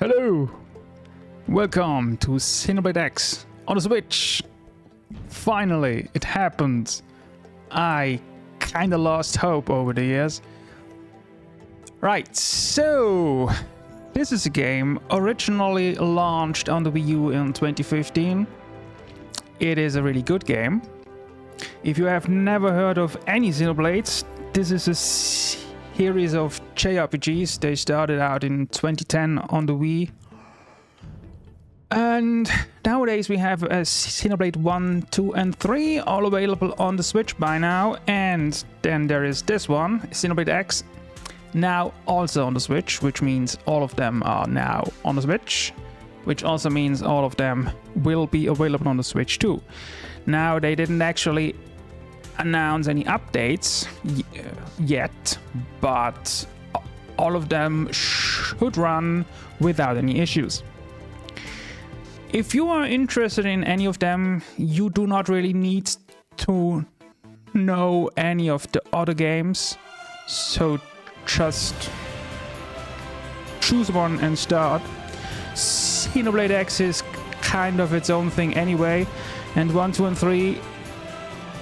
Hello! Welcome to Xenoblade X on the Switch! Finally, it happened! I kinda lost hope over the years. Right, so this is a game originally launched on the Wii U in 2015. It is a really good game. If you have never heard of any Xenoblades, this is a series of JRPGs. They started out in 2010 on the Wii. And nowadays we have Xenoblade 1, 2 and 3 all available on the Switch by now. And then there is this one, Xenoblade X, now also on the Switch, which means all of them are now on the Switch, which also means all of them will be available on the Switch too. Now, they didn't actually announce any updates yet, but all of them should run without any issues. If you are interested in any of them, you do not really need to know any of the other games, so just choose one and start. Xenoblade X is kind of its own thing anyway, and 1, 2 and 3,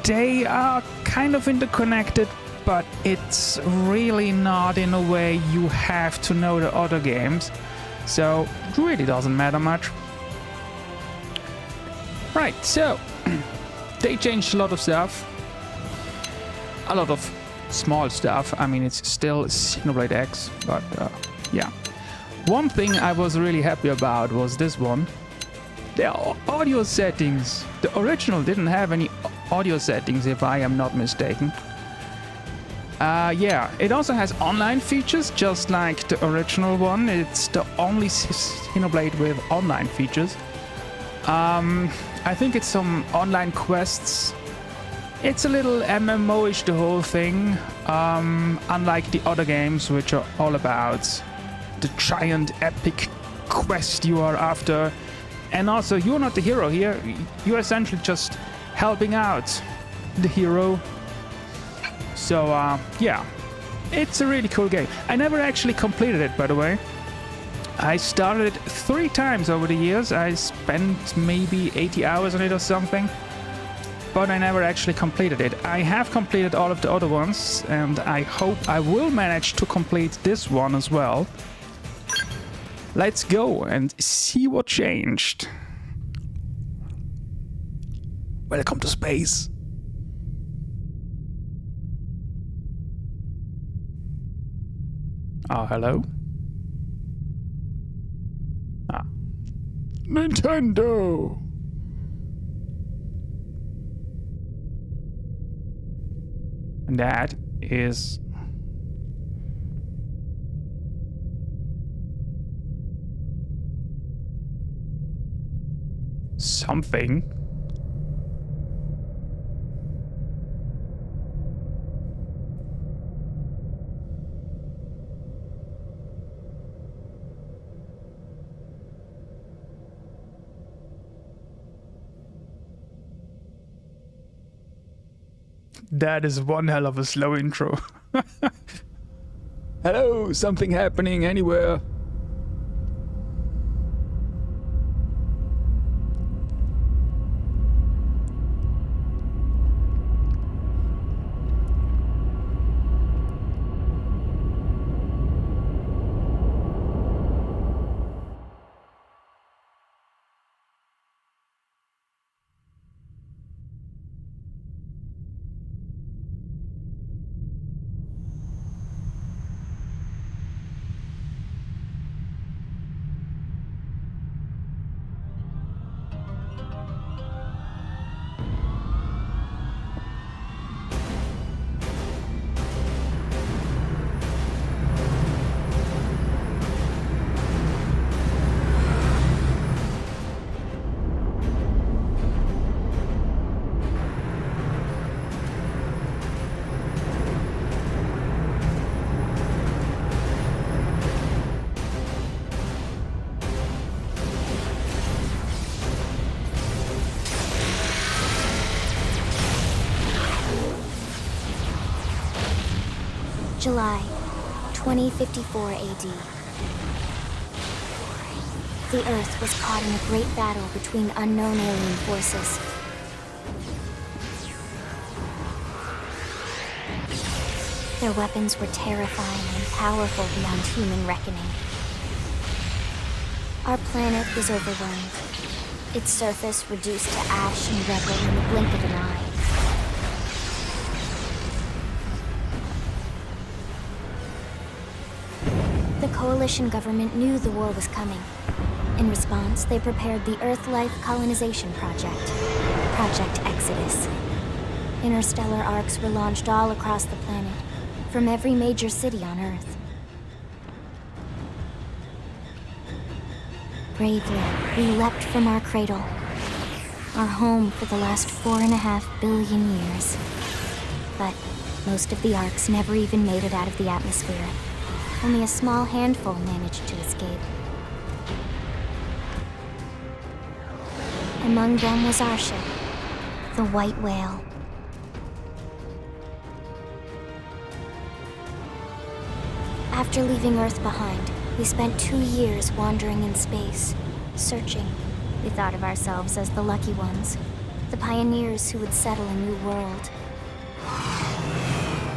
they are kind of interconnected, but it's really not in a way you have to know the other games, so it really doesn't matter much. Right, so they changed a lot of stuff, a lot of small stuff. I mean, it's still Xenoblade X, but yeah. One thing I was really happy about was this one. The audio settings. The original didn't have any audio settings, if I am not mistaken. Yeah, it also has online features, just like the original one. It's the only Xenoblade with online features. I think it's some online quests. It's a little MMO-ish, the whole thing, unlike the other games, which are all about the giant epic quest you are after. And also, you're not the hero here, you're essentially just helping out the hero. So, yeah, it's a really cool game. I never actually completed it, by the way. I started it 3 times over the years. I spent maybe 80 hours on it or something, but I never actually completed it. I have completed all of the other ones, and I hope I will manage to complete this one as well. Let's go and see what changed. Welcome to space. Oh, hello? Ah. Nintendo! And that is something. That is one hell of a slow intro. Hello, something happening anywhere? July 2054 AD. The Earth was caught in a great battle between unknown alien forces. Their weapons were terrifying and powerful beyond human reckoning. Our planet was overwhelmed. Its surface reduced to ash and rubble in the blink of an eye. The Coalition government knew the war was coming. In response, they prepared the Earth-Life Colonization Project, Project Exodus. Interstellar arcs were launched all across the planet, from every major city on Earth. Bravely, we leapt from our cradle, our home for the last 4.5 billion years. But most of the arcs never even made it out of the atmosphere. Only a small handful managed to escape. Among them was our ship, the White Whale. After leaving Earth behind, we spent 2 years wandering in space, searching. We thought of ourselves as the lucky ones, the pioneers who would settle a new world.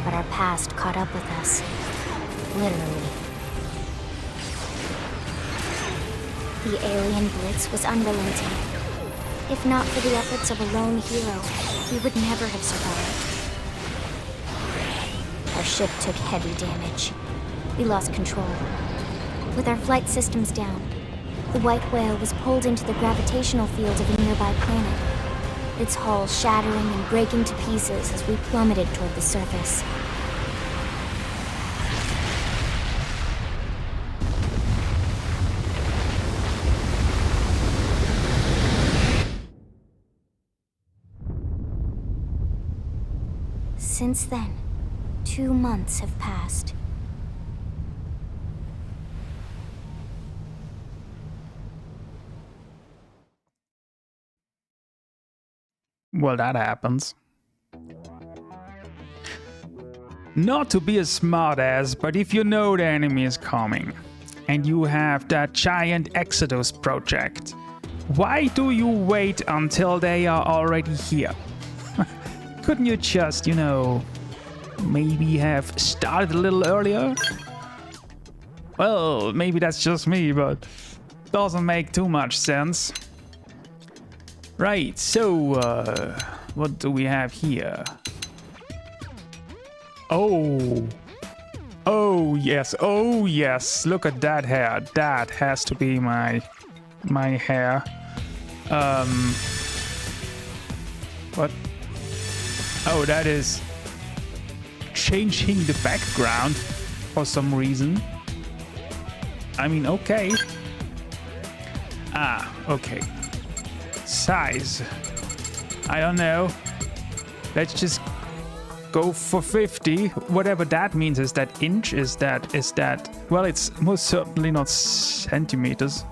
But our past caught up with us, literally. The alien blitz was unrelenting. If not for the efforts of a lone hero, we would never have survived. Our ship took heavy damage. We lost control. With our flight systems down, the White Whale was pulled into the gravitational field of a nearby planet, its hull shattering and breaking to pieces as we plummeted toward the surface. Since then, 2 months have passed. Well, that happens. Not to be a smartass, but if you know the enemy is coming, and you have that giant Exodus project, why do you wait until they are already here? Couldn't you just, maybe have started a little earlier? Well, maybe that's just me, but doesn't make too much sense. Right, so, what do we have here? Oh, yes, look at that hair. That has to be my hair. What? Oh, that is changing the background for some reason. I mean, okay. Okay. Size. I don't know. Let's just go for 50. Whatever that means. Is that inch? Is that... Well, it's most certainly not centimeters.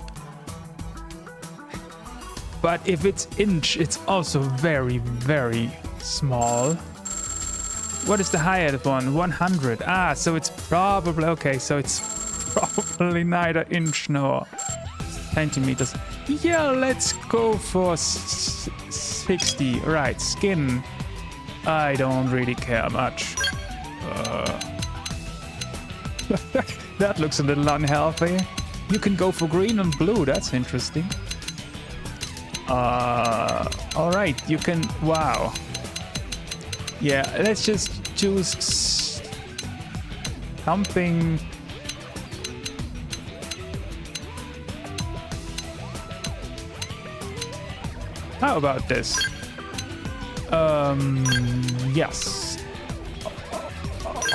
But if it's inch, it's also very, very small. What is the highest one? 100. So it's probably... Okay, so it's probably neither inch nor centimeters. Yeah, let's go for 60. Right, skin. I don't really care much. That looks a little unhealthy. You can go for green and blue. That's interesting. Alright, you can... Wow. Yeah, let's just choose something... How about this? Yes.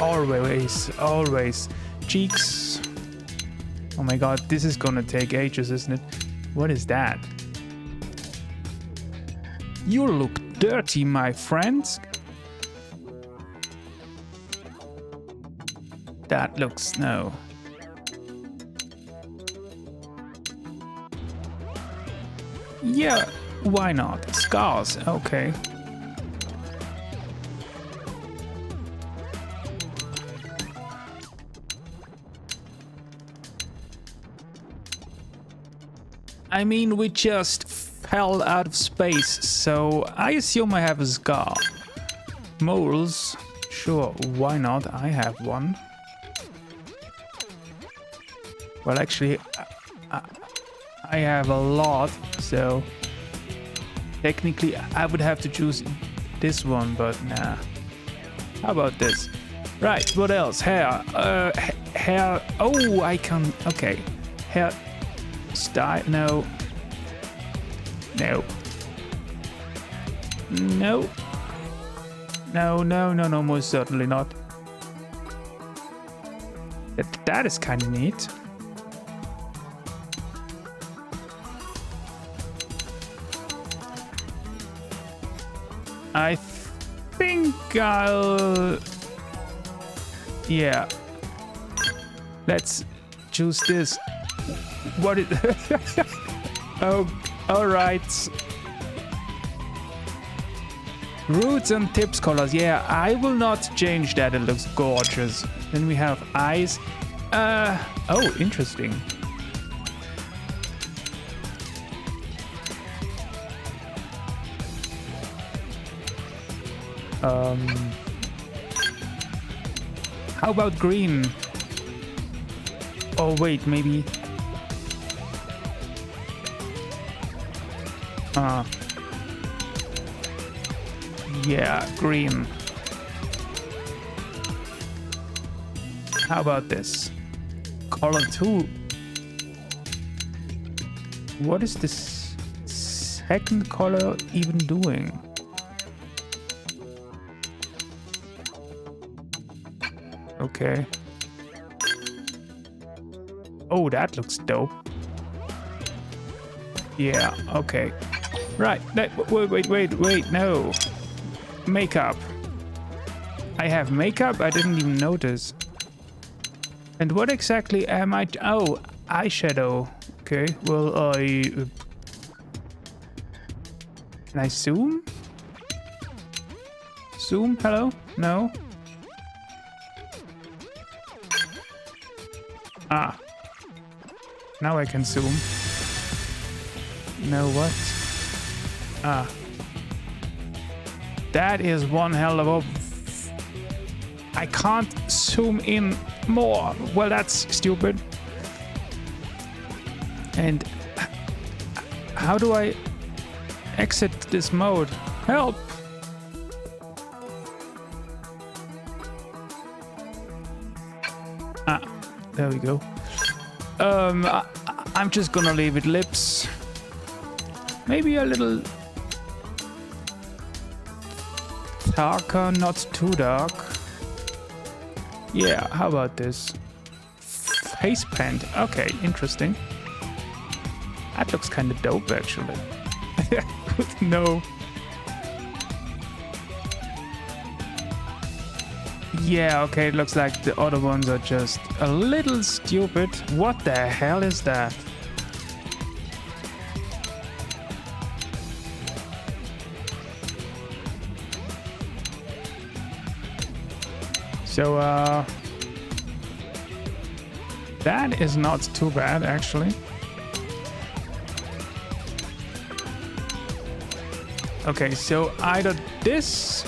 Always. Cheeks. Oh my god, this is gonna take ages, isn't it? What is that? You look dirty, my friends. That looks... no. Yeah, why not? Scars, okay. I mean, we just fell out of space, so I assume I have a scar. Moles, sure, why not? I have one. Well, actually, I have a lot, so technically I would have to choose this one, but nah. How about this? Right, what else? Hair. Hair. Oh, I can. Okay. Hair style. No. No. No. No, no, no, no, most certainly not. That is kind of neat. I think I'll... Yeah. Let's choose this. What is... Oh, alright. Roots and tips colors. Yeah, I will not change that. It looks gorgeous. Then we have eyes. Oh, interesting. How about green? Oh, wait, maybe. Yeah, green. How about this? Color 2. What is this second color even doing? Okay. Oh, that looks dope. Yeah, okay. Right, wait, no. Makeup. I have makeup? I didn't even notice. And what exactly am I... Oh, eyeshadow. Okay, well, Can I zoom? Zoom? Hello? No? Ah. Now I can zoom. No, what? Ah. That is one hell of a... I can't zoom in more. Well, that's stupid. And how do I exit this mode? Help! Ah, there we go. I'm just gonna leave it lips. Maybe a little darker, not too dark. Yeah, how about this? Face paint. Okay, interesting. That looks kind of dope, actually. No. Yeah, okay, it looks like the other ones are just a little stupid. What the hell is that? So, that is not too bad, actually. Okay, so either this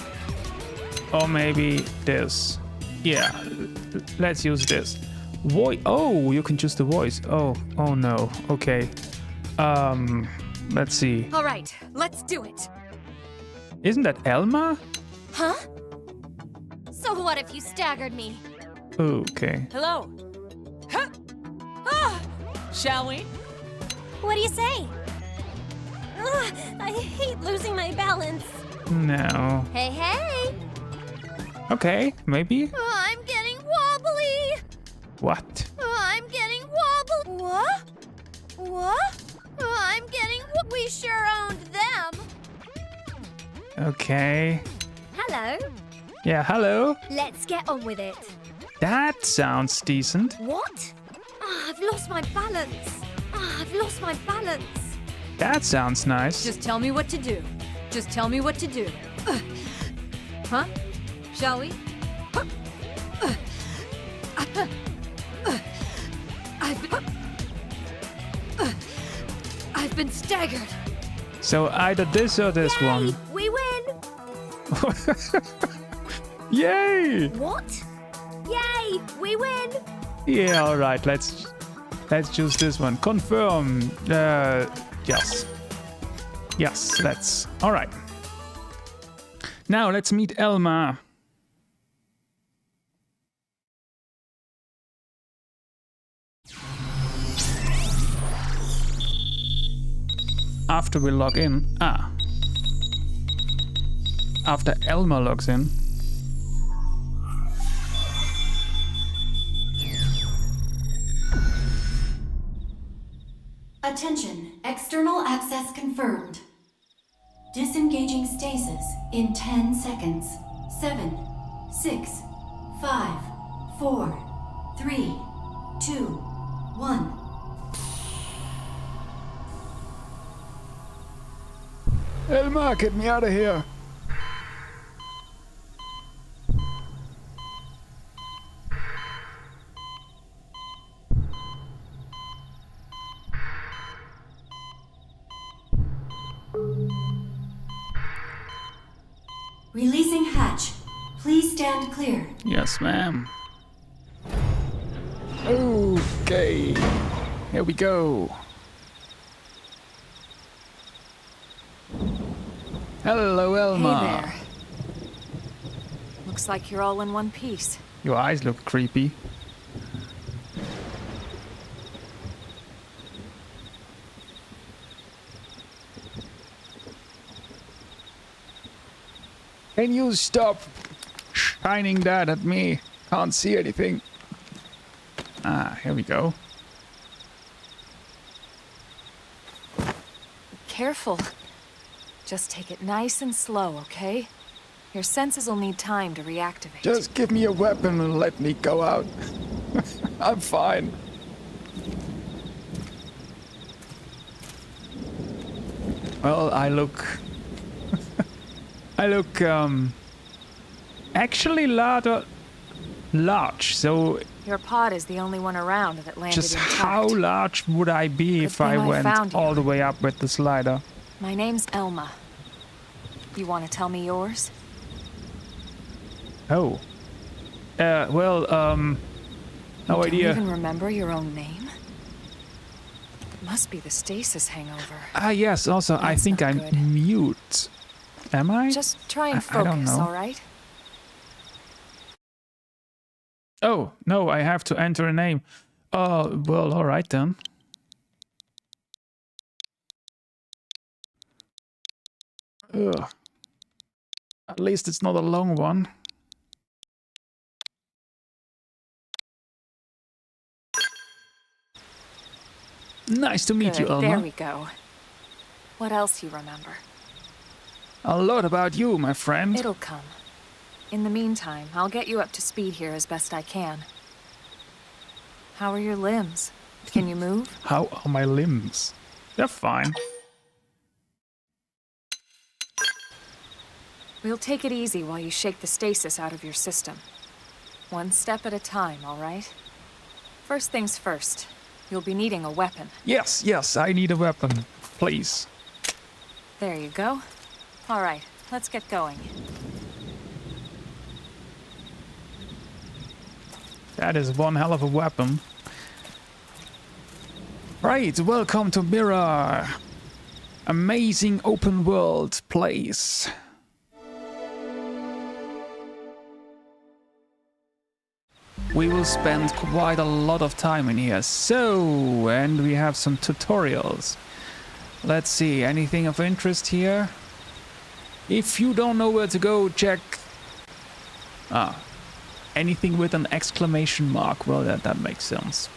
or maybe this. Yeah, let's use this. Voice. Oh, you can choose the voice. Oh no. Okay. Let's see. All right, let's do it. Isn't that Elma? Huh? So what if you staggered me? Okay. Hello. Huh? Ah! Shall we? What do you say? Ugh, I hate losing my balance. No. Hey, hey! Okay, maybe. I'm getting wobbly. What? I'm getting wobbly. What? What? I'm getting. We sure owned them. Okay. Hello. Yeah, hello. Let's get on with it. That sounds decent. What? I've lost my balance. I've lost my balance. That sounds nice. Just tell me what to do. Just tell me what to do. Huh? Shall we? been staggered. So either this or this Yay! one. We win! Yay! What? Yay! We win! Yeah, all right. Let's choose this one. Confirm. Yes. Yes, let's. All right. Now let's meet Elma. After we log in. After Elma logs in. Attention, external access confirmed. Disengaging stasis in 10 seconds. 7, 6, 5, 4, 3, 2, 1. Elma, get me out of here. Releasing hatch. Please stand clear. Yes, ma'am. Okay. Here we go. Hello, Elma. Hey there. Looks like you're all in one piece. Your eyes look creepy. Can you stop shining that at me? Can't see anything. Here we go. Careful. Just take it nice and slow, okay? Your senses will need time to reactivate. Just give me a weapon and let me go out. I'm fine. Well, I look actually large, so Your pod is the only one around that landed just intact. how large would I be if I thing I went found you. all the way up with the slider? My name's Elma. You want to tell me yours? Oh. Well, no You idea. don't even remember your own name? Must be the stasis hangover. Yes, also, I That's think not I'm good. mute. Am I? Just try and I don't focus, know. all right? Oh, no, I have to enter a name. Oh, well, all right then. Ugh. At least it's not a long one. Nice to meet Good, you, Elma. there we go. What else you remember? A lot about you, my friend. It'll come. In the meantime, I'll get you up to speed here as best I can. How are your limbs? Can you move? How are my limbs? They're fine. We'll take it easy while you shake the stasis out of your system. One step at a time, all right? First things first. You'll be needing a weapon. Yes, yes, I need a weapon. Please. There you go. All right, let's get going. That is one hell of a weapon. Right, welcome to Mirror. Amazing open world place. We will spend quite a lot of time in here. So, and we have some tutorials. Let's see, anything of interest here? If you don't know where to go, check... anything with an exclamation mark. Well, that makes sense.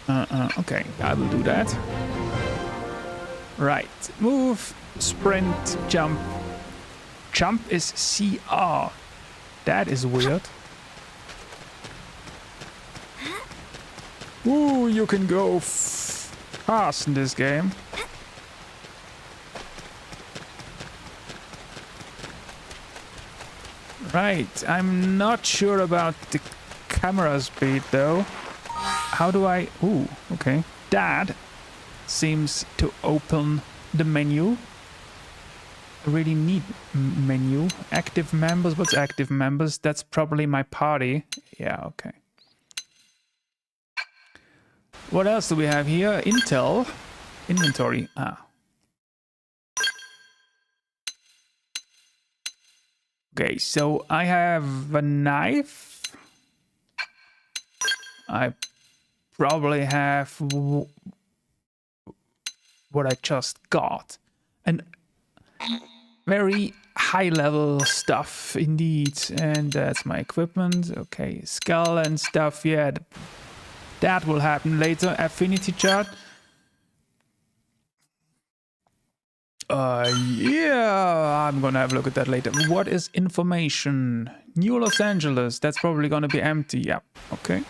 Okay, I will do that. Right, move, sprint, jump. Jump is CR. That is weird. Ooh, you can go fast in this game. Right, I'm not sure about the camera speed though. How do I... Ooh, okay. Dad, seems to open the menu. I really need menu. Active members. What's active members? That's probably my party. Yeah, okay. What else do we have here? Intel. Inventory. Ah. Okay, so I have a knife. I probably have what I just got. And very high level stuff indeed. And that's my equipment. Okay, skull and stuff. Yeah, that will happen later. Affinity chart. Yeah, I'm gonna have a look at that later. What is information? New Los Angeles. That's probably gonna be empty. Yeah, okay.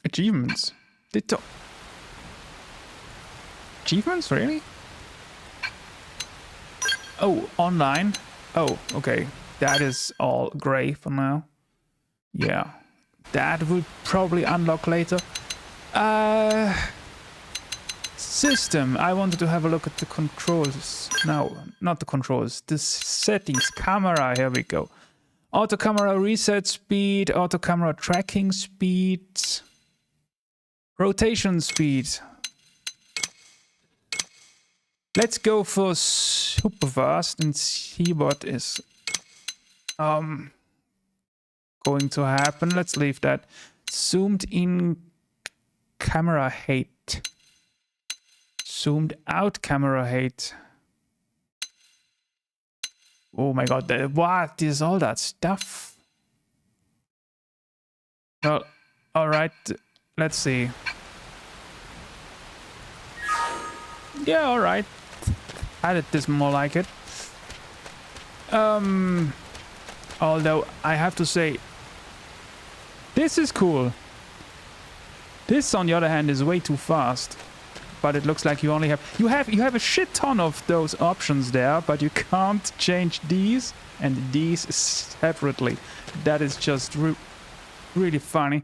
Achievements. Achievements, really? Oh, online. Oh, okay. That is all gray for now. Yeah, that will probably unlock later. System. I wanted to have a look at the controls. No, not the controls. The settings. Camera. Here we go. Auto camera reset speed. Auto camera tracking speed. Rotation speed. Let's go for super fast and see what is going to happen. Let's leave that. Zoomed in camera height. Zoomed out camera height. Oh my god, what is all that stuff? Well, alright, let's see. Yeah, alright. I did this more like it. Although I have to say, this is cool. This, on the other hand, is way too fast. But it looks like you only have you have a shit ton of those options there, but you can't change these and these separately. That is just really funny.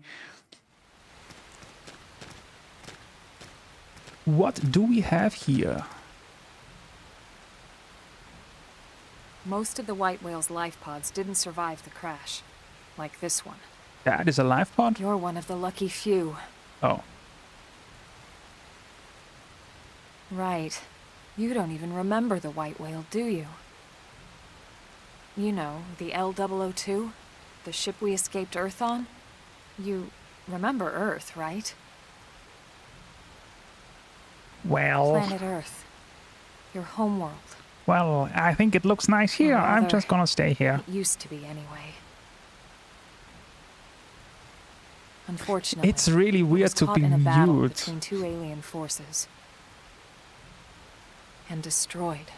What do we have here? Most of the white whale's life pods didn't survive the crash, like this one. That is a life pod? You're one of the lucky few. Oh. Right. You don't even remember the white whale, do you? You know, the L002? The ship we escaped Earth on? You remember Earth, right? Well... Planet Earth. Your homeworld. Well, I think it looks nice here. I'm just gonna stay here. It used to be anyway. Unfortunately, it's really weird to be mute. Between two alien forces. And destroyed.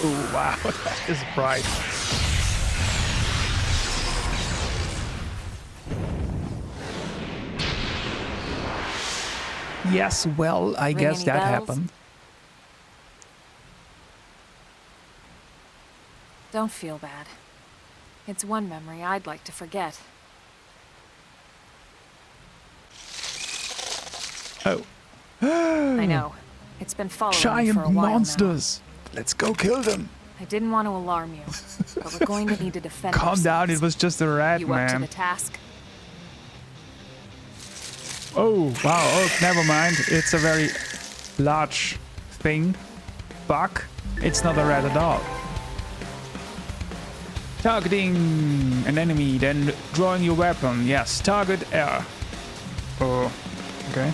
Oh wow, that is bright. Yes, well, I guess that happened. Don't feel bad. It's one memory I'd like to forget. Oh. I know. It's been following me Giant for a while monsters. Now. Let's go kill them. I didn't want to alarm you, but we're going to need to defend Calm down, it was just a rat, you man. up to the task? Oh, wow. Oh, never mind. It's a very large thing. Bug. It's not a rat at all. Targeting an enemy, then drawing your weapon. Yes, target R. Oh, okay.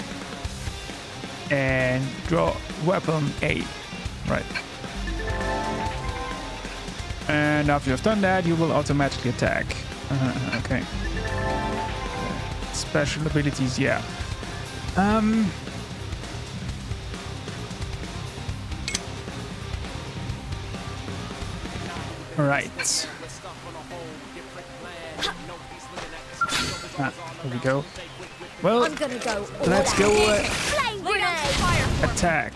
And draw weapon A. Right. And after you've done that, you will automatically attack. Okay. Special abilities, yeah. Right. Here we go. Well, I'm gonna go let's go attack.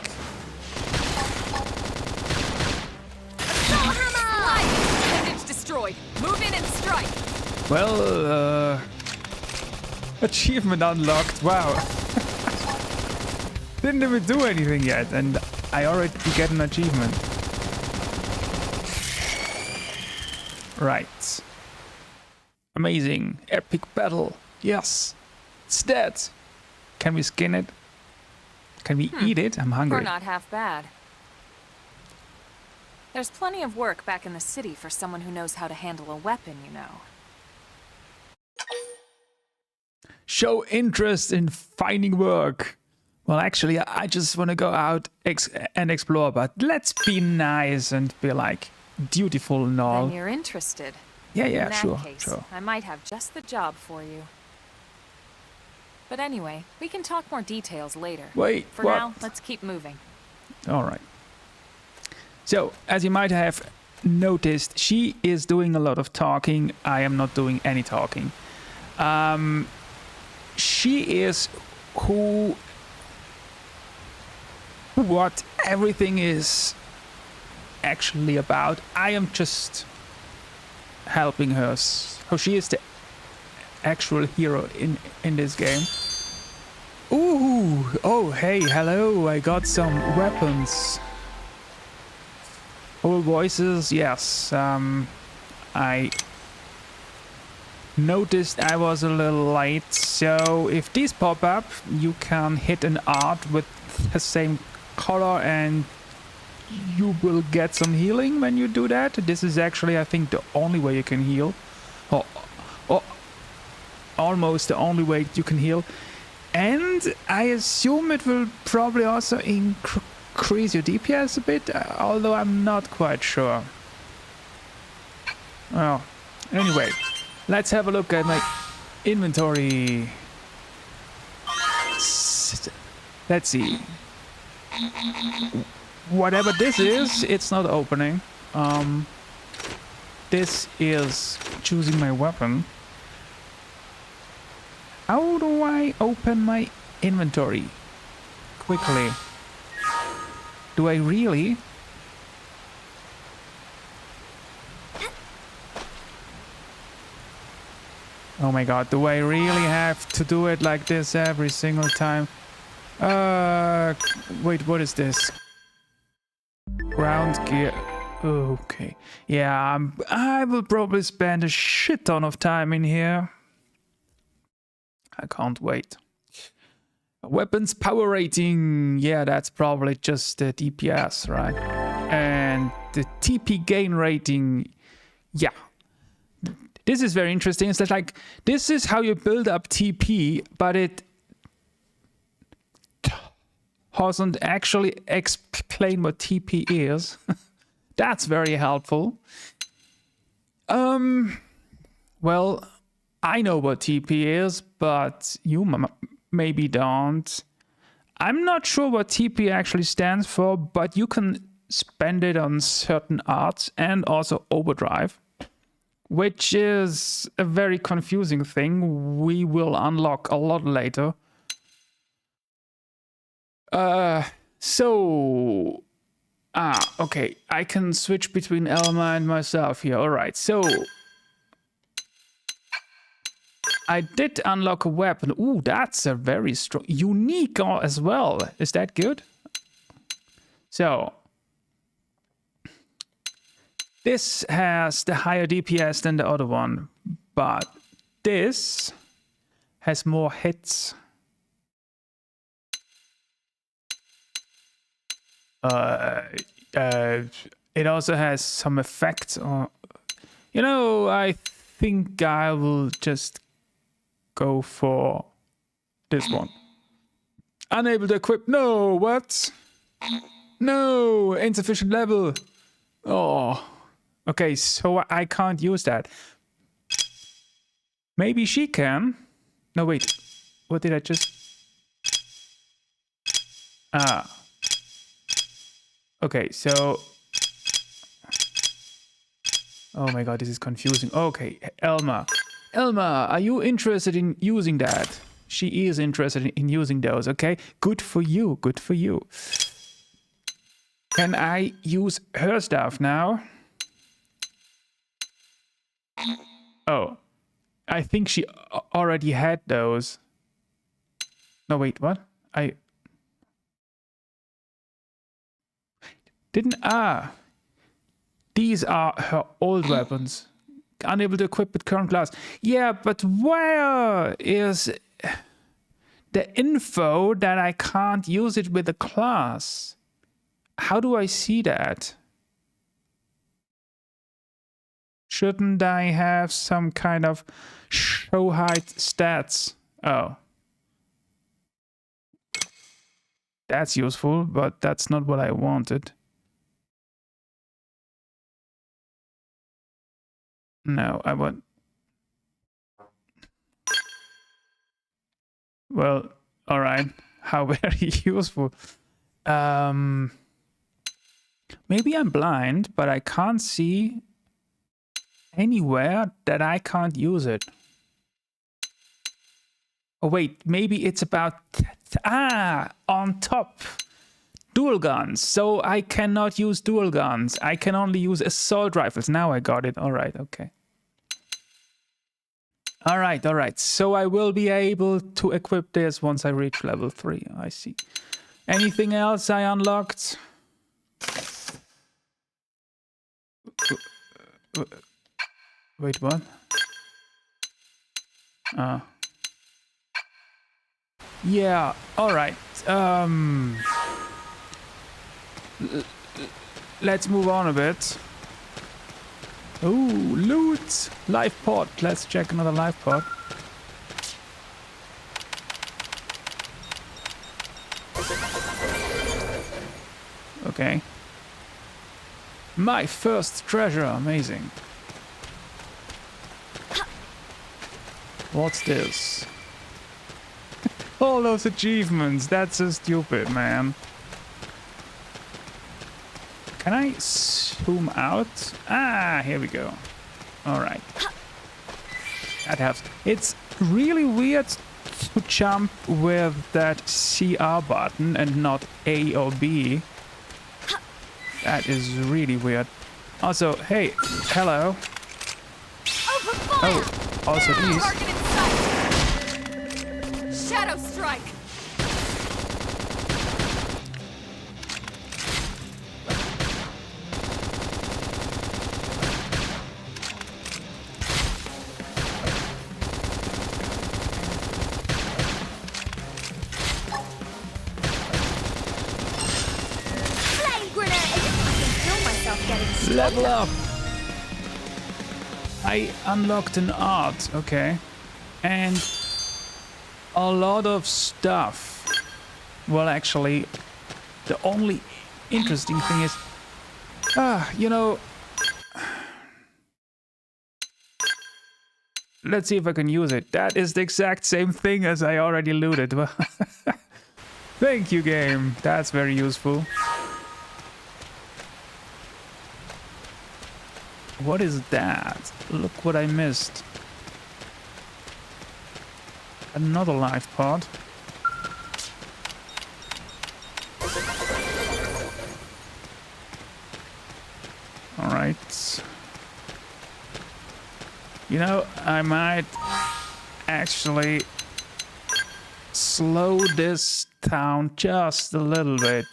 Destroyed. Move in and strike. Well, Achievement unlocked. Wow. Didn't even do anything yet, and I already get an achievement. Right. Amazing. Epic battle. Yes. It's dead. Can we skin it? Can we eat it? I'm hungry. We're not half bad. There's plenty of work back in the city for someone who knows how to handle a weapon, you know. Show interest in finding work. Well, actually, I just want to go out and explore, but let's be nice and be like dutiful and all. Then you're interested. Yeah, In that sure, case, sure. I might have just the job for you. But anyway, we can talk more details later. Wait, For what? now, let's keep moving. All right. So, as you might have noticed, she is doing a lot of talking. I am not doing any talking. She is what everything is actually about. I am just helping her. So she is the actual hero in this game. Ooh, oh hey, hello, I got some weapons. All voices, yes. I noticed I was a little late, so if these pop up, you can hit an art with the same color and you will get some healing when you do that. This is actually, I think, the only way you can heal. Or almost the only way you can heal. And I assume it will probably also increase your DPS a bit, although I'm not quite sure. Well, anyway, let's have a look at my inventory. Let's see. Whatever this is, it's not opening. This is choosing my weapon. How do I open my inventory quickly? Do I really? Oh my god, do I really have to do it like this every single time? Wait, what is this? Ground gear. Okay. Yeah, I will probably spend a shit ton of time in here. I can't wait. Weapons power rating. Yeah, that's probably just the DPS, right? And the TP gain rating. Yeah. This is very interesting. It's like, this is how you build up TP, but it doesn't actually explain what TP is. That's very helpful. Well, I know what TP is, but you maybe don't. I'm not sure what TP actually stands for, but you can spend it on certain arts and also overdrive, which is a very confusing thing. We will unlock a lot later. Okay, I can switch between Elma and myself here. All right, so I did unlock a weapon. Ooh, that's a very strong, unique as well. Is that good? So this has the higher DPS than the other one, but this has more hits. It also has some effects on. You know, I think I will just go for this one. Unable to equip. No, what? No, insufficient level. Oh, okay, so I can't use that. Maybe she can. No, wait. What did I just... Okay, so... Oh my god, this is confusing. Okay, Elma. Elma, are you interested in using that? She is interested in using those, okay? Good for you, good for you. Can I use her stuff now? Oh. I think she already had those. No, wait, what? I didn't. Ah, these are her old weapons. Unable to equip with current class. Yeah, but where is the info that I can't use it with the class? How do I see that? Shouldn't I have some kind of show height stats? Oh. That's useful, but that's not what I wanted. No, I want... Well, alright. How very useful. Maybe I'm blind, but I can't see anywhere that I can't use it. Oh wait, maybe it's about... on top. Dual guns. So I cannot use dual guns. I can only use assault rifles. Now I got it. Alright, okay. Alright. So I will be able to equip this once I reach level 3. I see. Anything else I unlocked? Wait, what? Yeah, alright. Let's move on a bit. Ooh, loot! Life pod. Let's check another life pod. Okay. My first treasure. Amazing. What's this? All those achievements. That's so stupid, man. Can I zoom out? Ah, here we go. All right. That helps. It's really weird to jump with that CR button and not A or B. That is really weird. Also, hey, hello. Oh, also these. Shadow strike. Level up! I unlocked an art, okay. And a lot of stuff. Well, actually, the only interesting thing is... you know... Let's see if I can use it. That is the exact same thing as I already looted. Thank you, game. That's very useful. What is that? Look what I missed. Another life pod. Alright. You know, I might actually slow this down just a little bit.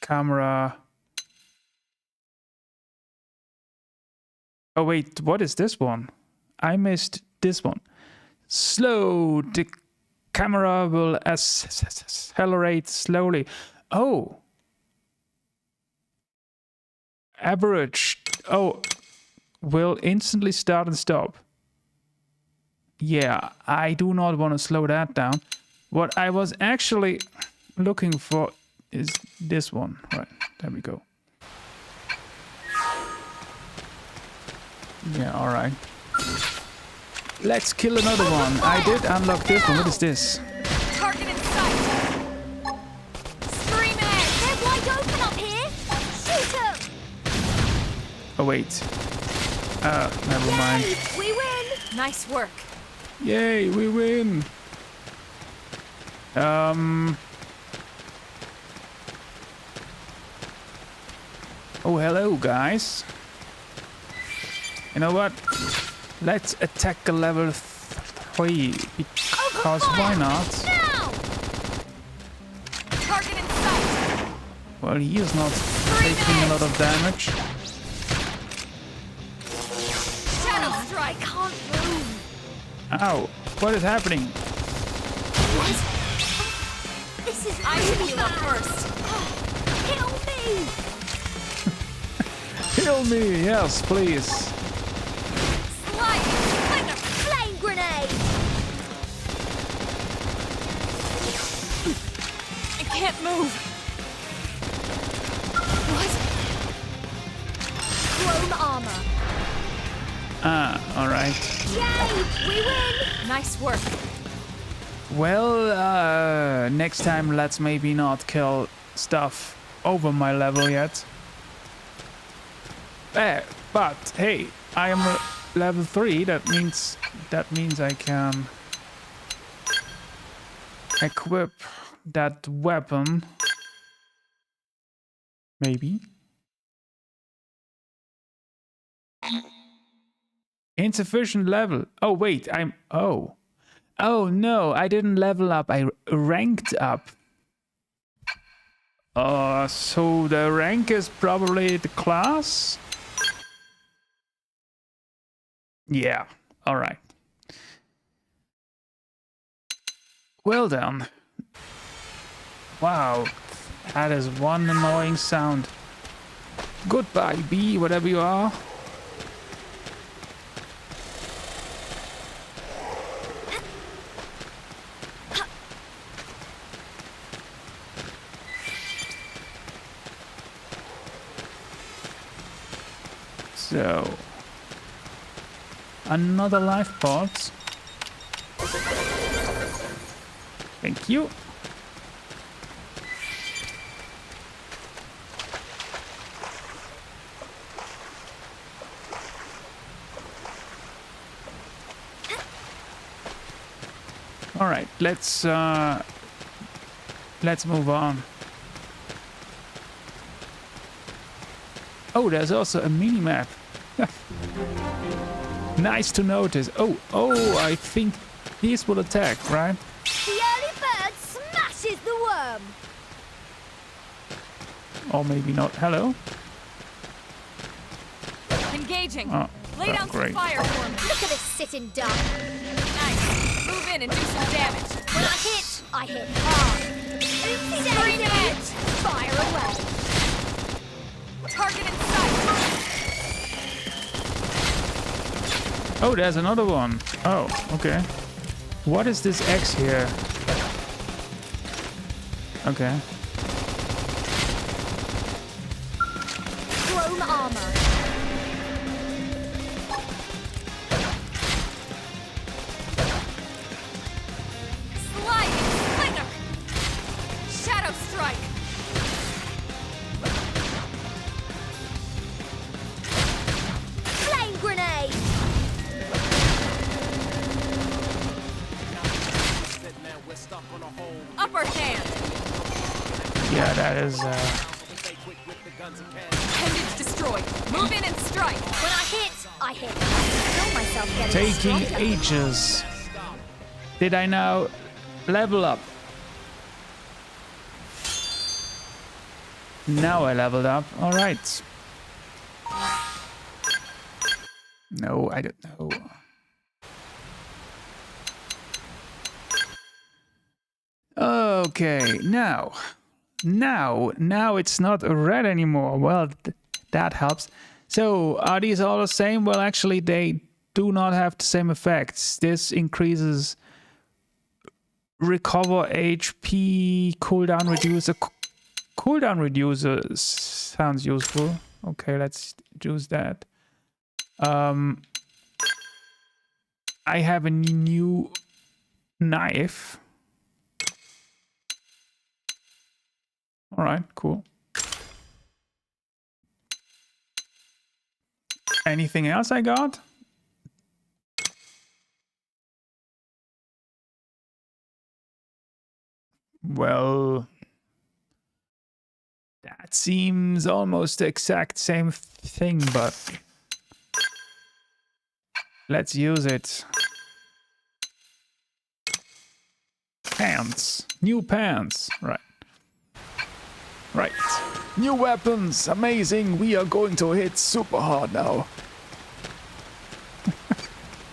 Camera. Oh wait, what is this one? I missed this one. Slow. The camera will accelerate slowly. Oh. Average. Oh. Will instantly start and stop. Yeah, I do not want to slow that down. What I was actually looking for is this one. Right, there we go. Yeah, alright. Let's kill another one. I did unlock this one. What is this? Target in sight. Scream ahead. They're wide open up here. Shoot 'em. Oh, wait. Never mind. Yay, we win. Nice work. Yay, we win. Oh, hello, guys. You know what? Let's attack a level 3 because why not? Now! Target in sight! Well, he is not taking a lot of damage. Shadow Strike! Can't move! Ow! What is happening? What? This is I should heal up first. Kill me! Heal me! Yes, please. Slide! Flicker! Flame grenade! I can't move! What? Chrome armor. Ah, alright. Yay! We win! Nice work. Well, next time let's maybe not kill stuff over my level yet. But hey, I am level 3. That means I can equip that weapon. Maybe. Insufficient level. Oh wait, oh no, I didn't level up. I ranked up. So the rank is probably the class? Yeah, alright. Well done. Wow, that is one annoying sound. Goodbye, bee, whatever you are. So, another life pod. Thank you. All right, let's move on. Oh, there's also a mini map. Nice to notice. Oh, I think these will attack, right? The early bird smashes the worm. Or maybe not. Hello? Engaging. Oh, Lay down some great. fire for me. Look at this sitting duck. Nice. Move in and do some damage. When I hit hard. Oopsie Screen daisy. edge. Fire away. Target in sight. Oh, there's another one. Oh, okay. What is this X here? Okay. Chrome armor. Sliding Flicker. Shadow Strike. Flame grenade. Upper hand. Yeah, that is Appendage destroyed. Move in and strike. When I hit. I feel myself getting taking stronger. ages. Did I now level up? Now I leveled up. All right. No, I don't know. Okay, now it's not red anymore. Well, that helps. So are these all the same? Well, actually, they do not have the same effects. This increases recover HP, cooldown reducer. Cooldown reducer sounds useful. Okay, let's use that. I have a new knife. All right, cool. Anything else I got? Well, that seems almost the exact same thing, but Let's use it. Pants. New pants. Right. Right. New weapons. Amazing. We are going to hit super hard now.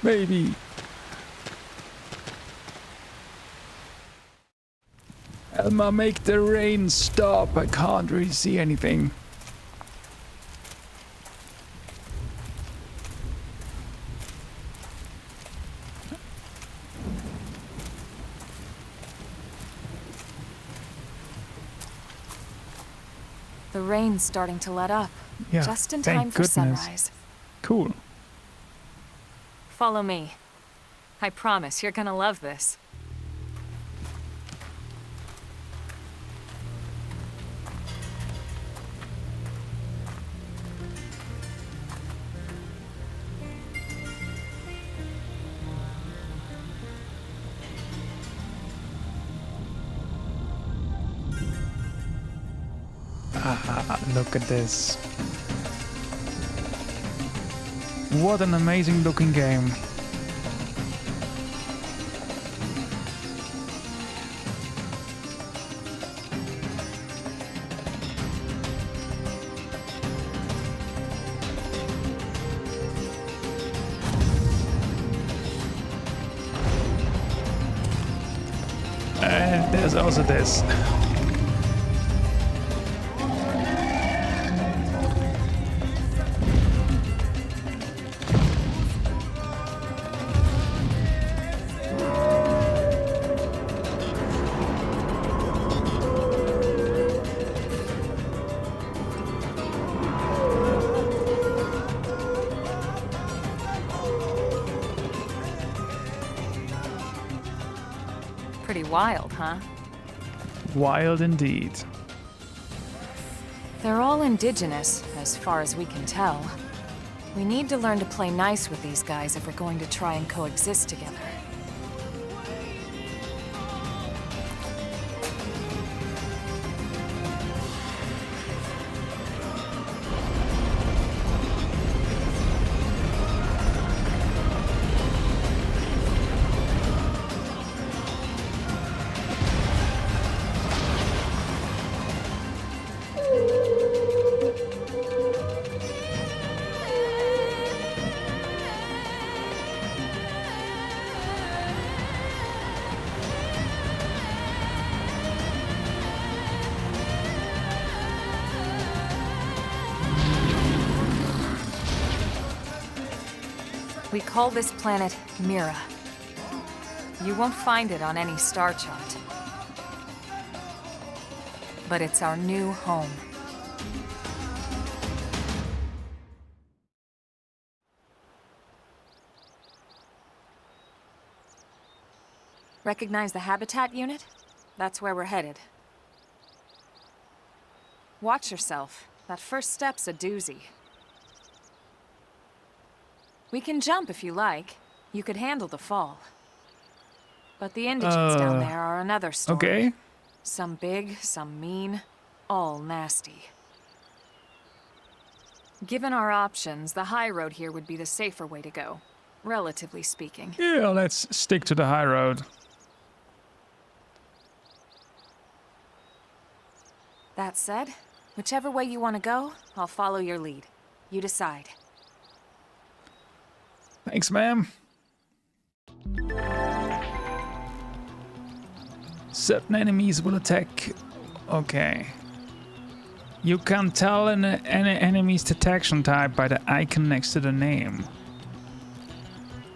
Maybe. Elma, make the rain stop. I can't really see anything. The rain's starting to let up. Yeah, just in thank time for goodness. sunrise. Cool. Follow me. I promise you're gonna love this. Look at this. What an amazing looking game. And there's also this. Pretty wild, huh? Wild indeed. They're all indigenous, as far as we can tell. We need to learn to play nice with these guys if we're going to try and coexist together. We call this planet Mira. You won't find it on any star chart. But it's our new home. Recognize the habitat unit? That's where we're headed. Watch yourself. That first step's a doozy. We can jump if you like. You could handle the fall. But the indigents down there are another story. Okay. Some big, some mean, all nasty. Given our options, the high road here would be the safer way to go, relatively speaking. Yeah, let's stick to the high road. That said, whichever way you want to go, I'll follow your lead. You decide. Thanks, ma'am. Certain enemies will attack. Okay. You can tell an enemy's detection type by the icon next to the name.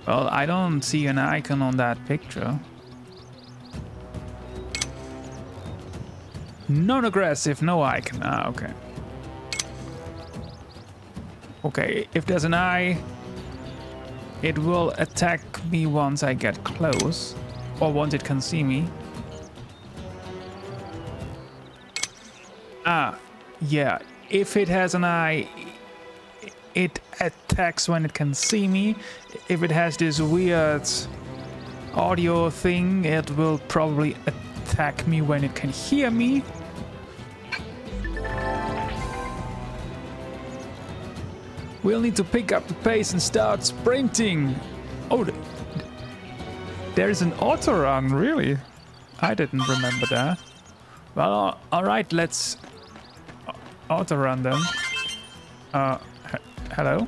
Well, I don't see an icon on that picture. Non-aggressive, no icon. Ah, okay. Okay, if there's an eye, it will attack me once I get close, or once it can see me. Ah, yeah, if it has an eye, it attacks when it can see me. If it has this weird audio thing, it will probably attack me when it can hear me. We'll need to pick up the pace and start sprinting. Oh, there is an auto run, really? I didn't remember that. Well, alright, let's auto run then. Hello?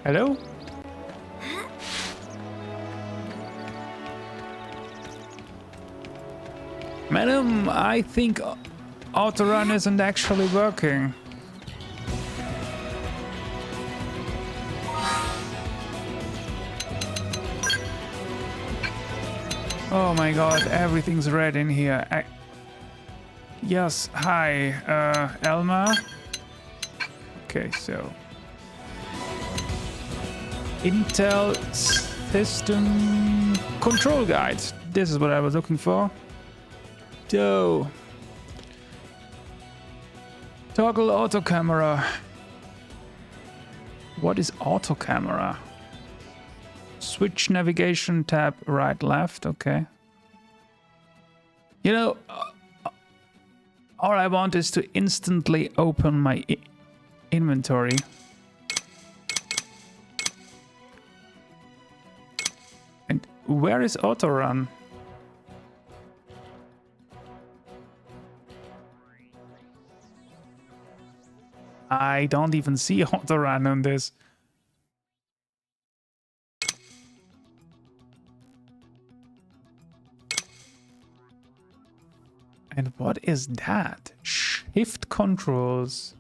Hello? Madam, I think autorun isn't actually working. Oh my god, everything's red in here. Yes, hi, Elma. Okay, so... Intel System Control Guide. This is what I was looking for. So... Toggle auto camera. What is auto camera? Switch navigation tab right left, okay. You know, all I want is to instantly open my inventory. And where is auto run? I don't even see auto run on this. And what is that? Shift controls.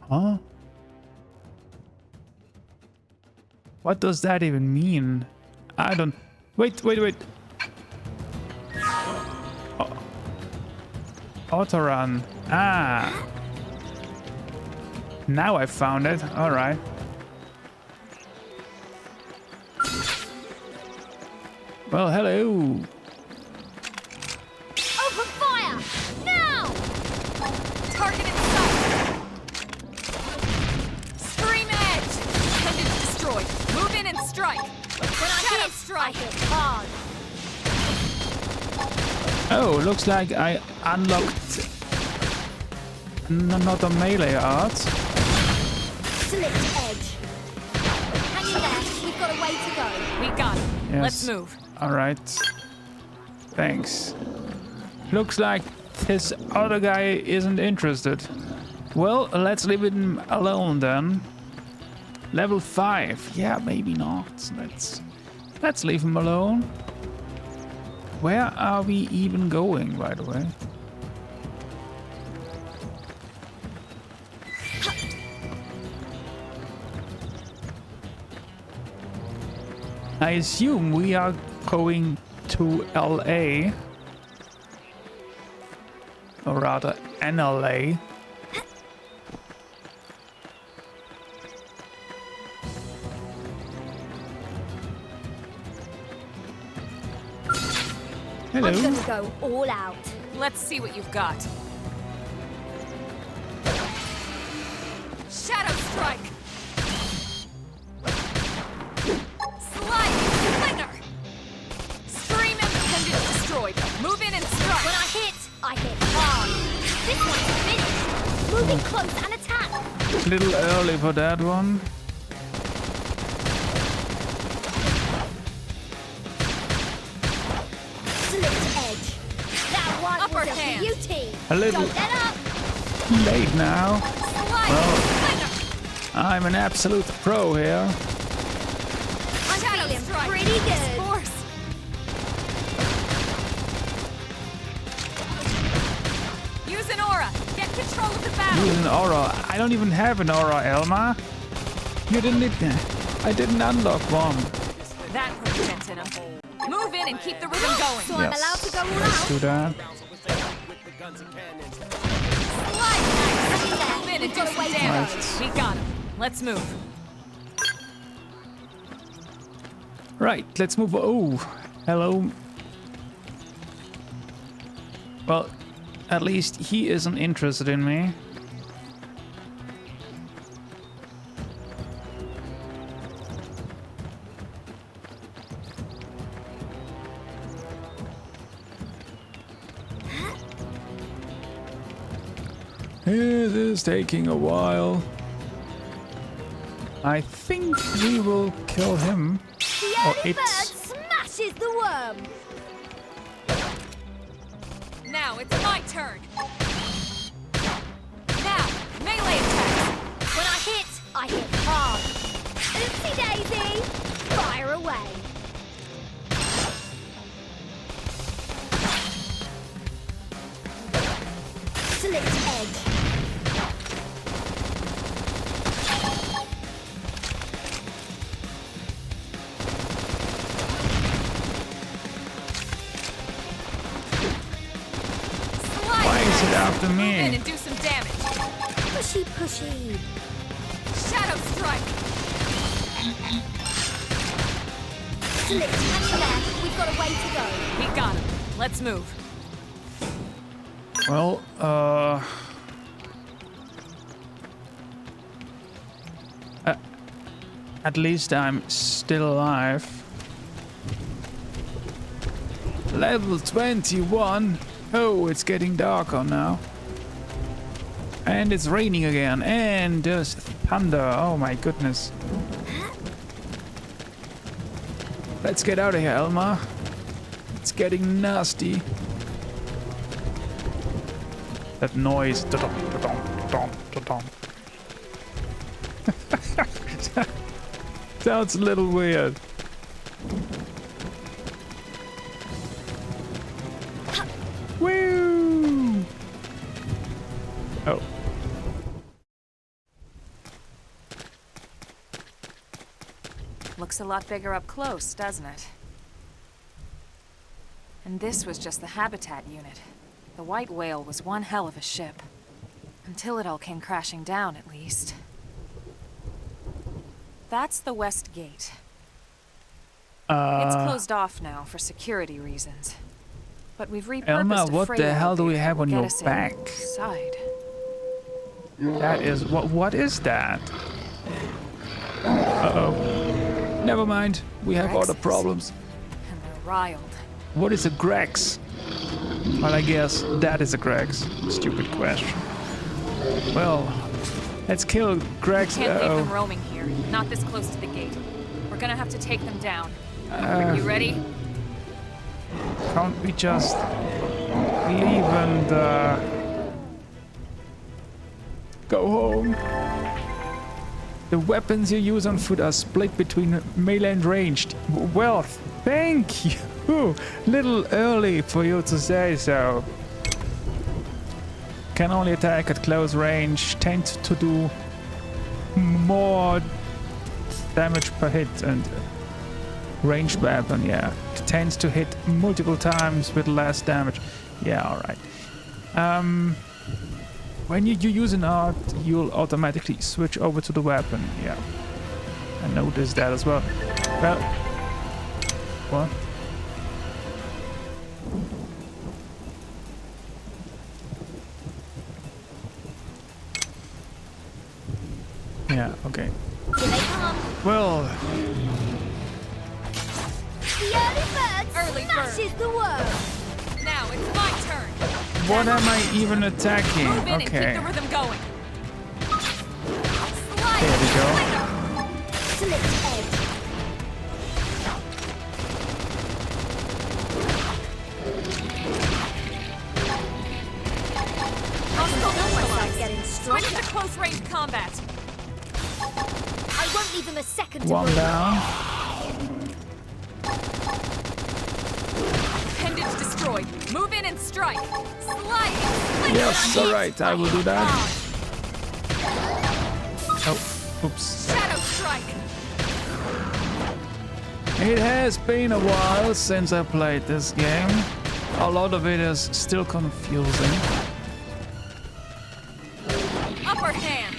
Huh? What does that even mean? I don't... Wait. Auto run. Ah. Now I found it. All right. Well, hello. Open fire! Now! Target in sight! Scream edge! Pendant destroyed. Move in and strike! When I Shadow hit, strike! I hit hard. Oh, looks like I unlocked not a melee art. Slit edge. Hang in there. We've got a way to go. We got it. Yes. Let's move. All right. Thanks. Looks like this other guy isn't interested. Well, let's leave him alone then. Level 5. Yeah, maybe not. Let's leave him alone. Where are we even going, by the way? I assume we are going to LA. Or rather, NLA. Hello. I'm gonna go all out. Let's see what you've got. Shadow strike! Slide! Slinger! Scream and pendant destroyed. Move in and strike! When I hit hard. This one's finished. Moving close and attack. A little early for that one. Upper hand. Beauty. A little Don't let up. late now. Slide! Well, I'm an absolute pro here. I'm Shadow feeling strike. pretty good. Force! Use an aura! Get control of the battle! Use an aura. I don't even have an aura, Elma. You didn't need... I didn't unlock one. That puts sense in him. Move in and keep the rhythm going. So I'm allowed to go all Let's out. do that. Slide nice. Hang in there. Move in and We've do got a some way to damage. go. We got him. Let's move. Right, let's move. Oh, hello. Well, at least he isn't interested in me. It is taking a while. I think we will kill him. Or The it. bird smashes the worm. Now it's my turn. Now, melee attack. When I hit hard. Oopsie daisy. Fire away. Slit edge. Why is it after Move in me? and do some damage. Pushy, pushy. Shadow strike. Slit. Hang there. We've got a way to go. We got him. Let's move. Well, at least I'm still alive. Level 21. Oh, it's getting darker now. And it's raining again. And there's thunder. Oh my goodness. Let's get out of here, Elma. It's getting nasty. That noise. Sounds a little weird. Woo! Oh. Looks a lot bigger up close, doesn't it? And this was just the habitat unit. The white whale was one hell of a ship. Until it all came crashing down, at least. That's the west gate. It's closed off now for security reasons. But we've repurposed Elma, a what freight the hell do we elevator have that on will your get us back? inside. That is what is that? Uh-oh. Never mind. We have other Grexes. problems. And they're riled. What is a Grex? Well, I guess that is a Grex. Stupid question. Well, let's kill Grex. Can't leave them Uh-oh. roaming here. Not this close to the gate. We're gonna have to take them down. You ready? Can't we just leave and go home? The weapons you use on foot are split between melee and ranged. Well, thank you. Little early for you to say so. Can only attack at close range. Tend to do more damage per hit, and ranged weapon, yeah. It tends to hit multiple times with less damage. Yeah, alright. When you use an art, you'll automatically switch over to the weapon. Yeah. I noticed that as well. Well, what? Yeah, okay. Here they come. Well, The early bird Early bird. smashes the worm. Now it's my turn. what am I even attacking? Move in and keep Okay, the rhythm going. there we go. Slit edge. Hostile Myself neutralized. getting Switch stronger. to close range combat. I won't leave them a second to One breathe. down. Appendage destroyed. Move in and strike. Slide. Yes, alright, I will do that. Oh, oops. Shadow strike. It has been a while since I played this game. A lot of it is still confusing. Upper hand.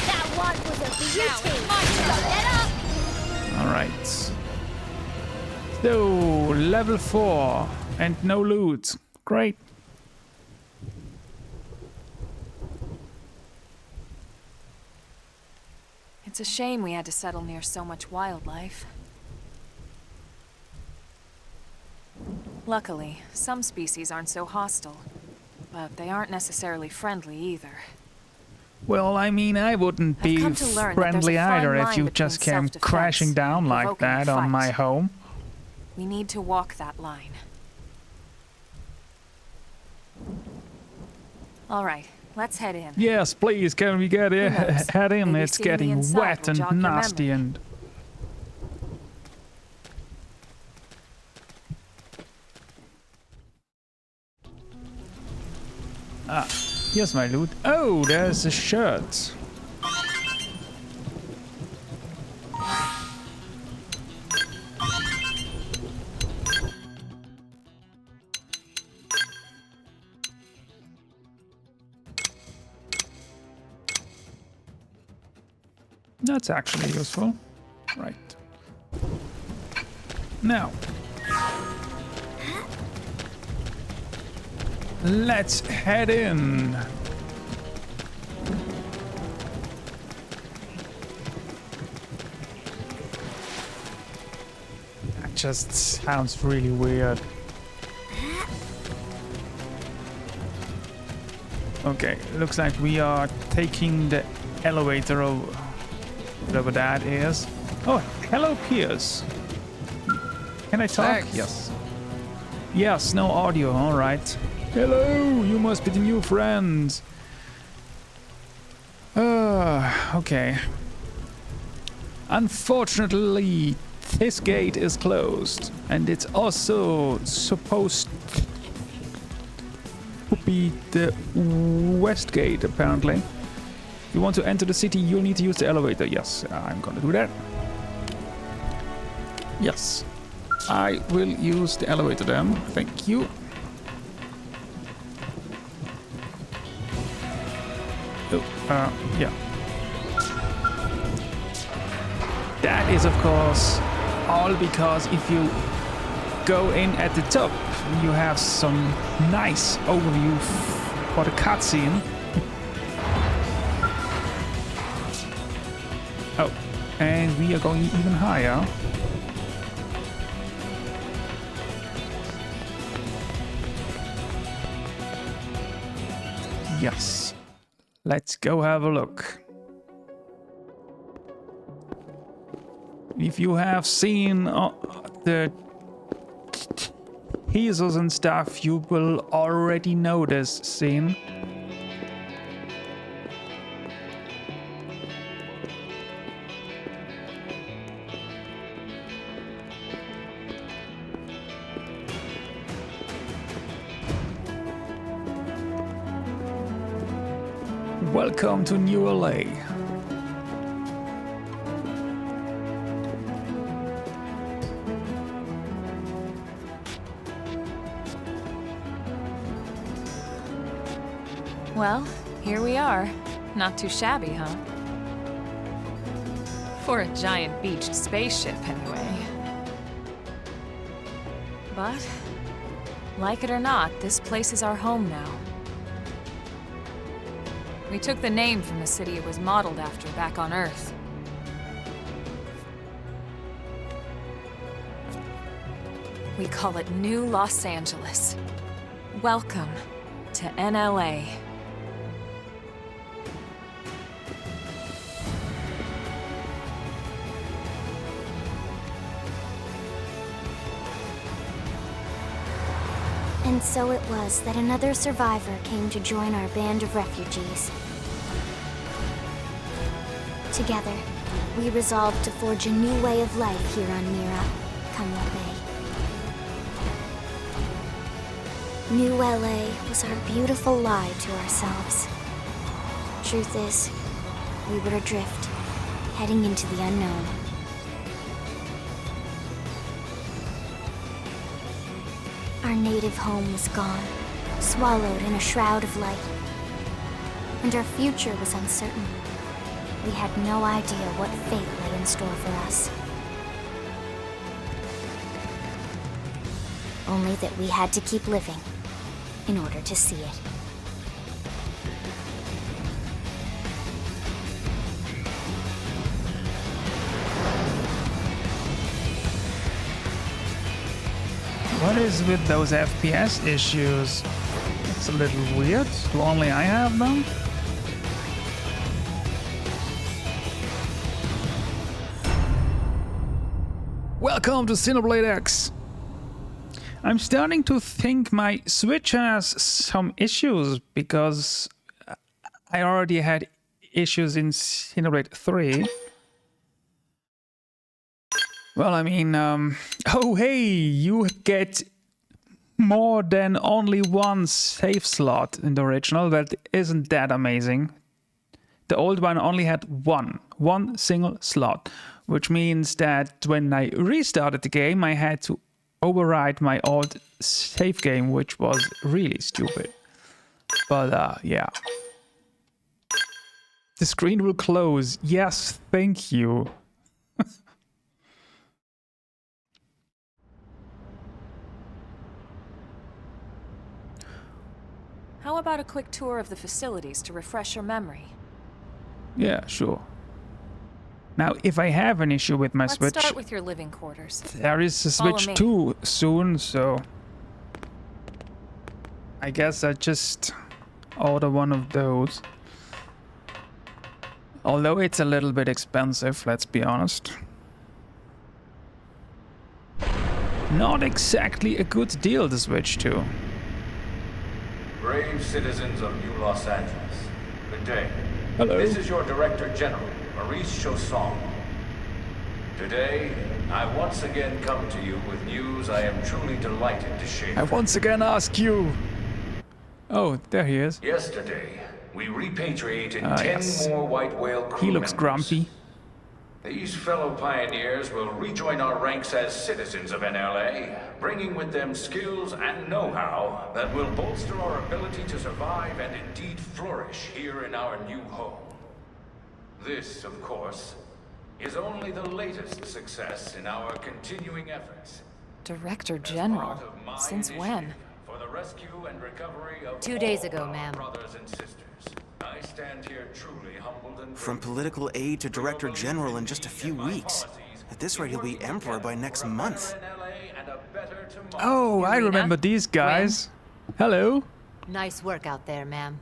That one was a Now beauty. it's my turn. Get up. Alright. So, level 4 and no loot. Great. It's a shame we had to settle near so much wildlife. Luckily, some species aren't so hostile. but they aren't necessarily friendly either. Well, I mean, I wouldn't I've be come to learn that there's friendly a fine either if line you between just came self-defense crashing down and like provoking a that on my fight. home. We need to walk that line. All right, let's head in. Yes, please, can we get in? knows? Head in, Maybe it's seeing the getting inside wet will and jog your nasty memory. and... Ah, here's my loot. Oh, there's a shirt. That's actually useful. Right. Now. Let's head in. That just sounds really weird. Okay, looks like we are taking the elevator over. Whatever that is. Oh, hello, Pierce. Can I talk? Thanks. Yes. Yes, no audio. All right. Hello, you must be the new friend. Okay. Unfortunately, this gate is closed, and it's also supposed to be the west gate, apparently. If you want to enter the city, you'll need to use the elevator. Yes, I'm gonna do that. Yes, I will use the elevator then. Thank you. Oh, yeah. That is, of course, all because if you go in at the top, you have some nice overview for the cutscene. Oh, and we are going even higher. Yes. Let's go have a look. If you have seen the teasers and stuff, you will already know this scene. Welcome to New LA. Well, here we are. Not too shabby, huh? For a giant beached spaceship, anyway. But, like it or not, this place is our home now. We took the name from the city it was modeled after back on Earth. We call it New Los Angeles. Welcome to NLA. And so it was that another survivor came to join our band of refugees. Together, we resolved to forge a new way of life here on Mira, come what may. New LA was our beautiful lie to ourselves. Truth is, we were adrift, heading into the unknown. Our native home was gone, swallowed in a shroud of light. And our future was uncertain. We had no idea what fate lay in store for us. Only that we had to keep living in order to see it. What is with those FPS issues? It's a little weird. Do only I have them? Welcome to Xenoblade X. I'm starting to think my Switch has some issues because I already had issues in Xenoblade 3. Well, I mean, oh hey, you get more than only one save slot in the original. That isn't that amazing. The old one only had one single slot, which means that when I restarted the game, I had to override my old save game, which was really stupid. But yeah. The screen will close. Yes, thank you. How about a quick tour of the facilities to refresh your memory? Yeah, sure. Now, if I have an issue with my Let's Switch, start with your living quarters. there is a Follow Switch me. 2 soon, so I guess I just order one of those. Although it's a little bit expensive, let's be honest. Not exactly a good deal to switch to. Brave citizens of New Los Angeles, good day. Hello. This is your Director General, Maurice Chausson. Today, I once again come to you with news I am truly delighted to share. I once again ask you. Oh, there he is. Yesterday, we repatriated 10 yes. more white whale crew He looks members. grumpy. These fellow pioneers will rejoin our ranks as citizens of NLA, bringing with them skills and know-how that will bolster our ability to survive and indeed flourish here in our new home. This, of course, is only the latest success in our continuing efforts. Director As General? part of my Since when? initiative For the rescue and recovery of 2 days all ago, our ma'am. brothers and sisters. I stand here truly humbled and From grateful. political aide to director general in just a few weeks. At this rate, he'll be emperor by next month. Oh, I Irina? remember these guys. Hello. Nice work out there, ma'am.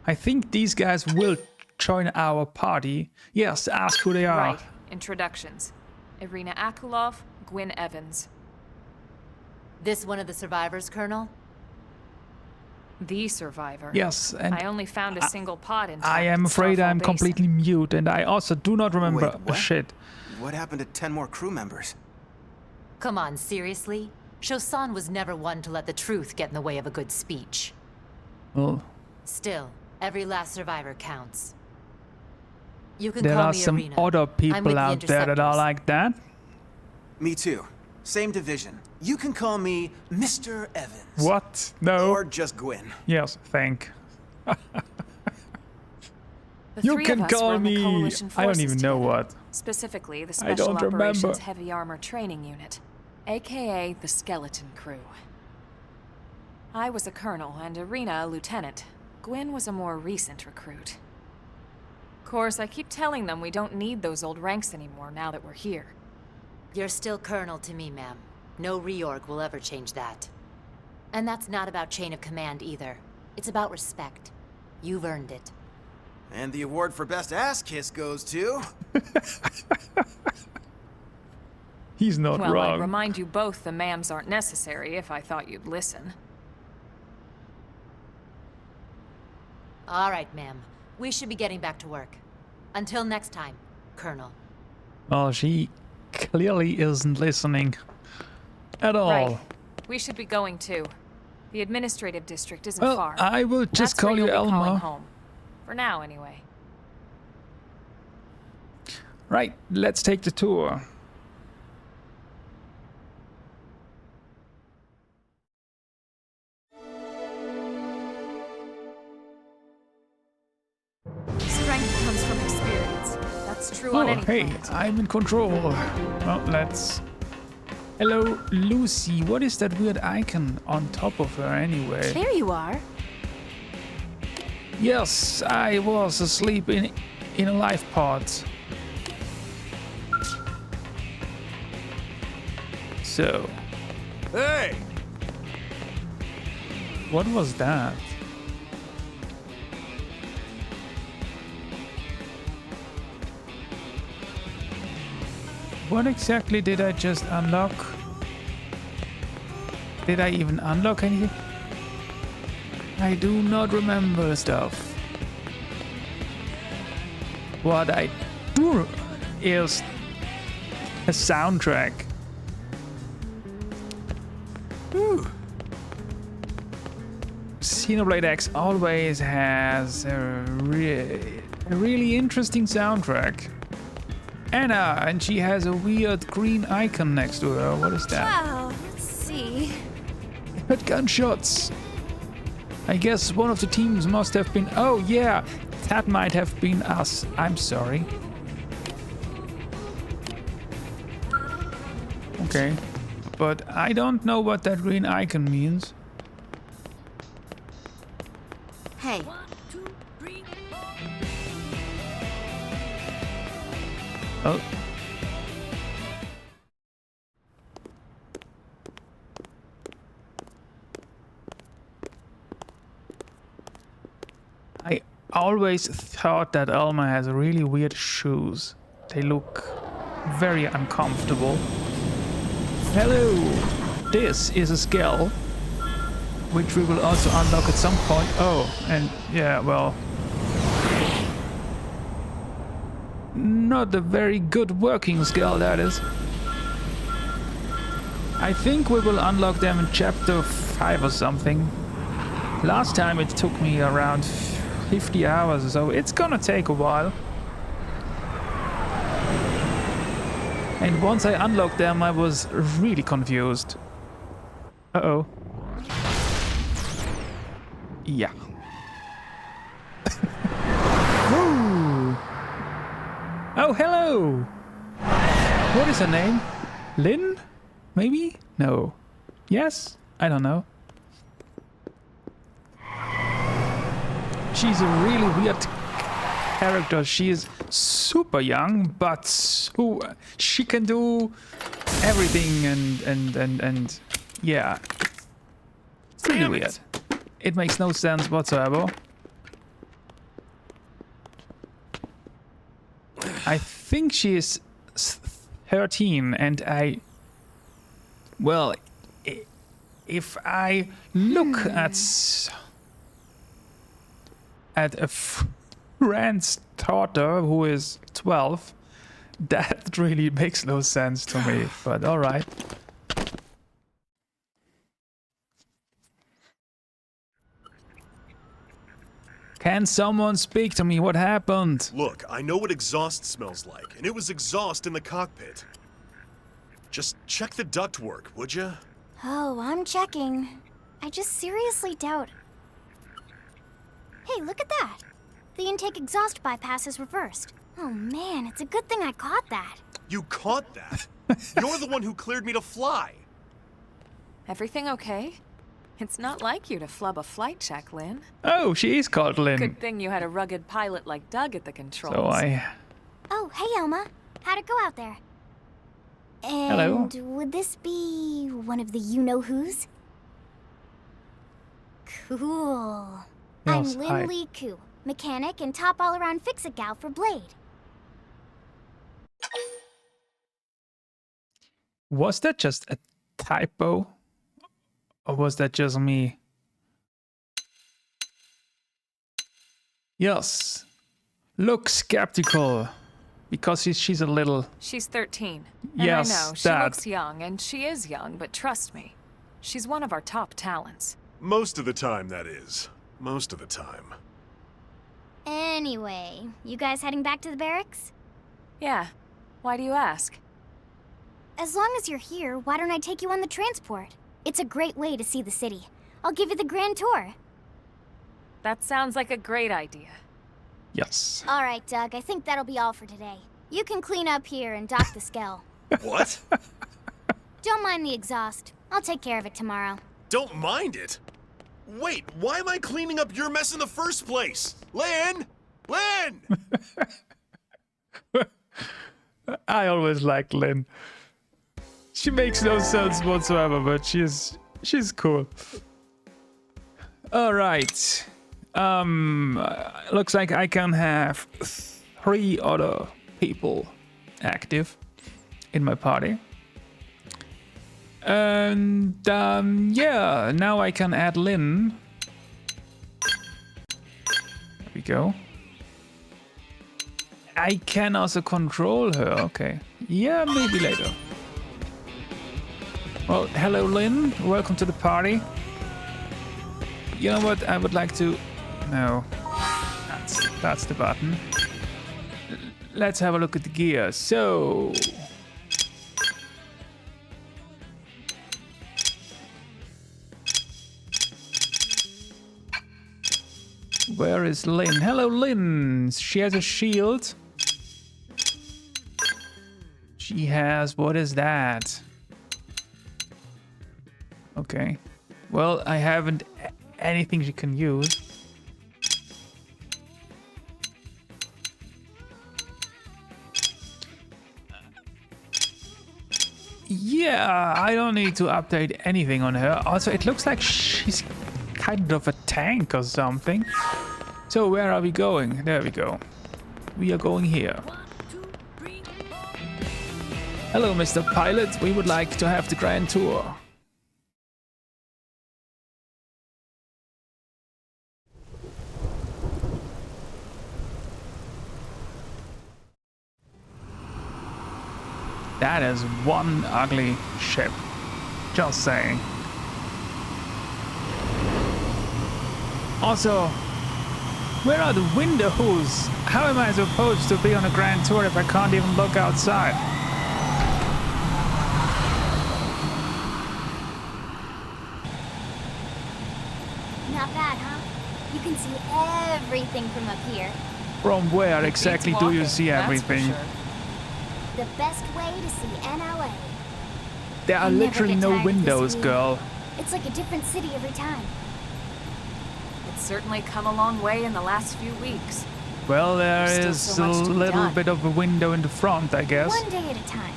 I think these guys will join our party. Yes, ask who they are. Right. Introductions. Irina Akulov, Gwyn Evans. This one of the survivors, Colonel? The survivor. Yes, and I only found a single pod intact. I am in afraid Starfall I'm Basin. completely mute, and I also do not remember Wait, a what? shit. What happened to 10 more crew members? Come on, seriously? Chausson was never one to let the truth get in the way of a good speech. Well, Still, every last survivor counts. You can there call are me some Irina. other I'm with people the out there that are Interceptors. like that. Me too. Same division. You can call me Mr. Evans. What? No. Or just Gwyn. Yes, thank. The You three can of us were call in the me. Coalition I don't forces even know together. what. Specifically, the I Special don't remember. Operations Heavy Armor Training Unit, aka the Skeleton Crew. I was a colonel and Irina a lieutenant. Gwyn was a more recent recruit. Of course, I keep telling them we don't need those old ranks anymore now that we're here. You're still Colonel to me, ma'am. No reorg will ever change that. And that's not about chain of command either. It's about respect. You've earned it. And the award for best ass kiss goes to... He's not Well, I'd wrong. remind you both the ma'ams aren't necessary if I thought you'd listen. All right, ma'am. We should be getting back to work. Until next time, Colonel. Well, she clearly isn't listening at all. Right. We should be going too. The administrative district isn't Well, far. I will just That's call where you you'll be calling Elma. home. For now, anyway. Right, let's take the tour. Strength comes from experience. That's true on Oh, any hey, planet. I'm in control. Well, let's... Hello, Lucy. What is that weird icon on top of her anyway? There you are. Yes, I was asleep in a life pod. So, Hey! What was that? What exactly did I just unlock? Did I even unlock anything? I do not remember stuff. What I do is a soundtrack. Ooh. Xenoblade X always has a really interesting soundtrack. Anna, and she has a weird green icon next to her. What is that? Wow, let's see. Heard gunshots. I guess one of the teams must have been... Oh, yeah. That might have been us. I'm sorry. Okay. But I don't know what that green icon means. Hey, Oh. I always thought that Alma has really weird shoes. They look very uncomfortable. Hello! This is a skill, which we will also unlock at some point. Oh, and yeah, well... Not a very good working skill, that is. I think we will unlock them in chapter 5 or something. Last time it took me around 50 hours, so it's gonna take a while. And once I unlocked them, I was really confused. Uh-oh. Yeah. Woo! Oh, hello! What is her name? Lynn? Maybe? No. Yes? I don't know. She's a really weird character. She is super young, but she can do everything and yeah. It's really weird. It makes no sense whatsoever. I think she is 13 and well, if I look at a friend's daughter who is 12, that really makes no sense to me, but alright. Can someone speak to me? What happened? Look, I know what exhaust smells like, and it was exhaust in the cockpit. Just check the ductwork, would you? Oh, I'm checking. I just seriously doubt... Hey, look at that! The intake exhaust bypass is reversed. Oh man, it's a good thing I caught that. You caught that? You're the one who cleared me to fly. Everything okay? It's not like you to flub a flight check, Lynn. Oh, she is called Lynn. Good thing you had a rugged pilot like Doug at the controls. So Oh, hey Elma. How'd it go out there? And Hello. Would this be one of the you-know-whos? Cool. Yes, I'm Lynn hi. Lee Koo, mechanic and top all-around fix-it gal for Blade. Was that just a typo? Or was that just me? Yes. Look skeptical. Because she's a little... She's 13. And Yes, I know, she that. looks young, and she is young, but trust me, she's one of our top talents. Most of the time, that is. Most of the time. Anyway, you guys heading back to the barracks? Yeah. Why do you ask? As long as you're here, why don't I take you on the transport? It's a great way to see the city. I'll give you the grand tour. That sounds like a great idea. Yes. All right, Doug, I think that'll be all for today. You can clean up here and dock the Skell. What? Don't mind the exhaust. I'll take care of it tomorrow. Don't mind it? Wait, why am I cleaning up your mess in the first place? Lynn! Lynn! I always liked Lynn. She makes no sense whatsoever, but she's cool. All right. Looks like I can have 3 other people active in my party. And yeah, now I can add Lynn. There we go. I can also control her. Okay. Yeah, maybe later. Well, hello Lynn. Welcome to the party. You know what? I would like to... No. That's the button. Let's have a look at the gear. So... Where is Lynn? Hello, Lynn. She has a shield. She has... What is that? Okay. Well, I haven't anything she can use. Yeah, I don't need to update anything on her. Also, it looks like she's kind of a tank or something. So where are we going? There we go. We are going here. Hello, Mr. Pilot. We would like to have the grand tour. That is one ugly ship. Just saying. Also, where are the windows? How am I supposed to be on a grand tour if I can't even look outside? Not bad, huh? You can see everything from up here. From where exactly do you see That's for everything? sure. The best way to see NLA. There are I never literally get no tired of this windows, view. girl. It's like a different city every time. It's certainly come a long way in the last few weeks. Well, there There's still is so a much to be little done. bit of a window in the front, I guess. One day at a time.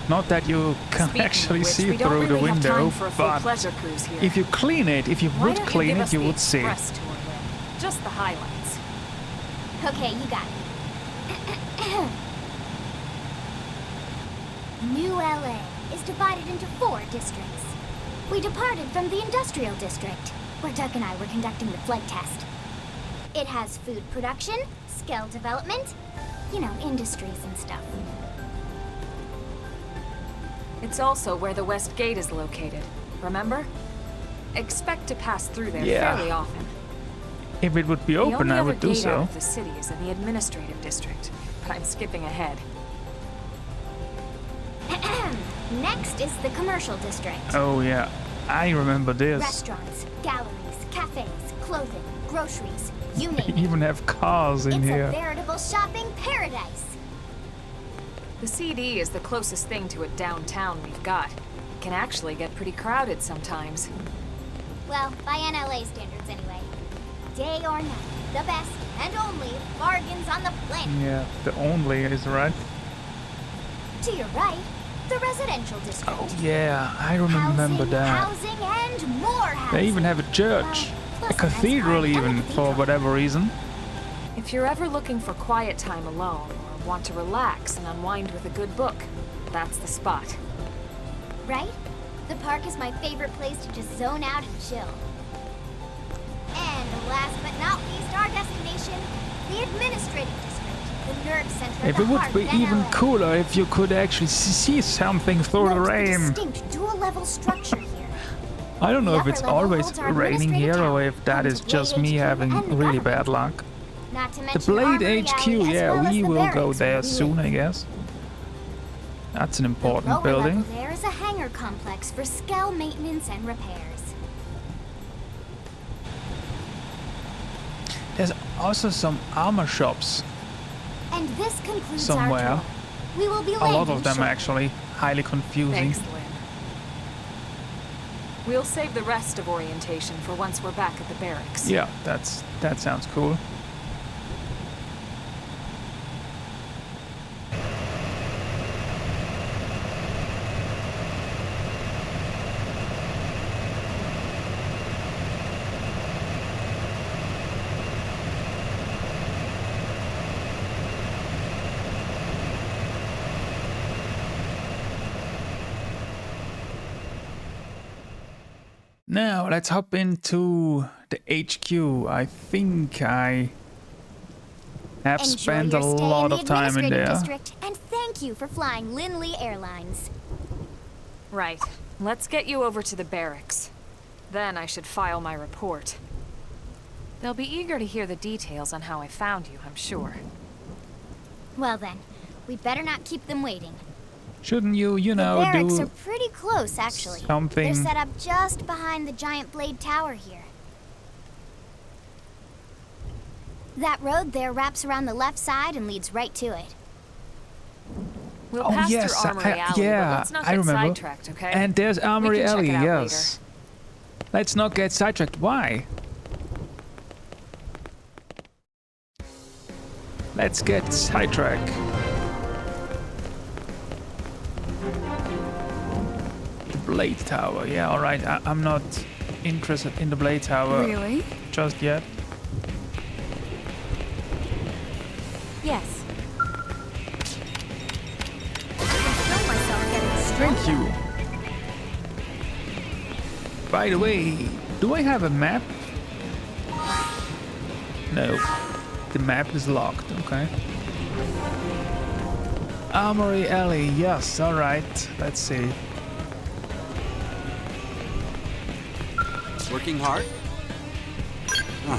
Not that you can Speaking actually of which, see we don't through the really have window, time for a full but pleasure cruise here. if you clean it, if you Why would don't clean give it, us you the would see. express tour, Lynn? Just the highlights. Okay, you got it. New LA is divided into 4 districts. We departed from the industrial district, where Doug and I were conducting the flight test. It has food production, skill development, you know, industries and stuff. It's also where the West Gate is located, remember? Expect to pass through there Yeah. fairly often. If it would be The open, only I other would do gate out so. of the city is in the administrative district, but I'm skipping ahead. Next is the commercial district. Oh yeah, I remember this. Restaurants, galleries, cafes, clothing, groceries, you They name it. even have cars in It's a here. veritable shopping paradise. The CD is the closest thing to a downtown we've got. It can actually get pretty crowded sometimes. Well, by NLA standards anyway. Day or night, the best and only bargains on the planet. Yeah, the only is right. To your right, the residential district. Oh yeah, I remember housing, that. Housing and more housing. They even have a church, Well, a plus a nice cathedral park and a even, for cathedral. whatever reason. If you're ever looking for quiet time alone, or want to relax and unwind with a good book, that's the spot. Right? The park is my favorite place to just zone out and chill. And last but not least, our destination, the administrative district, the nerve center. If the it would heart be of even NLA. cooler if you could actually see something through the Note rain. distinct dual-level structure here. I don't know The if it's upper level always holds our raining administrative here or tower, if that home is to just Blade me HQ having and the really government. bad luck. Not to The mention Blade Armory HQ, Alley, as yeah, well as we the will go barracks there where we soon, live. I guess. That's an The important lower building. level there is a hangar complex for Skell maintenance and repairs. There's also some armor shops And this concludes somewhere. our tour. We will be A lot landing of them shortly. actually. Highly confusing. Thanks, Lynn. We'll save the rest of orientation for once we're back at the barracks. Yeah, that sounds cool. Now, let's hop into the HQ. I think I have Enjoy spent your a stay lot in the of time in administrative there. district, and thank you for flying Lindley Airlines. Right. Let's get you over to the barracks. Then I should file my report. They'll be eager to hear the details on how I found you, I'm sure. Well then, we better not keep them waiting. Shouldn't you, The know, barracks do are pretty close, actually. something? They're set up just behind the giant blade tower here. That road there wraps around the left side and leads right to it. We'll Oh, pass yes, through Armory Alley, yeah, but let's not I get remember. sidetracked, okay? And there's Armory We can check Alley, it out yes. Let's not get sidetracked. Why? Let's get sidetracked. The Blade Tower. Yeah, alright. I'm not interested in the Blade Tower Really? just yet. Yes. I can feel myself getting Thank stronger. you. By the way, do I have a map? No. The map is locked, okay. Armory Alley, yes, alright. Let's see. Working hard?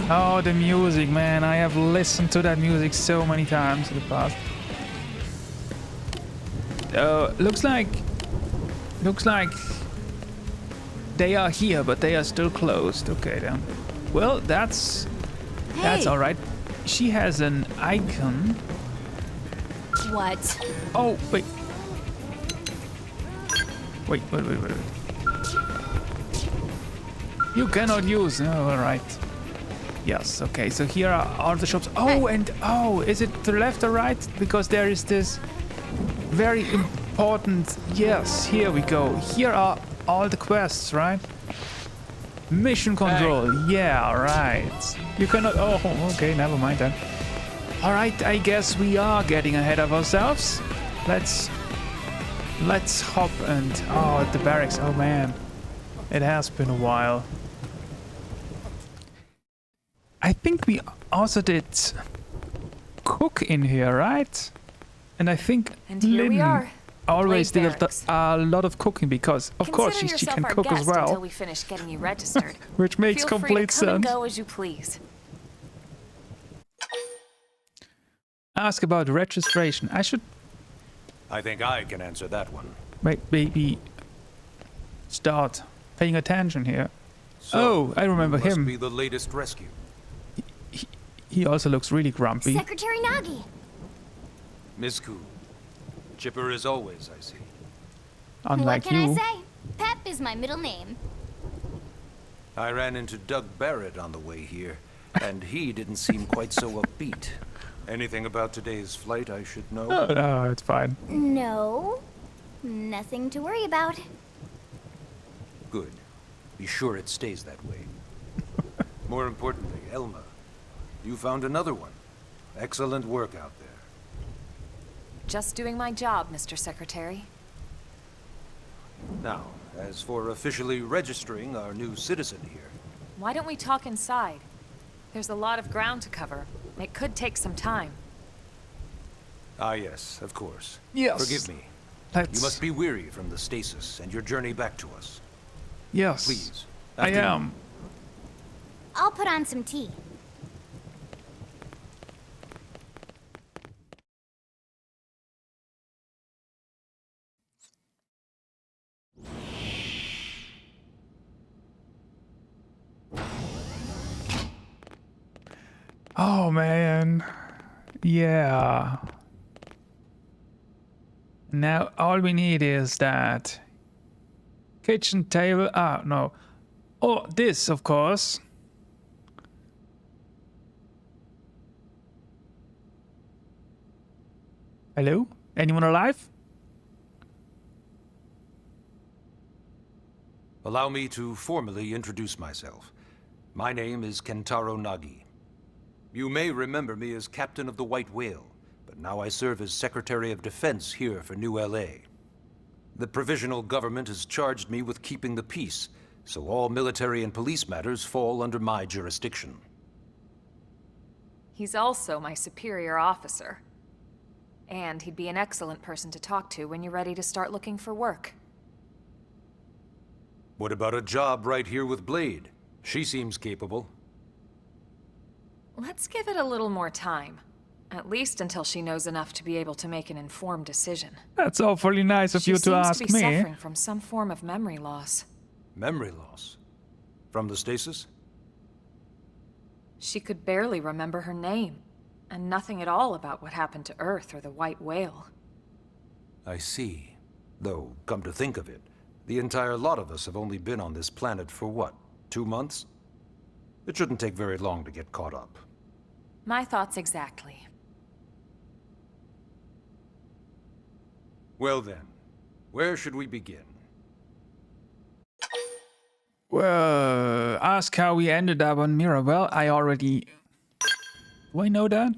Oh, the music, man. I have listened to that music so many times in the past. Looks like they are here, but they are still closed. Okay, then. Well, that's alright. She has an icon. What? Oh, wait. Wait. You cannot use. Oh, alright. Yes, okay, so here are all the shops. Oh, and is it to the left or right? Because there is this very important. Yes, here we go. Here are all the quests, right? Mission control. Yeah, right. You cannot. Oh, okay, never mind then. All right, I guess we are getting ahead of ourselves. Let's hop and at the barracks. Oh man, it has been a while. I think we also did cook in here, right? And I think And here we Lynn are. always Blade did Barracks. a lot of cooking because, of course, Consider she yourself can our cook as guest until well, we finish getting you registered. which makes Feel free complete to come and sense. go as you please. Ask about registration. I should I think I can answer that one. maybe start paying attention here. So, I remember you must him. be the latest rescue. He also looks really grumpy. Secretary Nagi. Ms. Ku. Chipper as always, I see. Unlike What can you. I say? Pep is my middle name. I ran into Doug Barrett on the way here, and he didn't seem quite so upbeat. Anything about today's flight I should know? Oh, no, it's fine. No. Nothing to worry about. Good. Be sure it stays that way. More importantly, Elma, you found another one. Excellent work out there. Just doing my job, Mr. Secretary. Now, as for officially registering our new citizen here, Why don't we talk inside? There's a lot of ground to cover. It could take some time. ah yes, of course. Yes. Forgive me. Let's. You must be weary from the stasis and your journey back to us. Yes. Please. I after you. am. I'll put on some tea. Oh man. Yeah. Now all we need is that kitchen table. Ah, no. Oh, this, of course. Hello? Anyone alive? Allow me to formally introduce myself. My name is Kentaro Nagi. You may remember me as Captain of the White Whale, but now I serve as Secretary of Defense here for New LA. The provisional government has charged me with keeping the peace, so all military and police matters fall under my jurisdiction. He's also my superior officer. And he'd be an excellent person to talk to when you're ready to start looking for work. What about a job right here with Blade? She seems capable. Let's give it a little more time. At least until she knows enough to be able to make an informed decision. That's awfully nice of you to ask She seems to be me. suffering from some form of memory loss. Memory loss? From the stasis? She could barely remember her name, and nothing at all about what happened to Earth or the White Whale. I see. Though, come to think of it, the entire lot of us have only been on this planet for what, 2 months? It shouldn't take very long to get caught up. My thoughts exactly. Well then, where should we begin? Well, ask how we ended up on Mira. Well, I already... Do I know that?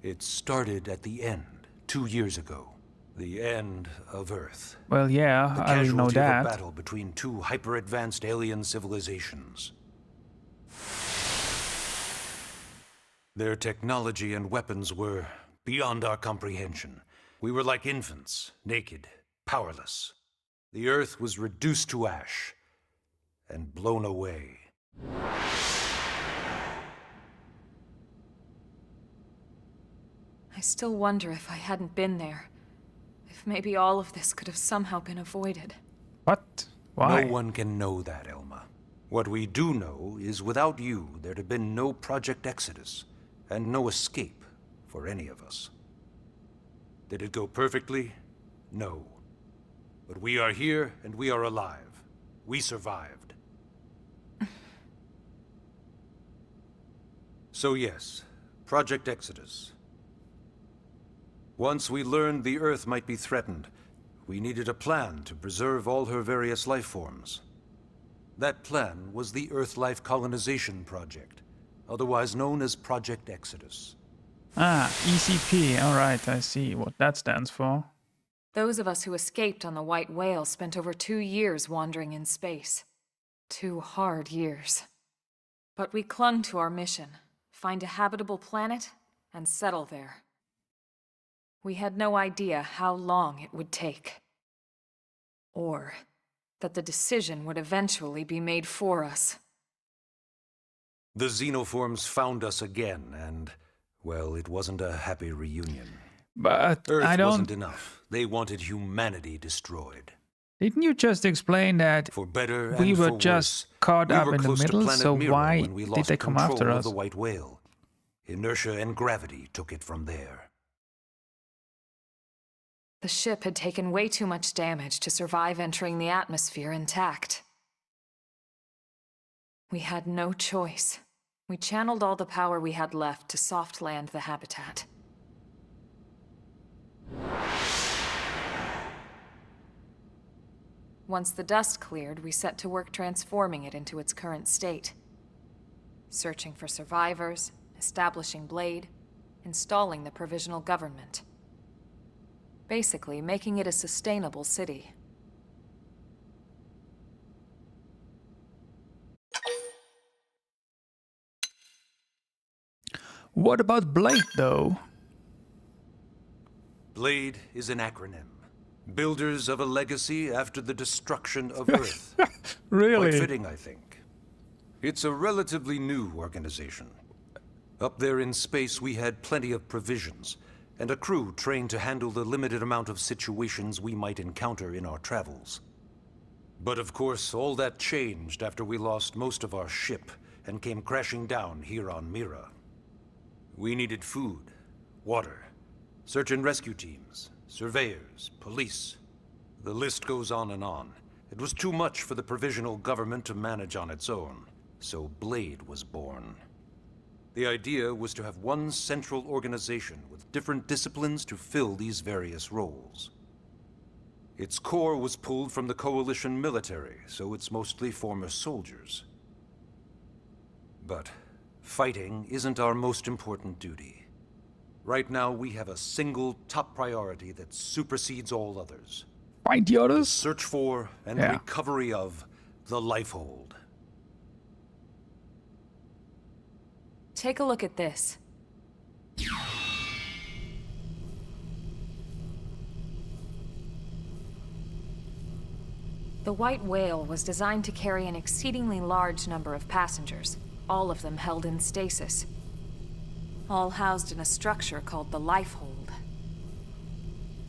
It started at the end, 2 years ago. The end of Earth. Well, yeah, The I already know casualty of a that. battle between two hyper-advanced alien civilizations. Their technology and weapons were beyond our comprehension. We were like infants, naked, powerless. The Earth was reduced to ash and blown away. I still wonder if I hadn't been there. If maybe all of this could have somehow been avoided. What? Why? No one can know that, Elma. What we do know is without you, there'd have been no Project Exodus, and no escape for any of us. Did it go perfectly? No. But we are here, and we are alive. We survived. So yes, Project Exodus. Once we learned the Earth might be threatened, we needed a plan to preserve all her various life forms. That plan was the Earth Life Colonization Project, otherwise known as Project Exodus. Ah, ECP. Alright, I see what that stands for. Those of us who escaped on the White Whale spent over 2 years wandering in space. 2 hard years. But we clung to our mission, find a habitable planet, and settle there. We had no idea how long it would take. Or that the decision would eventually be made for us. The xenoforms found us again, and, well, it wasn't a happy reunion. But Earth I don't... wasn't enough. They wanted humanity destroyed. Didn't you just explain that For better we and were for just worse, caught we up were in the close to middle, planet so Mira why when we did lost they come control after of us? the White Whale. Inertia and gravity took it from there. The ship had taken way too much damage to survive entering the atmosphere intact. We had no choice. We channeled all the power we had left to soft land the habitat. Once the dust cleared, we set to work transforming it into its current state. Searching for survivors, establishing Blade, installing the provisional government. Basically, making it a sustainable city. What about Blade, though? Blade is an acronym. Builders of a legacy after the destruction of Earth. Really? Quite fitting, I think. It's a relatively new organization. Up there in space, we had plenty of provisions, and a crew trained to handle the limited amount of situations we might encounter in our travels. But of course, all that changed after we lost most of our ship and came crashing down here on Mira. We needed food, water, search and rescue teams, surveyors, police. The list goes on and on. It was too much for the provisional government to manage on its own, so Blade was born. The idea was to have one central organization with different disciplines to fill these various roles. Its core was pulled from the Coalition military, so it's mostly former soldiers. But fighting isn't our most important duty. Right now, we have a single top priority that supersedes all others. Find the The others? search for and Yeah. recovery of the Lifehold. Take a look at this. The White Whale was designed to carry an exceedingly large number of passengers, all of them held in stasis. All housed in a structure called the Lifehold.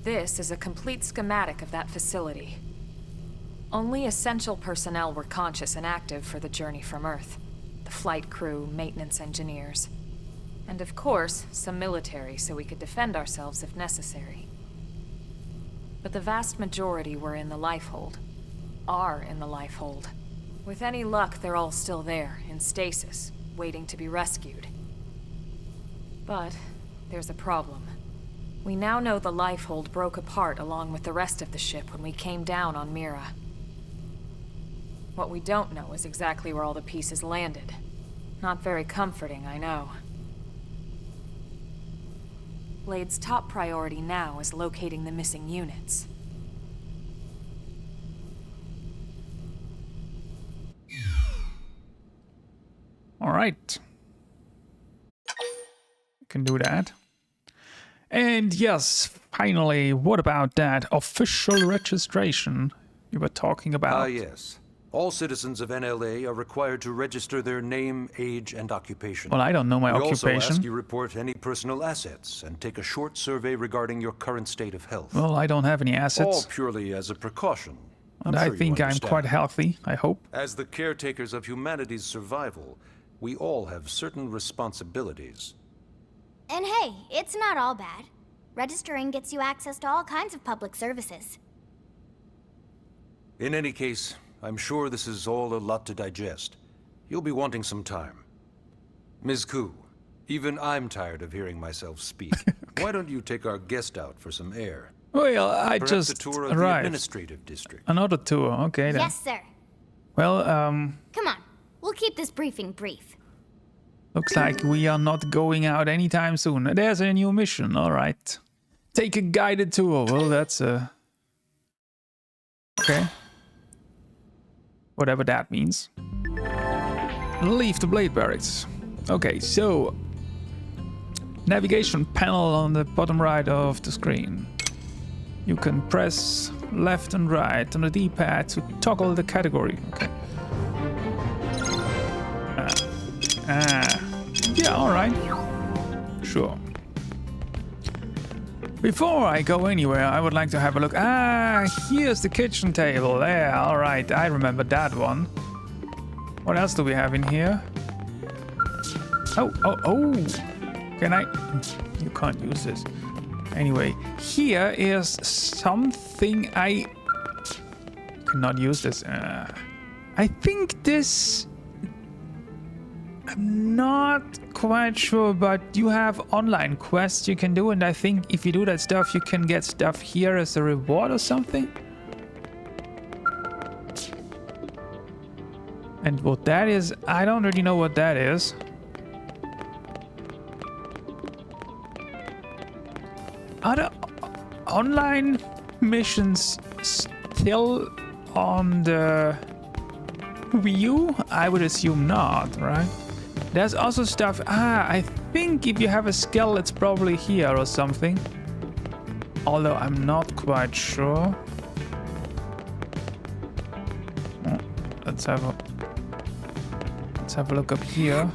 This is a complete schematic of that facility. Only essential personnel were conscious and active for the journey from Earth. The flight crew, maintenance engineers. And of course, some military so we could defend ourselves if necessary. But the vast majority were in the Lifehold. Are in the Lifehold. With any luck, they're all still there, in stasis, waiting to be rescued. But there's a problem. We now know the Lifehold broke apart along with the rest of the ship when we came down on Mira. What we don't know is exactly where all the pieces landed. Not very comforting, I know. Blade's top priority now is locating the missing units. All right. Can do that. And yes, finally, what about that official registration you were talking about? Yes. All citizens of NLA are required to register their name, age, and occupation. Well, I don't know my We occupation. also ask you report any personal assets and take a short survey regarding your current state of health. Well, I don't have any All assets. purely as a precaution. And I'm I sure you think I'm understand. quite healthy, I hope. As the caretakers of humanity's survival, we all have certain responsibilities. And hey, it's not all bad. Registering gets you access to all kinds of public services. In any case, I'm sure this is all a lot to digest. You'll be wanting some time. Ms. Koo, even I'm tired of hearing myself speak. Why don't you take our guest out for some air? Well, I Perhaps just a tour of the arrived. administrative district. Another tour, okay then. Yes, sir. Well, Come on, we'll keep this briefing brief. looks like we are not going out anytime soon. There's a new mission, all right. Take a guided tour. Well, that's okay. Whatever that means. Leave the Blade Barracks. Okay, so navigation panel on the bottom right of the screen. You can press left and right on the D-pad to toggle the category. Okay. Yeah, all right. Sure. Before I go anywhere, I would like to have a look. Here's the kitchen table. There, all right. I remember that one. What else do we have in here? Oh. Can I? You can't use this. Anyway, here is something I cannot use this. I think this. I'm not quite sure, but you have online quests you can do, and I think if you do that stuff, you can get stuff here as a reward or something. And what that is, I don't really know what that is. Are the online missions still on the Wii U? I would assume not, right? There's also stuff. I think if you have a skill, it's probably here or something. Although I'm not quite sure. Oh, let's have a look up here.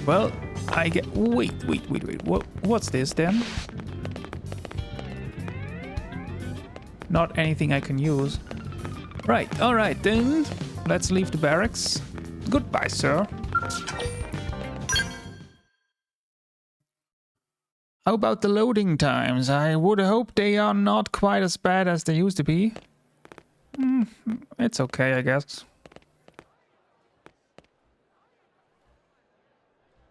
Well, I get. Wait. What's this then? Not anything I can use. Right. All right then. Let's leave the barracks. Goodbye, sir. How about the loading times? I would hope they are not quite as bad as they used to be. It's okay, I guess.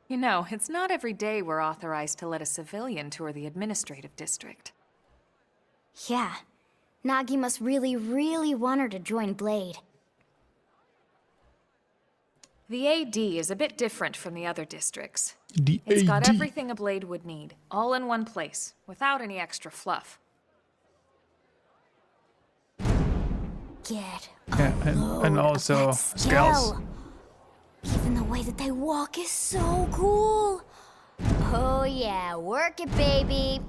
You know, it's not every day we're authorized to let a civilian tour the administrative district. Yeah, Nagi must really, really want her to join Blade. The AD is a bit different from the other districts. The It's got AD. everything a Blade would need, all in one place, without any extra fluff. get Yeah, and also scales. Even the way that they walk is so cool. Oh yeah, work it, baby.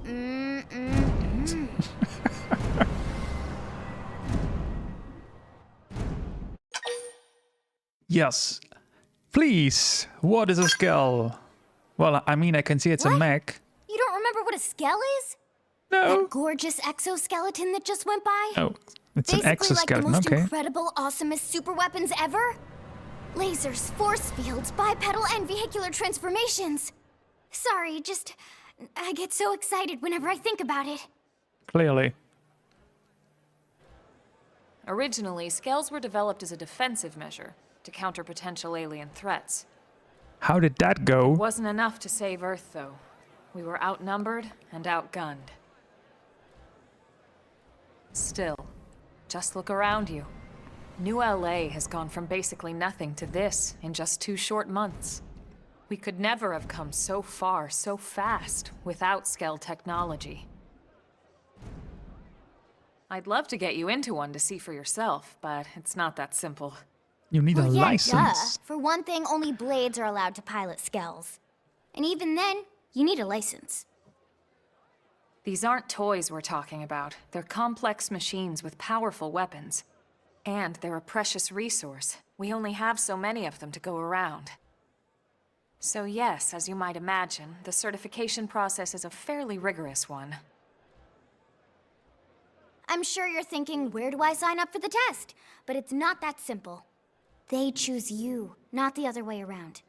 Yes. Please, what is a skull? Well, I mean, I can see it's a What? mech. You don't remember what a skell is? No. That gorgeous exoskeleton that just went by? Oh, it's an Basically exoskeleton, like the most okay. incredible, awesomest super weapons ever. Lasers, force fields, bipedal and vehicular transformations. Sorry, just... I get so excited whenever I think about it. Clearly. Originally, scales were developed as a defensive measure to counter potential alien threats. How did that go? Wasn't enough to save Earth, though. We were outnumbered and outgunned. Still, just look around you. New LA has gone from basically nothing to this in just 2 short months. We could never have come so far, so fast, without Skell technology. I'd love to get you into one to see for yourself, but it's not that simple. You need a Well, yeah, license. duh. For one thing, only blades are allowed to pilot skells. And even then, you need a license. These aren't toys we're talking about. They're complex machines with powerful weapons. And they're a precious resource. We only have so many of them to go around. So yes, as you might imagine, the certification process is a fairly rigorous one. I'm sure you're thinking, where do I sign up for the test? But it's not that simple. They choose you, not the other way around.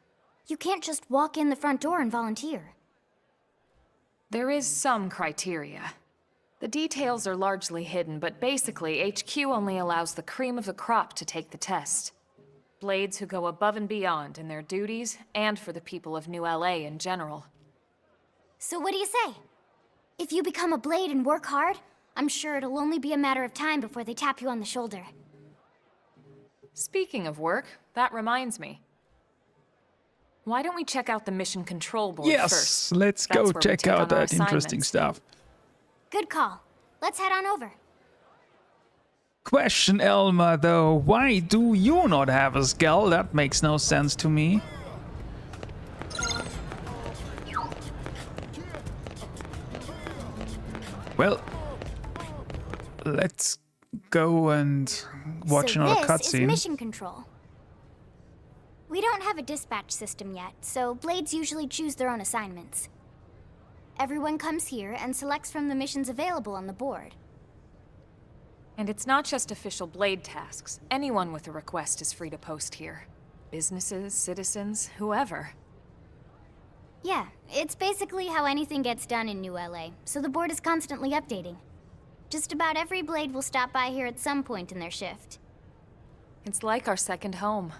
You can't just walk in the front door and volunteer. There is some criteria. The details are largely hidden, but basically, HQ only allows the cream of the crop to take the test. Blades who go above and beyond in their duties, and for the people of New LA in general. So what do you say? If you become a blade and work hard, I'm sure it'll only be a matter of time before they tap you on the shoulder. Speaking of work, that reminds me. Why don't we check out the mission control board first? Yes, let's That's go where we check take out on our that interesting assignments. stuff. Good call. Let's head on over. Question, Elma, though. Why do you not have a skull? That makes no sense to me. Well, let's go and watch another So this is cutscene. mission control. We don't have a dispatch system yet, so blades usually choose their own assignments. Everyone comes here and selects from the missions available on the board. And it's not just official blade tasks. Anyone with a request is free to post here. Businesses, citizens, whoever. Yeah, it's basically how anything gets done in New LA, so the board is constantly updating. Just about every blade will stop by here at some point in their shift. It's like our second home.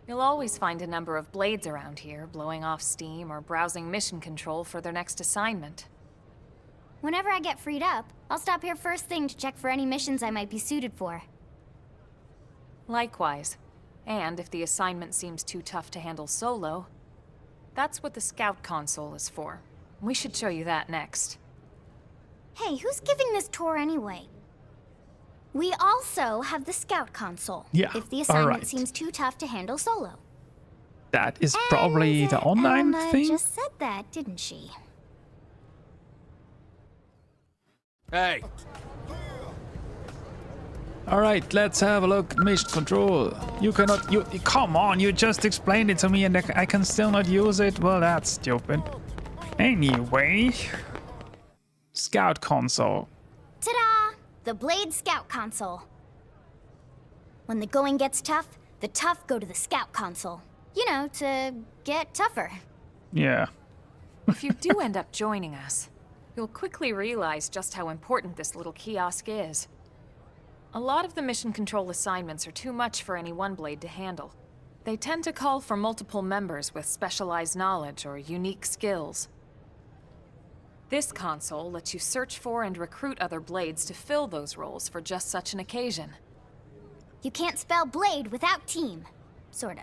You'll always find a number of blades around here, blowing off steam or browsing mission control for their next assignment. Whenever I get freed up, I'll stop here first thing to check for any missions I might be suited for. Likewise. And if the assignment seems too tough to handle solo, that's what the Scout console is for. We should show you that next. Hey, who's giving this tour anyway? We also have the Scout console. Yeah, if the assignment alright. seems too tough to handle solo. That is probably And, the online Elma thing. just said that, didn't she? Hey! Alright, let's have a look. Mission control. You cannot... Come on, you just explained it to me and I can still not use it? Well, that's stupid. Anyway... Scout console. Ta-da! The Blade Scout console. When the going gets tough, the tough go to the Scout console. You know, to get tougher. Yeah. If you do end up joining us, you'll quickly realize just how important this little kiosk is. A lot of the mission control assignments are too much for any one blade to handle. They tend to call for multiple members with specialized knowledge or unique skills. This console lets you search for and recruit other blades to fill those roles for just such an occasion. You can't spell blade without team. Sorta.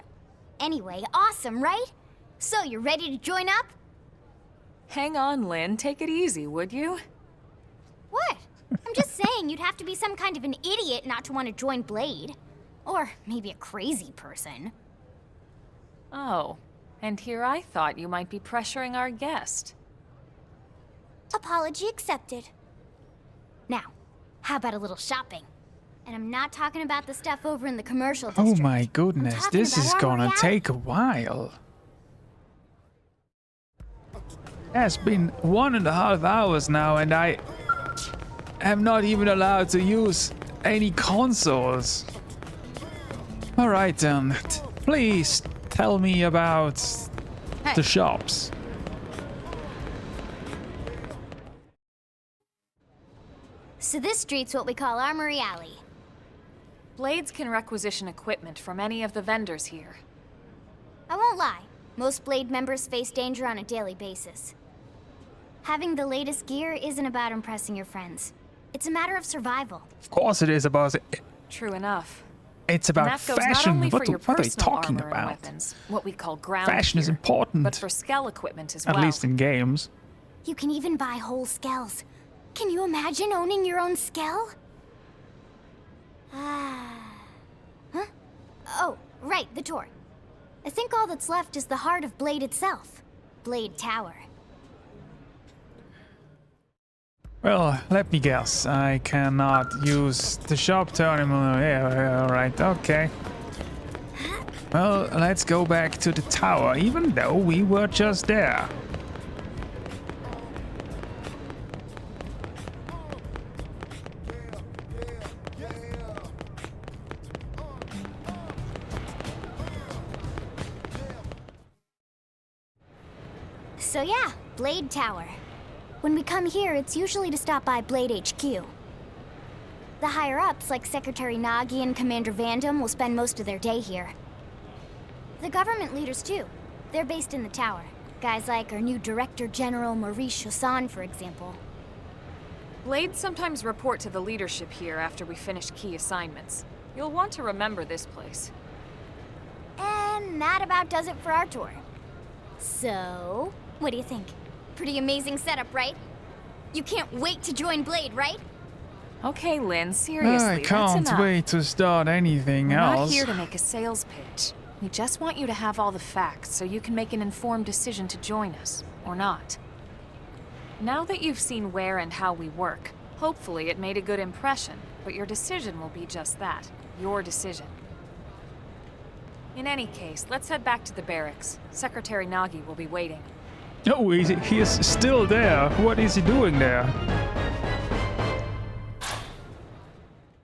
Anyway, awesome, right? So, you ready to join up? Hang on, Lynn. Take it easy, would you? What? I'm just saying you'd have to be some kind of an idiot not to want to join Blade. Or maybe a crazy person. Oh, and here I thought you might be pressuring our guest. Apology accepted. Now, how about a little shopping? And I'm not talking about the stuff over in the commercial district. Oh my goodness, this is gonna take a while. It has been 1.5 hours now, and I am not even allowed to use any consoles. Alright then, please tell me about the shops. So this street's what we call Armory Alley. Blades can requisition equipment from any of the vendors here. I won't lie, most Blade members face danger on a daily basis. Having the latest gear isn't about impressing your friends. It's a matter of survival. Of course it is about it. True enough. It's about And that goes fashion. Not only What for your are they personal talking armor and about? weapons, what we call ground Fashion is gear, important. but for skell equipment as At well. least in games. You can even buy whole skells. Can you imagine owning your own skell? Huh? Oh, right, the tour. I think all that's left is the heart of Blade itself. Blade Tower. Well, let me guess. I cannot use the shop terminal. Yeah, alright, okay. Well, let's go back to the tower, even though we were just there. So yeah, Blade Tower. When we come here, it's usually to stop by Blade HQ. The higher-ups, like Secretary Nagi and Commander Vandam, will spend most of their day here. The government leaders, too. They're based in the tower. Guys like our new Director General Maurice Chassan, for example. Blades sometimes report to the leadership here after we finish key assignments. You'll want to remember this place. And that about does it for our tour. So, what do you think? Pretty amazing setup, right? You can't wait to join Blade, right? Okay, Lynn, seriously, I that's can't enough. wait to start anything We're else. not here to make a sales pitch. We just want you to have all the facts so you can make an informed decision to join us, or not. Now that you've seen where and how we work, hopefully it made a good impression, but your decision will be just that, your decision. In any case, let's head back to the barracks. Secretary Nagi will be waiting. Oh, he is still there. What is he doing there?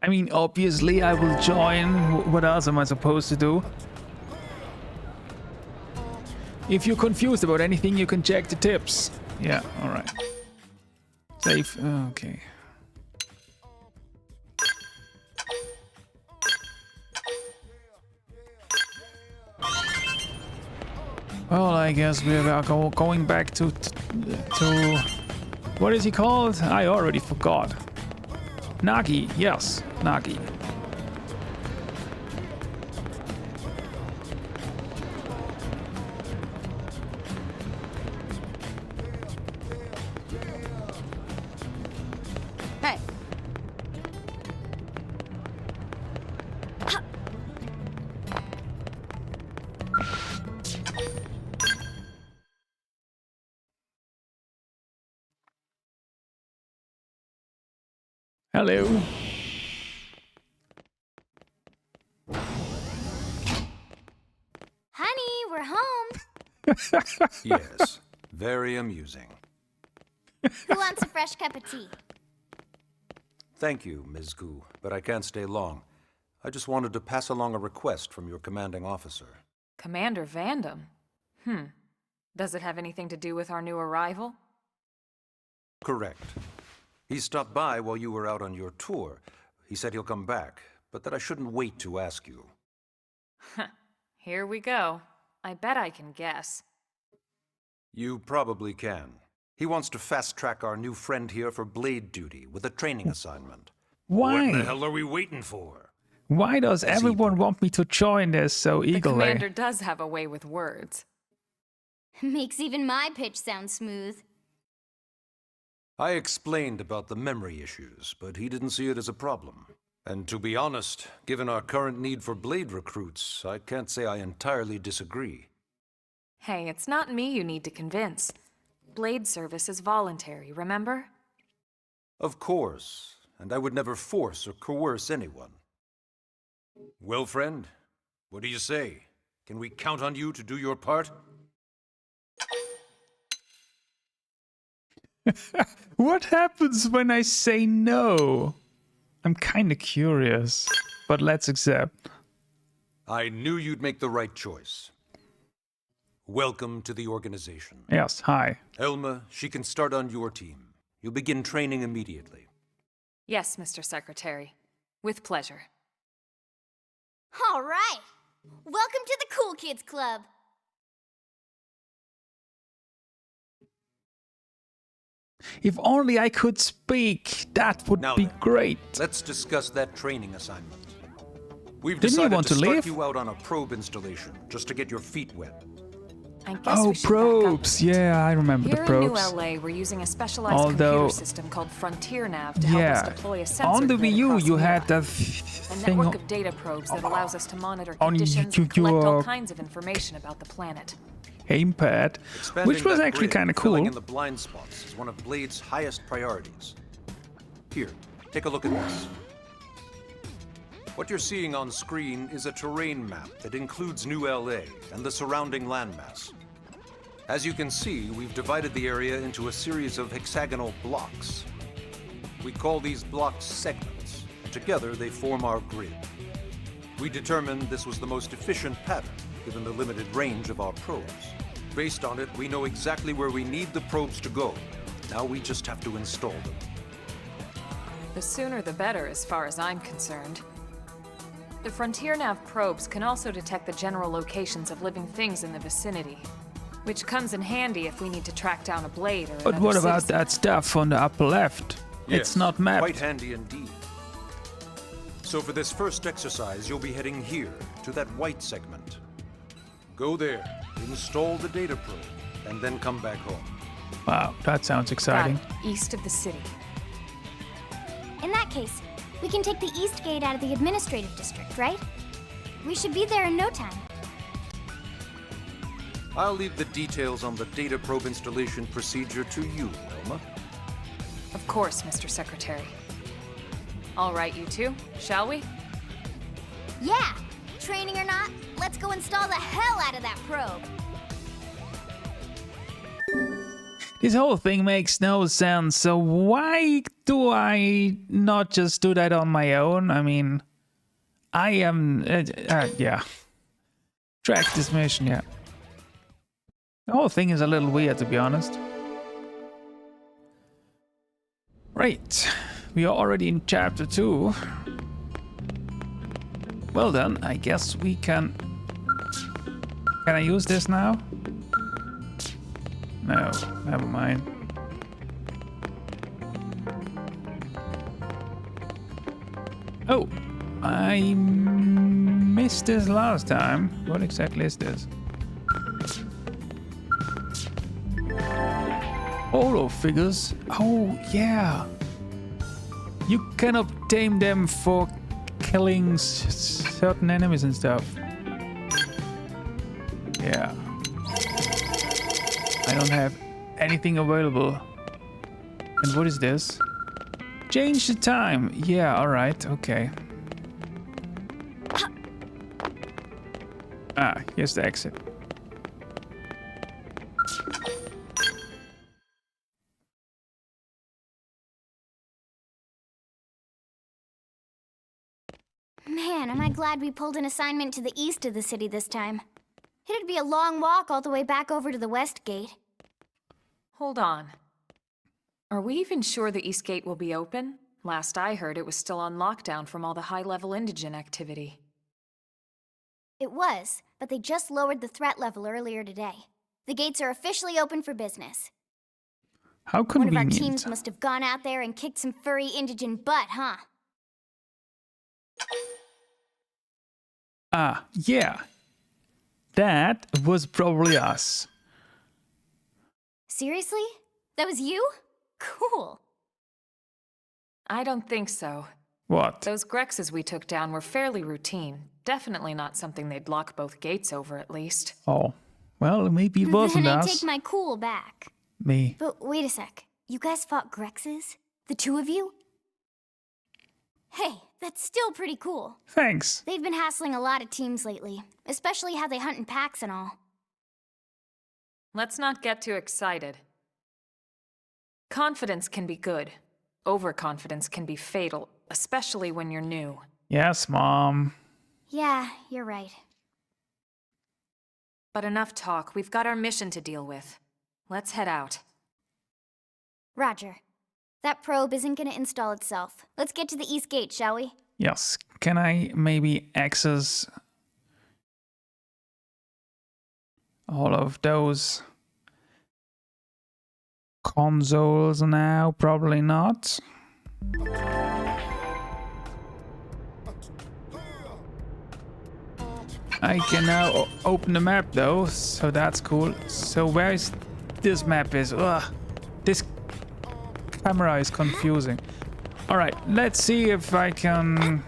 I mean, obviously I will join. What else am I supposed to do? If you're confused about anything, you can check the tips. Yeah, alright. Save. Okay. Well, I guess we are going back to what is he called? I already forgot. Nagi, yes, Nagi. Hey. Hello. Honey, we're home. Yes, very amusing. Who wants a fresh cup of tea? Thank you, Ms. Gu, but I can't stay long. I just wanted to pass along a request from your commanding officer. Commander Vandam? Does it have anything to do with our new arrival? Correct. He stopped by while you were out on your tour. He said he'll come back, but that I shouldn't wait to ask you. Here we go. I bet I can guess. You probably can. He wants to fast-track our new friend here for blade duty with a training assignment. Why? What the hell are we waiting for? Why does everyone want me to join this so The eagerly? commander does have a way with words. Makes even my pitch sound smooth. I explained about the memory issues, but he didn't see it as a problem. And to be honest, given our current need for Blade recruits, I can't say I entirely disagree. Hey, it's not me you need to convince. Blade service is voluntary, remember? Of course, and I would never force or coerce anyone. Well, friend, what do you say? Can we count on you to do your part? What happens when I say no? I'm kind of curious, but let's accept. I knew you'd make the right choice. Welcome to the organization. Yes, hi. Elma, she can start on your team. You'll begin training immediately. Yes, Mr. Secretary. With pleasure. All right. Welcome to the Cool Kids Club. If only I could speak, that would Now be then, great. Let's discuss that training assignment. We've Didn't you decided want to to start leave? you out on a probe installation, just to get your feet wet. I guess Oh, we should probes. back up. Yeah, I remember Here the probes. in New LA, we're using a specialized Although- computer system called Frontier Nav to help us Yeah, deploy a sensor on the grid Wii U, across you the had UI. that A thing network of data probes that allows us to monitor on conditions and collect all your kinds of information about the planet. gamepad, Expanding which was that actually grid kind of and filling cool. in the blind spots is one of Blade's highest priorities. Here, take a look at this. What you're seeing on screen is a terrain map that includes New LA and the surrounding landmass. As you can see, we've divided the area into a series of hexagonal blocks. We call these blocks segments, and together they form our grid. We determined this was the most efficient pattern, given the limited range of our probes. Based on it, we know exactly where we need the probes to go. Now we just have to install them. The sooner the better, as far as I'm concerned. The Frontier Nav probes can also detect the general locations of living things in the vicinity, which comes in handy if we need to track down a blade or But another what about citizen. that stuff on the upper left? It's Yes, not mapped. quite handy indeed. So for this first exercise, you'll be heading here, to that white segment. Go there, install the data probe, and then come back home. Wow, that sounds exciting. Got it. East of the city. In that case, we can take the East Gate out of the administrative district, right? We should be there in no time. I'll leave the details on the data probe installation procedure to you, Elma. Of course, Mr. Secretary. All right, you two, shall we? Yeah! Training or not, let's go install the hell out of that probe! This whole thing makes no sense, so why do I not just do that on my own? I mean, I am... yeah. Track this mission, yeah. The whole thing is a little weird, to be honest. Right. We are already in chapter 2. Well then, I guess we can... Can I use this now? No, never mind. Oh, I missed this last time. What exactly is this? Holo figures. Oh, yeah. You can obtain them for killing certain enemies and stuff. Yeah. I don't have anything available. And what is this? Change the time. Yeah, alright, okay. Ah, here's the exit. Man, am I glad we pulled an assignment to the east of the city this time. It'd be a long walk all the way back over to the West Gate. Hold on. Are we even sure the East Gate will be open? Last I heard, it was still on lockdown from all the high-level indigen activity. It was, but they just lowered the threat level earlier today. The gates are officially open for business. How One of convenient. our teams must have gone out there and kicked some furry indigen butt, huh? Ah, yeah. That was probably us. Seriously? That was you? Cool. I don't think so. What? Those Grexes we took down were fairly routine. Definitely not something they'd lock both gates over, at least. Oh. Well, maybe it wasn't Then I us. take my cool back. Me. But wait a sec. You guys fought Grexes? The two of you? Hey, that's still pretty cool. Thanks. They've been hassling a lot of teams lately, especially how they hunt in packs and all. Let's not get too excited. Confidence can be good. Overconfidence can be fatal, especially when you're new. Yes, Mom. Yeah, you're right. But enough talk. We've got our mission to deal with. Let's head out. Roger. That probe isn't gonna install itself. Let's get to the east gate, shall we? Yes. Can I maybe access all of those consoles now? Probably not. I can now open the map though, so that's cool. So where is this map is? Ugh, this camera is confusing. All right, let's see if I can.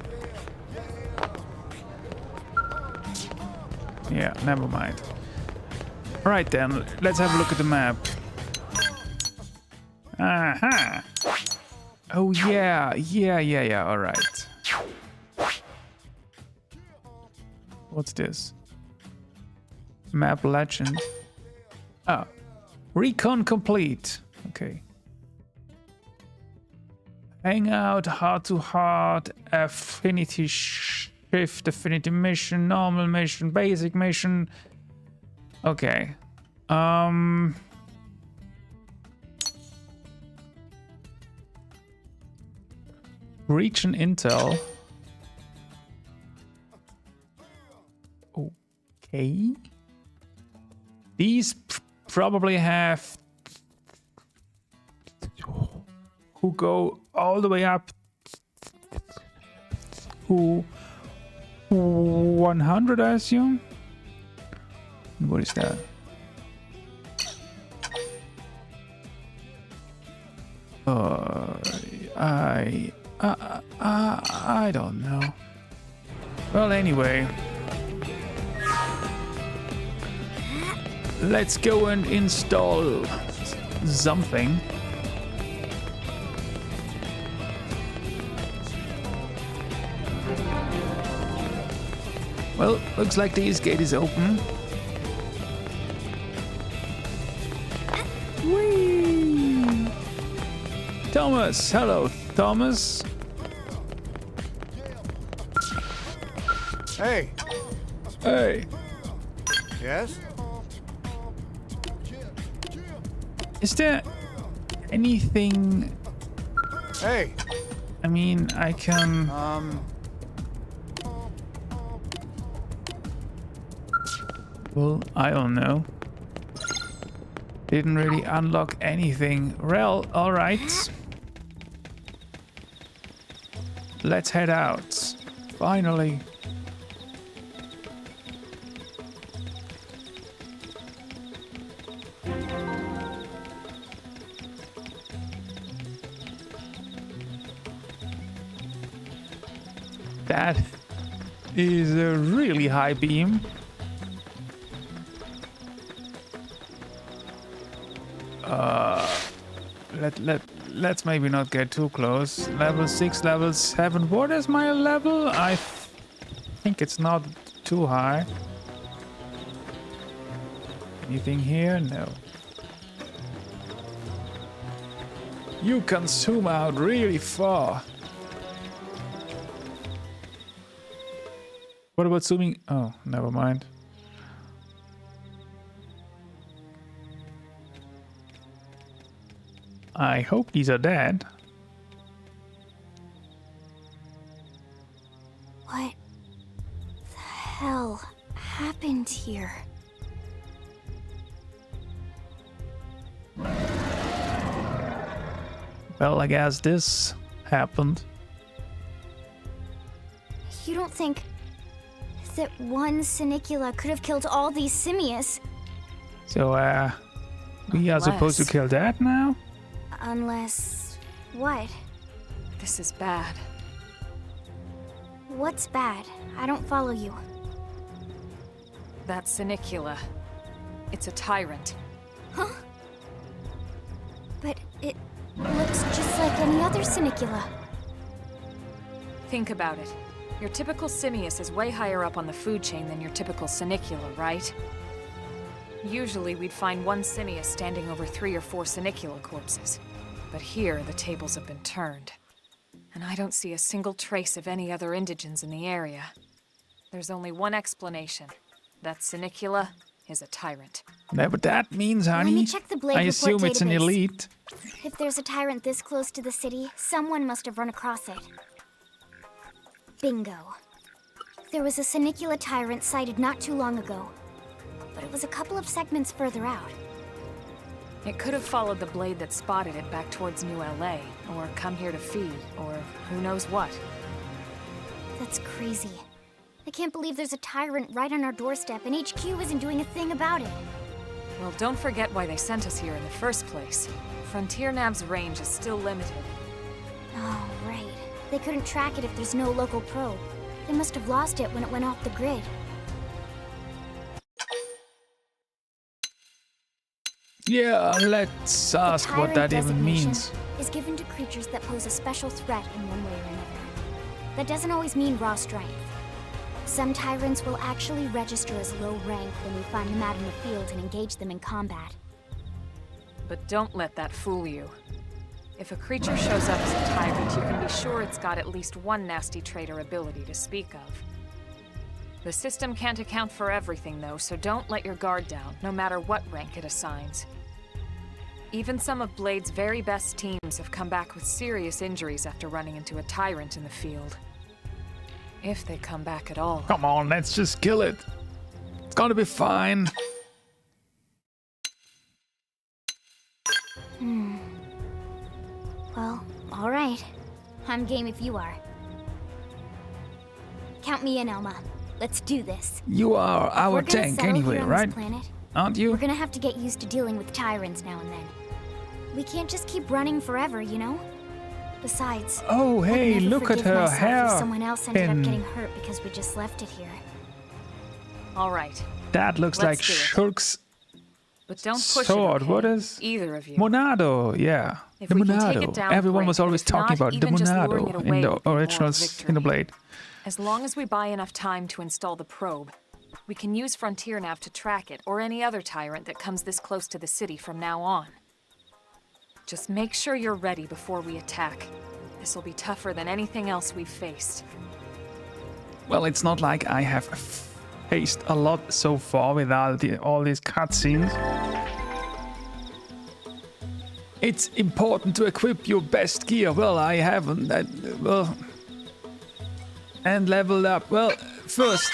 Yeah, never mind. All right then, let's have a look at the map. Aha. Oh yeah. All right. What's this? Map legend. Ah, recon complete. Okay. Hangout, heart to heart, affinity shift, affinity mission, normal mission, basic mission. Okay. Region intel. Okay. These probably have who go all the way up to 100, I assume. What is that? I don't know. Well, anyway. Let's go and install something. Well, looks like the east gate is open. Whee! Thomas, hello, Thomas. Hey. Hey. Yes? Is there anything? Hey. I mean, I can. Well, I don't know. Didn't really unlock anything. Well, all right. Let's head out. Finally. That is a really high beam. Let's maybe not get too close. Level 6, level 7. What is my level? I think it's not too high. Anything here? No. You can zoom out really far. What about zooming? Oh, never mind. I hope these are dead. What the hell happened here? Well, I guess this happened. You don't think that one Sinicula could have killed all these simius? So, we are supposed to kill that now? Unless... what? This is bad. What's bad? I don't follow you. That Senicula. It's a tyrant. Huh? But it looks just like any other Senicula. Think about it. Your typical Simius is way higher up on the food chain than your typical Senicula, right? Usually we'd find one Simius standing over 3 or 4 Senicula corpses. But here, the tables have been turned. And I don't see a single trace of any other indigents in the area. There's only one explanation. That Senicula is a tyrant. Yeah, but that means, honey, Let me check the Blade I report assume it's an database. elite. If there's a tyrant this close to the city, someone must have run across it. Bingo. There was a Senicula tyrant sighted not too long ago, but it was a couple of segments further out. It could have followed the blade that spotted it back towards New LA, or come here to feed, or who knows what. That's crazy. I can't believe there's a tyrant right on our doorstep and HQ isn't doing a thing about it. Well, don't forget why they sent us here in the first place. Frontier Nav's range is still limited. Oh, right. They couldn't track it if there's no local probe. They must have lost it when it went off the grid. Yeah, let's ask what that even means. Is given to creatures that pose a special threat in one way or another. That doesn't always mean raw strength. Some tyrants will actually register as low rank when we find them out in the field and engage them in combat. But don't let that fool you. If a creature shows up as a tyrant, you can be sure it's got at least one nasty trait or ability to speak of. The system can't account for everything, though, so don't let your guard down, no matter what rank it assigns. Even some of Blade's very best teams have come back with serious injuries after running into a tyrant in the field. If they come back at all. Come on, let's just kill it. It's gonna be fine. Well, alright. I'm game if you are. Count me in, Elma. Let's do this. You are If our we're gonna tank settle anyway, here on right? this planet, Aren't you? we're gonna have to get used to dealing with tyrants now and then. We can't just keep running forever, you know? Besides, Oh, hey, I'd never look at forgive her myself hair. if someone else ended pin. up getting hurt because we just left it here. All right, That looks Let's like do it. Shulk's but don't push sword. it, okay? What is? Either of you. Monado, yeah. If The we can take Monado. it down, Everyone great, was but always if talking not, about the even just luring it Monado away in the would be more original victory. Xenoblade. As long as we buy enough time to install the probe, we can use Frontier Nav to track it, or any other tyrant that comes this close to the city from now on. Just make sure you're ready before we attack. This will be tougher than anything else we've faced. Well, it's not like I have faced a lot so far with all these cutscenes. It's important to equip your best gear. Well, I haven't. And leveled up. Well, first,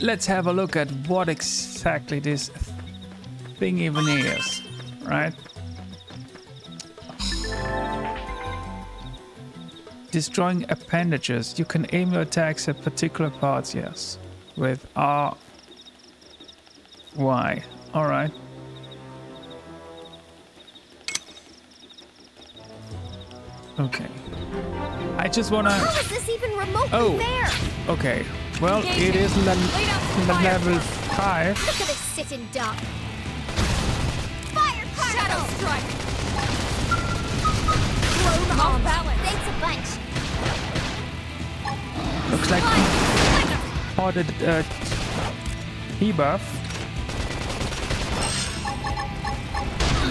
let's have a look at what exactly this thing even is, right? Destroying appendages. You can aim your attacks at particular parts, yes. With R, Y. Alright. Okay. I just wanna... How is this even remotely Oh. fair? Okay. Well, it is level 5. Look at this sitting duck. Fire Shadow strike. Thrown off balance. Thanks a bunch. Looks like ordered debuff.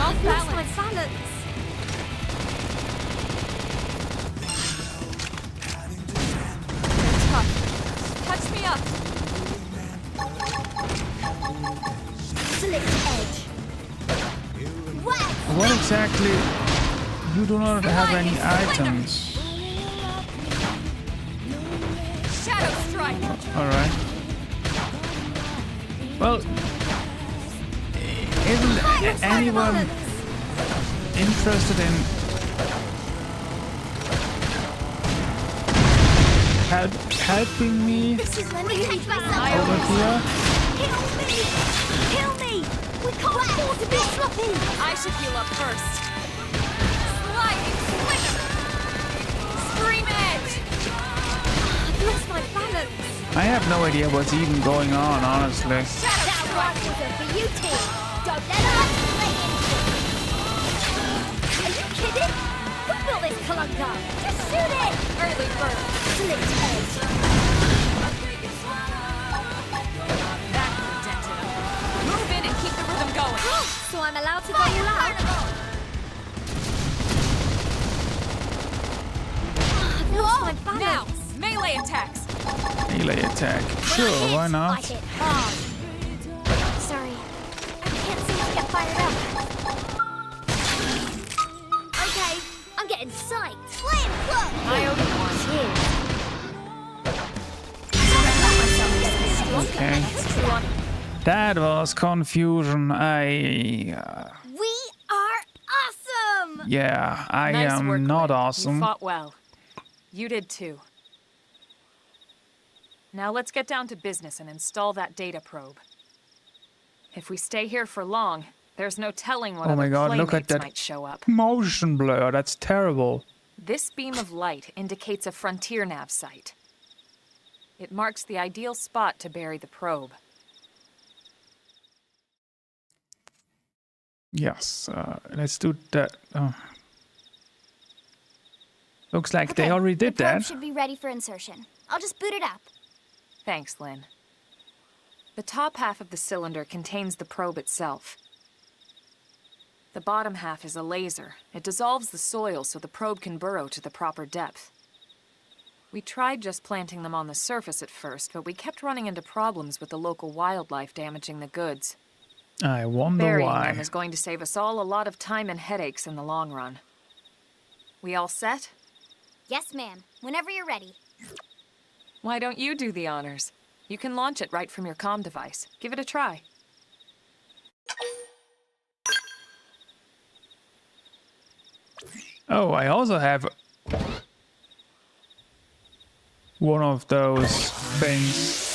Off balance. Touch me up! Slit edge. What? What exactly? You do not have any items. Shadow strike! Alright. Well, isn't anyone interested in helping me over here? Kill me! We can't afford to be sloppy! I should heal up first. have no idea what's even going on, honestly. That rock was for you two. Don't let us play into it. Are you kidding? Who built this clunker? Just shoot it! Early bird. Split heads. That dented him. Move in and keep the rhythm going. So I'm allowed to go loud? Whoa! Now, melee attacks. Melee attack. Sure, why I not? hit hard. Sorry. I can't seem to get fired up. Okay, I'm getting psyched. Flame club! I owe you one. Okay. That was confusion. We are awesome! Yeah, I Nice am work, not Lynn. awesome. You fought well. You did too. Now let's get down to business and install that data probe. If we stay here for long, there's no telling what Oh my other god, look at playmates that might show up. motion blur. That's terrible. This beam of light indicates a frontier nav site. It marks the ideal spot to bury the probe. Yes, let's do that. Looks like they Okay, already did the probe that. should be ready for insertion. I'll just boot it up. Thanks, Lynn. The top half of the cylinder contains the probe itself. The bottom half is a laser. It dissolves the soil so the probe can burrow to the proper depth. We tried just planting them on the surface at first, but we kept running into problems with the local wildlife damaging the goods. I wonder Burying why. them is going to save us all a lot of time and headaches in the long run. We all set? Yes, ma'am. Whenever you're ready. Why don't you do the honors? You can launch it right from your comm device. Give it a try. Oh, I also have one of those things.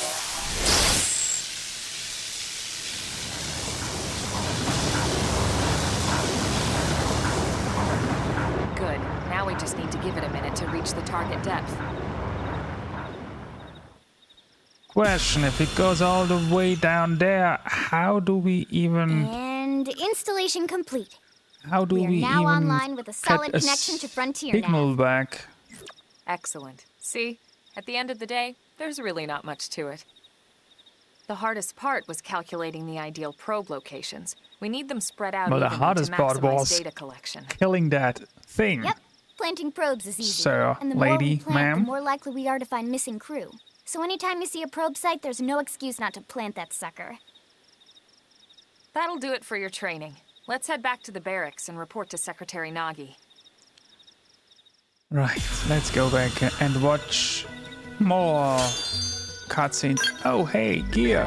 Good. Now we just need to give it a minute to reach the target depth. Question, if it goes all the way down there, how do we even... And installation complete. How do We are we now even online with a solid get a connection to Frontier signal Nav. back? Excellent. See, at the end of the day, there's really not much to it. The hardest part was calculating the ideal probe locations. We need them spread out Well, the evenly hardest to part maximize was data collection. killing that thing. Yep, planting probes is easy. Sir, and the more lady, we plant, ma'am. the more likely we are to find missing crew. So anytime you see a probe site, there's no excuse not to plant that sucker. That'll do it for your training. Let's head back to the barracks and report to Secretary Nagi. Right, let's go back and watch more cutscenes. Oh, hey, gear.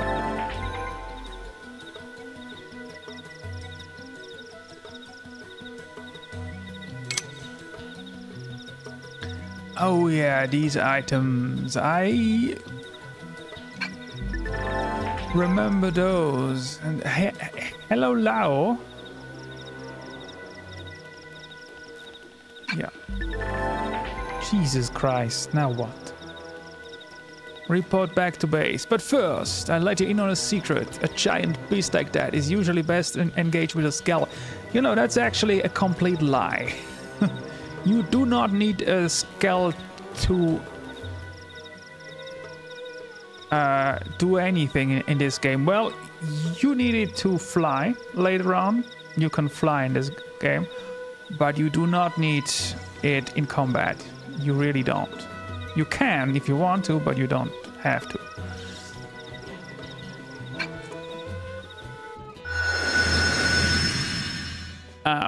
Oh yeah, these items. I remember those. And hello, Lao. Yeah. Jesus Christ, now what? Report back to base. But first, I'll let you in on a secret. A giant beast like that is usually best engaged with a skull. You know, that's actually a complete lie. You do not need a skull to do anything in this game. Well, you need it to fly later on. You can fly in this game, but you do not need it in combat. You really don't. You can if you want to, but you don't have to.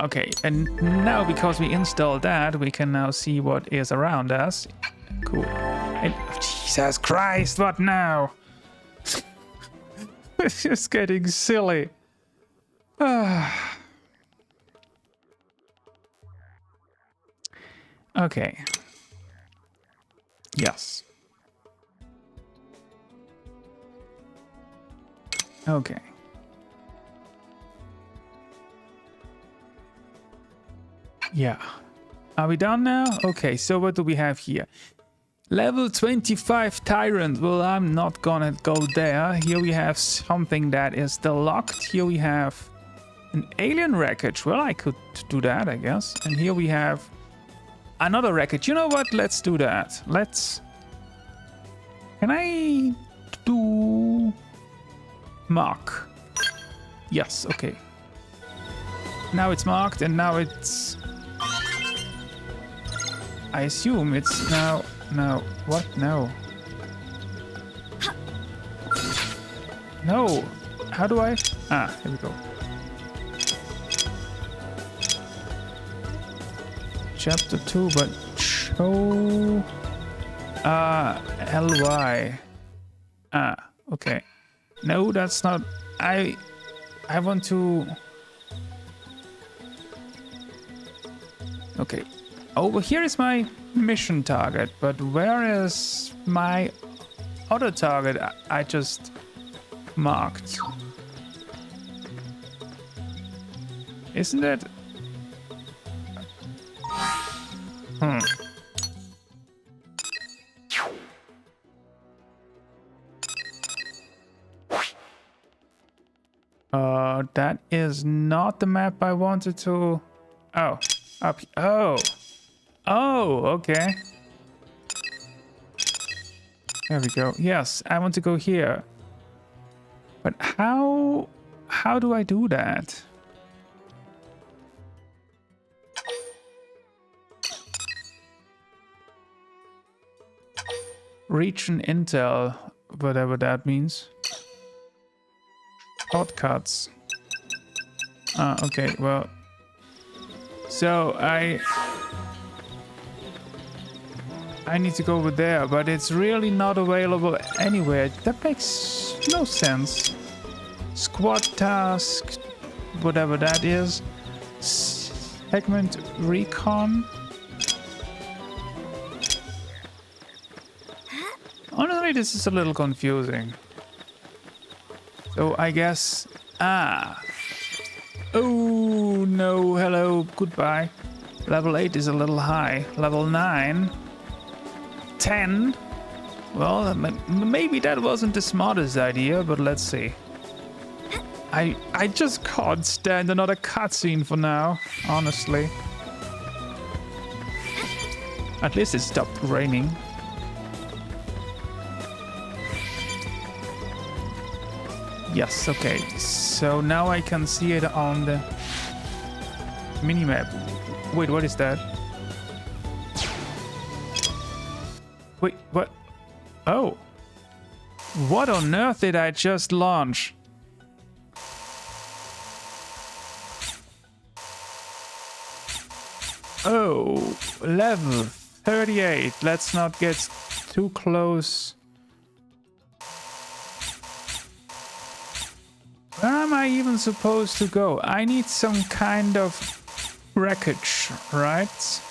Okay, and now because we installed that, we can now see what is around us. Cool. And Jesus Christ, what now? It's just getting silly. Okay. Yes. Okay. Yeah. Are we done now? Okay, so what do we have here? Level 25 Tyrant. Well, I'm not gonna go there. Here we have something that is still locked. Here we have an alien wreckage. Well, I could do that, I guess. And here we have another wreckage. You know what? Let's do that. Let's... Can I do... Mark? Yes, okay. Now it's marked and now it's... I assume it's now... No. What? No. No. How do I... Ah, here we go. Chapter 2, but show... LY. Ah, okay. No, that's not... I want to... Okay. Over here is my mission target, but where is my other target I just marked? Isn't it? That is not the map I wanted to... Oh, up... Oh! Oh, okay. There we go. Yes, I want to go here. But how do I do that? Region Intel, whatever that means. Shortcuts. Ah, okay, well. So I need to go over there, but it's really not available anywhere. That makes no sense. Squad task, whatever that is. Segment recon. Honestly, this is a little confusing. So I guess... Ah. Oh, no. Hello. Goodbye. Level 8 is a little high. Level 9. 10. Well, maybe that wasn't the smartest idea, but let's see. I just can't stand another cutscene for now, honestly. At least it stopped raining. Yes, okay. So now I can see it on the minimap. Wait, what is that? Wait, what? Oh. What on earth did I just launch? Oh, level 38. Let's not get too close. Where am I even supposed to go? I need some kind of wreckage, right?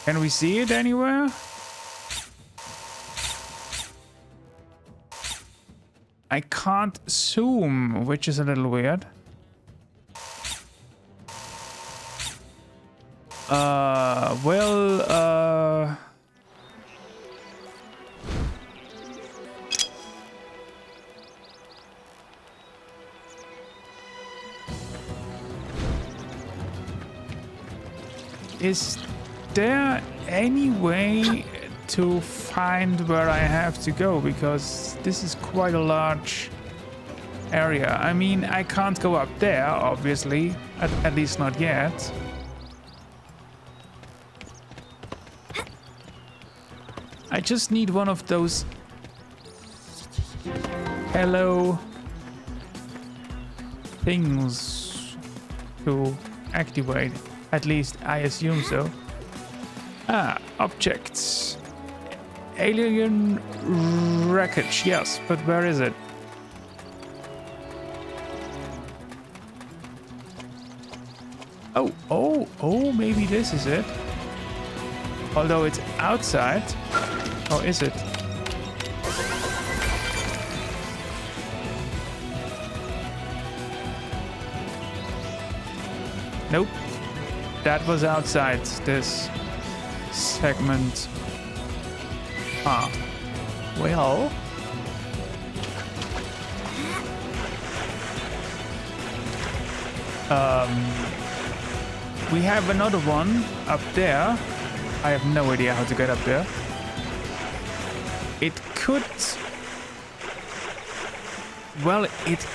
Can we see it anywhere? I can't zoom, which is a little weird. Is there any way to find where I have to go? Because this is quite a large area. I mean, I can't go up there, obviously. At least not yet. I just need one of those... Hello... things to activate. At least I assume so. Ah, objects. Alien wreckage, yes, but where is it? Oh, maybe this is it. Although it's outside. Or is it? Nope. That was outside this segment. Ah. Well. We have another one up there. I have no idea how to get up there. It could... Well, it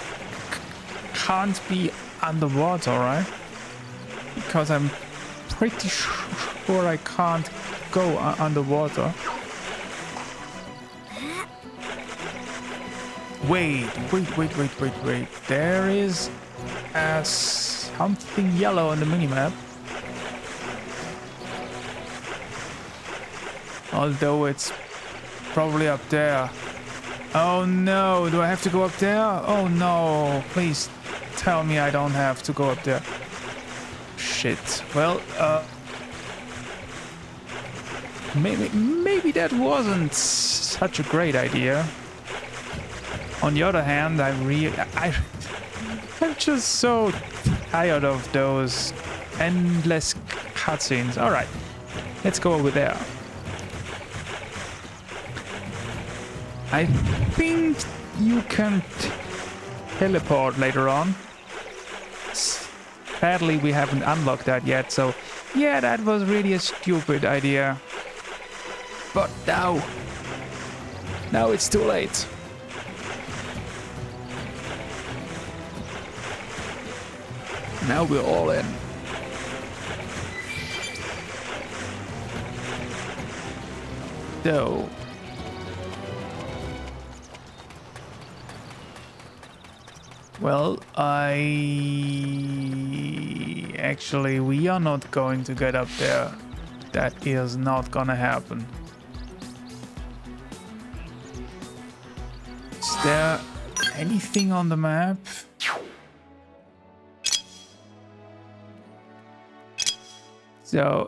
can't be underwater, right? Because I'm pretty sure I can't go underwater. Wait. There is something yellow on the minimap. Although it's probably up there. Oh no, do I have to go up there? Oh no, please tell me I don't have to go up there. Shit. Well, maybe that wasn't such a great idea. On the other hand, I'm just so tired of those endless cutscenes. All right, let's go over there. I think you can teleport later on. Sadly, we haven't unlocked that yet, so yeah, that was really a stupid idea. But now it's too late. Now we're all in. So... Well, actually, we are not going to get up there. That is not gonna happen. Is there anything on the map? So...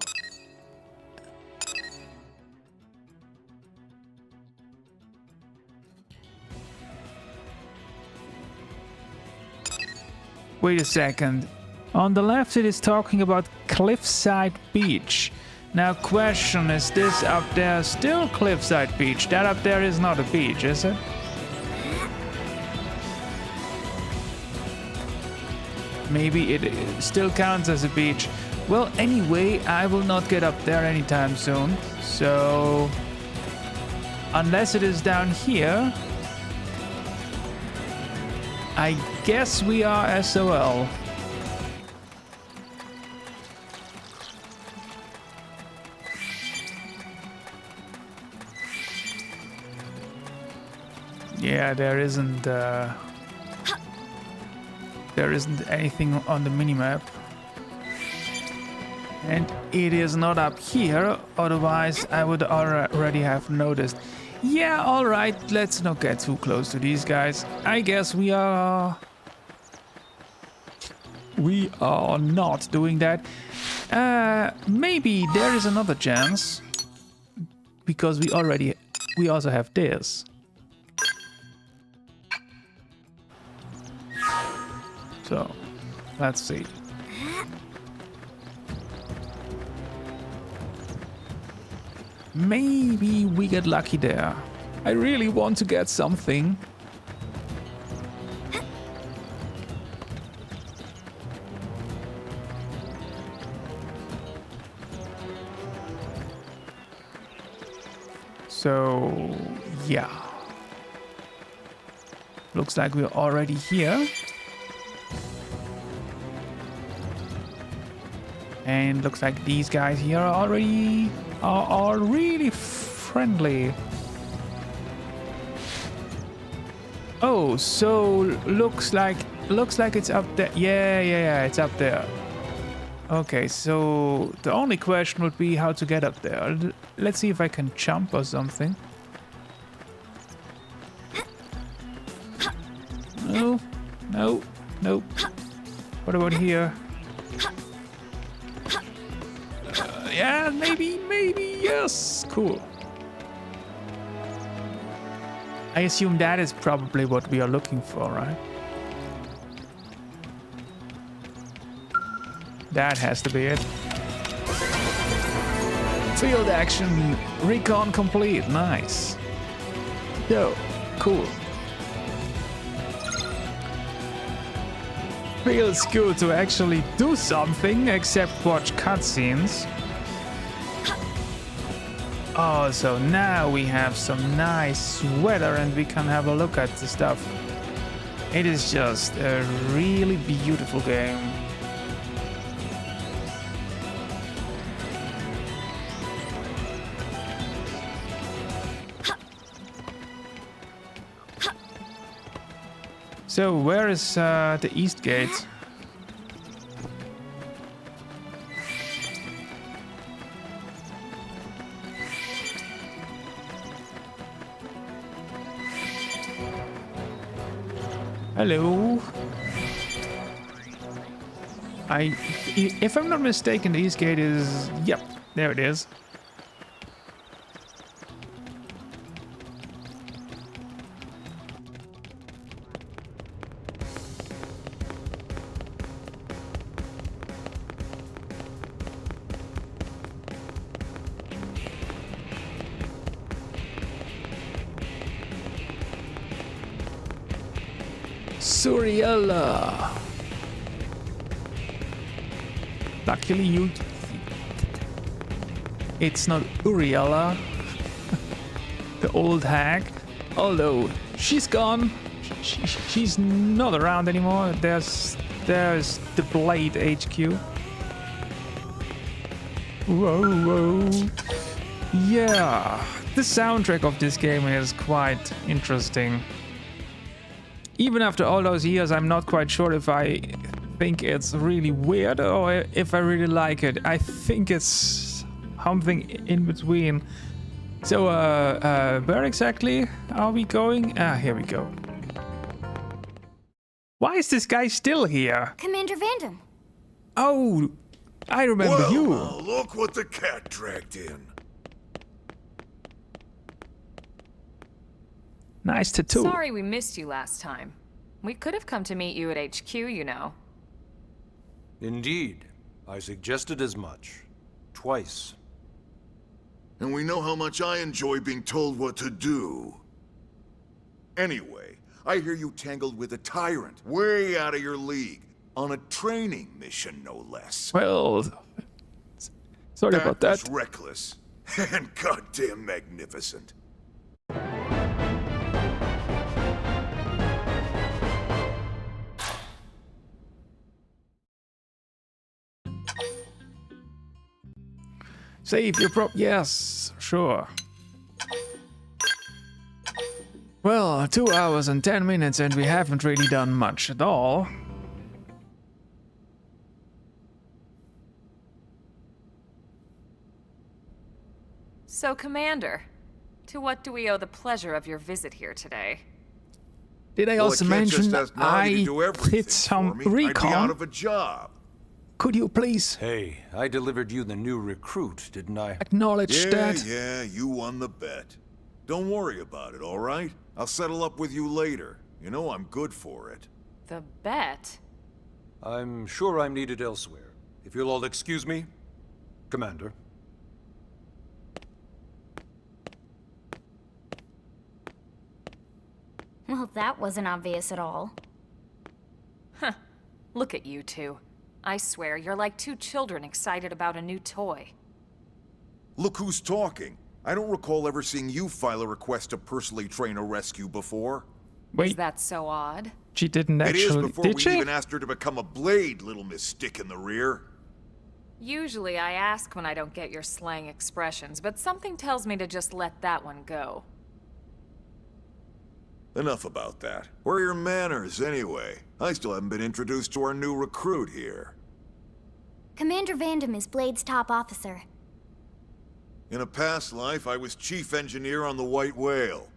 Wait a second. On the left it is talking about Cliffside Beach. Now question, is this up there still Cliffside Beach? That up there is not a beach, is it? Maybe it still counts as a beach. Well, anyway, I will not get up there anytime soon. So... unless it is down here... I guess we are SOL. Yeah, there isn't anything on the minimap. And it is not up here, otherwise I would already have noticed. Yeah, alright, let's not get too close to these guys. I guess we are not doing that. Maybe there is another chance. Because we also have this. So, let's see. Maybe we get lucky there. I really want to get something. So, yeah. Looks like we're already here. And looks like these guys here are really friendly. Oh, so looks like it's up there. Yeah, it's up there. Okay, so the only question would be how to get up there. Let's see if I can jump or something. No. What about here? Yeah, maybe, yes. Cool. I assume that is probably what we are looking for, right? That has to be it. Field action recon complete. Nice. Yo, cool. Feels good to actually do something except watch cutscenes. Oh, so now we have some nice weather and we can have a look at the stuff. It is just a really beautiful game. So where is the East Gate? Hello. If I'm not mistaken, the East Gate is... Yep, there it is. Suriella. Luckily it's not Uriella, the old hag. Although she's gone, she's not around anymore. There's the Blade HQ. Whoa. Yeah, the soundtrack of this game is quite interesting. Even after all those years, I'm not quite sure if I think it's really weird or if I really like it. I think it's something in between. So, where exactly are we going? Ah, here we go. Why is this guy still here? Commander Vandam. Oh, I remember you. Well, look what the cat dragged in. Nice tattoo. Sorry we missed you last time. We could have come to meet you at HQ, you know. Indeed. I suggested as much. Twice. And we know how much I enjoy being told what to do. Anyway, I hear you tangled with a tyrant, way out of your league, on a training mission, no less. Well, sorry about that. That was reckless and goddamn magnificent. Save your prop. Yes, sure. Well, 2 hours and 10 minutes and we haven't really done much at all. So, Commander, to what do we owe the pleasure of your visit here today? Did I also mention I did some recon? I'd be out of a job. Could you please? Hey, I delivered you the new recruit, didn't I? Acknowledge that? Yeah, you won the bet. Don't worry about it, all right? I'll settle up with you later. You know I'm good for it. The bet? I'm sure I'm needed elsewhere. If you'll all excuse me, Commander. Well, that wasn't obvious at all. Huh. Look at you two. I swear, you're like two children excited about a new toy. Look who's talking. I don't recall ever seeing you file a request to personally train a rescue before. Wait. Is that so odd? She didn't actually. It is before did we she? even asked her to become a blade, little Miss Stick in the rear. Usually I ask when I don't get your slang expressions, but something tells me to just let that one go. Enough about that. Where are your manners, anyway? I still haven't been introduced to our new recruit here. Commander Vandam is Blade's top officer. In a past life, I was chief engineer on the White Whale.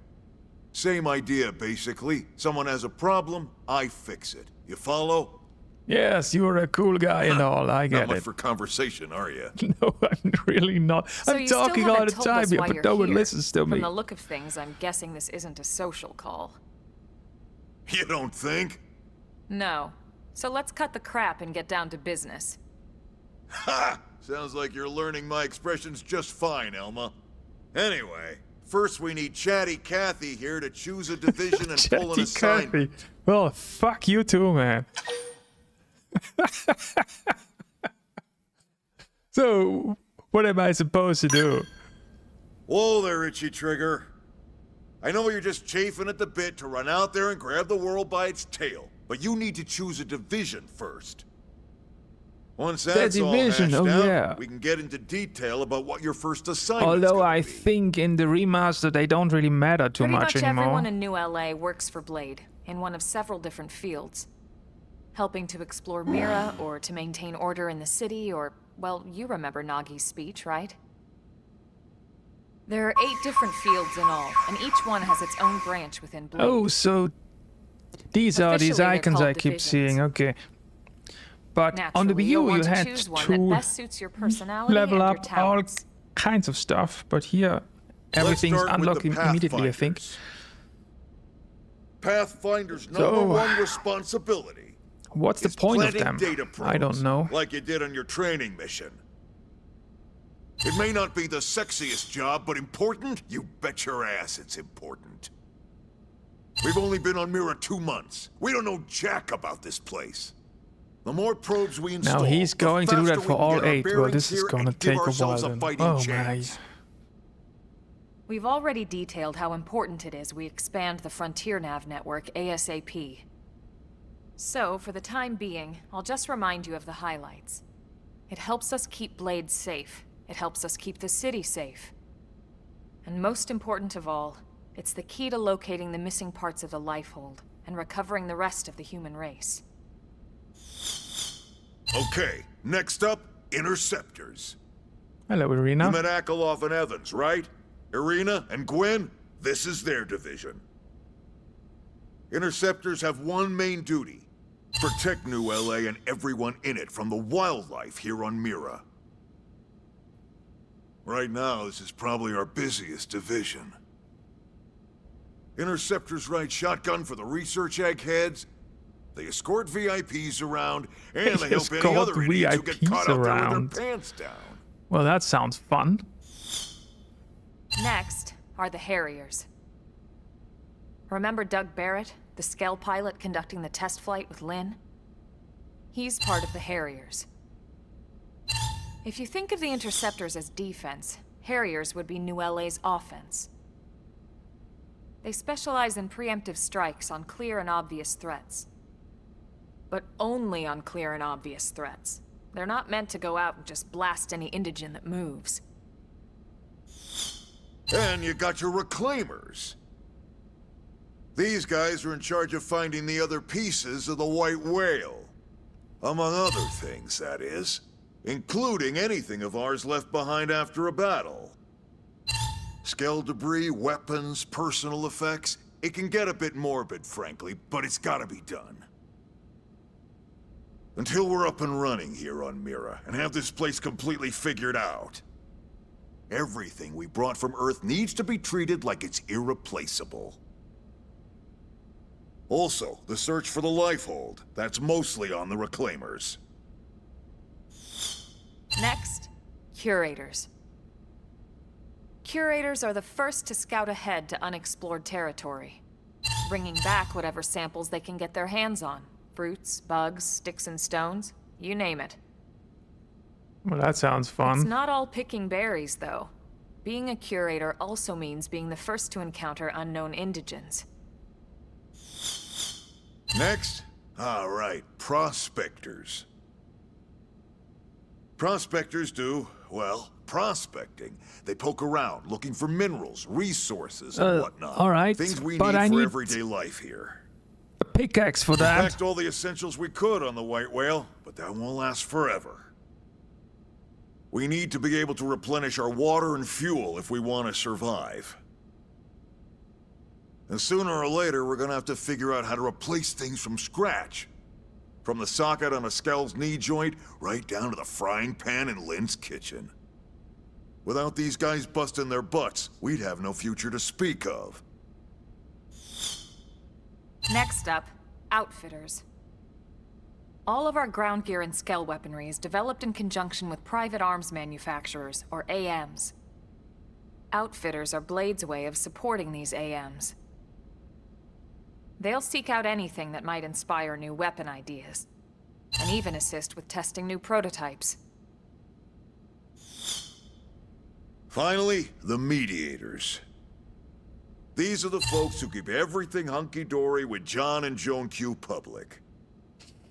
Same idea, basically. Someone has a problem, I fix it. You follow? Yes, you're a cool guy and all, I get Not much it. for conversation, are you? No, I'm really not. So I'm you still talking haven't all the told time us here, why but you're no one here. listens to me. From the look of things, I'm guessing this isn't a social call. You don't think? No. So let's cut the crap and get down to business. Ha! Sounds like you're learning my expressions just fine, Elma. Anyway, first we need Chatty Cathy here to choose a division and pull an assignment. Cathy. Well, fuck you too, man. So, what am I supposed to do? Whoa there, Itchy Trigger. I know you're just chafing at the bit to run out there and grab the world by its tail, but you need to choose a division first. Once that's all hashed out, we can get into detail about what your first assignment is. Although I think in the remaster they don't really matter too much anymore. Everyone in New LA works for Blade, in one of several different fields. Helping to explore Mira, or to maintain order in the city, or, well, you remember Nagi's speech, right? There are 8 different fields in all, and each one has its own branch within Blade. Oh, so these are these icons I keep seeing, okay. But on the Wii U you had to level up all kinds of stuff, but here everything's unlocked immediately, I think. Pathfinder's #1 responsibility. What's the point of them? I don't know. Like you did on your training mission. It may not be the sexiest job, but important? You bet your ass it's important. We've only been on Mira 2 months. We don't know jack about this place. The more probes we install, now he's going to do that for all 8. Well, this is gonna take a while then. Oh my. We've already detailed how important it is we expand the Frontier Nav network ASAP. So, for the time being, I'll just remind you of the highlights. It helps us keep Blade safe. It helps us keep the city safe. And most important of all, it's the key to locating the missing parts of the Lifehold and recovering the rest of the human race. Okay, next up, Interceptors. Hello, Irina. You met Akeloff and Evans, right? Irina and Gwen, this is their division. Interceptors have one main duty. Protect New LA and everyone in it from the wildlife here on Mira. Right now, this is probably our busiest division. Interceptors ride shotgun for the research eggheads. They escort VIPs around, and they help any other idiots who get caught out there with their pants down. Well, that sounds fun. Next are the Harriers. Remember Doug Barrett, the Skell pilot conducting the test flight with Lynn? He's part of the Harriers. If you think of the Interceptors as defense, Harriers would be New LA's offense. They specialize in preemptive strikes on clear and obvious threats. But only on clear and obvious threats. They're not meant to go out and just blast any indigene that moves. And you got your Reclaimers. These guys are in charge of finding the other pieces of the White Whale. Among other things, that is. Including anything of ours left behind after a battle. Skell debris, weapons, personal effects. It can get a bit morbid, frankly, but it's gotta be done. Until we're up and running here on Mira, and have this place completely figured out. Everything we brought from Earth needs to be treated like it's irreplaceable. Also, the search for the Lifehold. That's mostly on the Reclaimers. Next, Curators. Curators are the first to scout ahead to unexplored territory, bringing back whatever samples they can get their hands on. Fruits, bugs, sticks and stones, you name it. Well, that sounds fun. It's not all picking berries, though. Being a curator also means being the first to encounter unknown indigens. Next? All right, Prospectors. Prospectors do, well, prospecting. They poke around, looking for minerals, resources, and whatnot. All right, things we need for everyday life here. A pickaxe for that. We packed all the essentials we could on the White Whale, but that won't last forever. We need to be able to replenish our water and fuel if we want to survive. And sooner or later, we're gonna have to figure out how to replace things from scratch. From the socket on a Skell's knee joint, right down to the frying pan in Lynn's kitchen. Without these guys busting their butts, we'd have no future to speak of. Next up, Outfitters. All of our ground gear and skell weaponry is developed in conjunction with private arms manufacturers, or AMs. Outfitters are Blade's way of supporting these AMs. They'll seek out anything that might inspire new weapon ideas, and even assist with testing new prototypes. Finally, the mediators. These are the folks who keep everything hunky-dory with John and Joan Q public.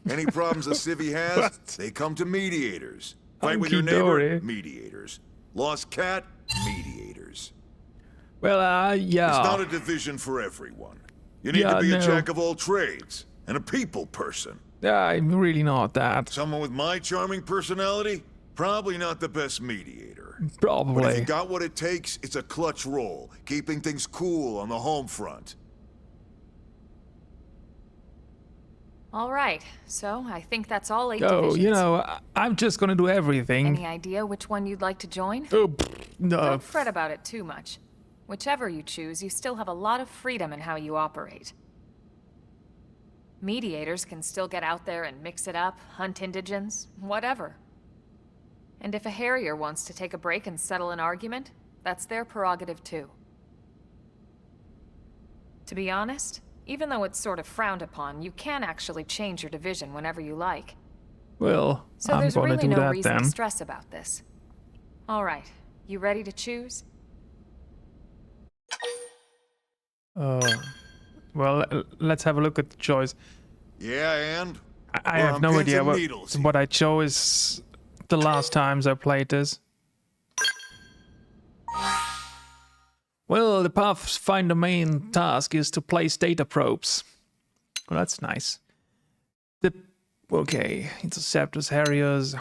Any problems a civvy has, they come to mediators. Fight with your neighbor, mediators. Lost cat, mediators. Well, yeah. It's not a division for everyone. You need to be a jack of all trades, and a people person. I'm really not that. Someone with my charming personality? Probably not the best mediator. Probably. But if you got what it takes, it's a clutch role, keeping things cool on the home front. All right, so I think that's all 8 divisions. Oh, you know, I'm just gonna do everything. Any idea which one you'd like to join? Oh, no. Don't fret about it too much. Whichever you choose, you still have a lot of freedom in how you operate. Mediators can still get out there and mix it up, hunt indigents, whatever. And if a Harrier wants to take a break and settle an argument, that's their prerogative too. To be honest, even though it's sort of frowned upon, you can actually change your division whenever you like. Well, so I'm there's gonna really do no that reason then. to stress about this. All right, you ready to choose? Well, let's have a look at the choice. Yeah, and? I have no idea what I chose the last times I played this. Well, the Pathfinder main task is to place data probes. Well, that's nice. Okay, interceptors, harriers,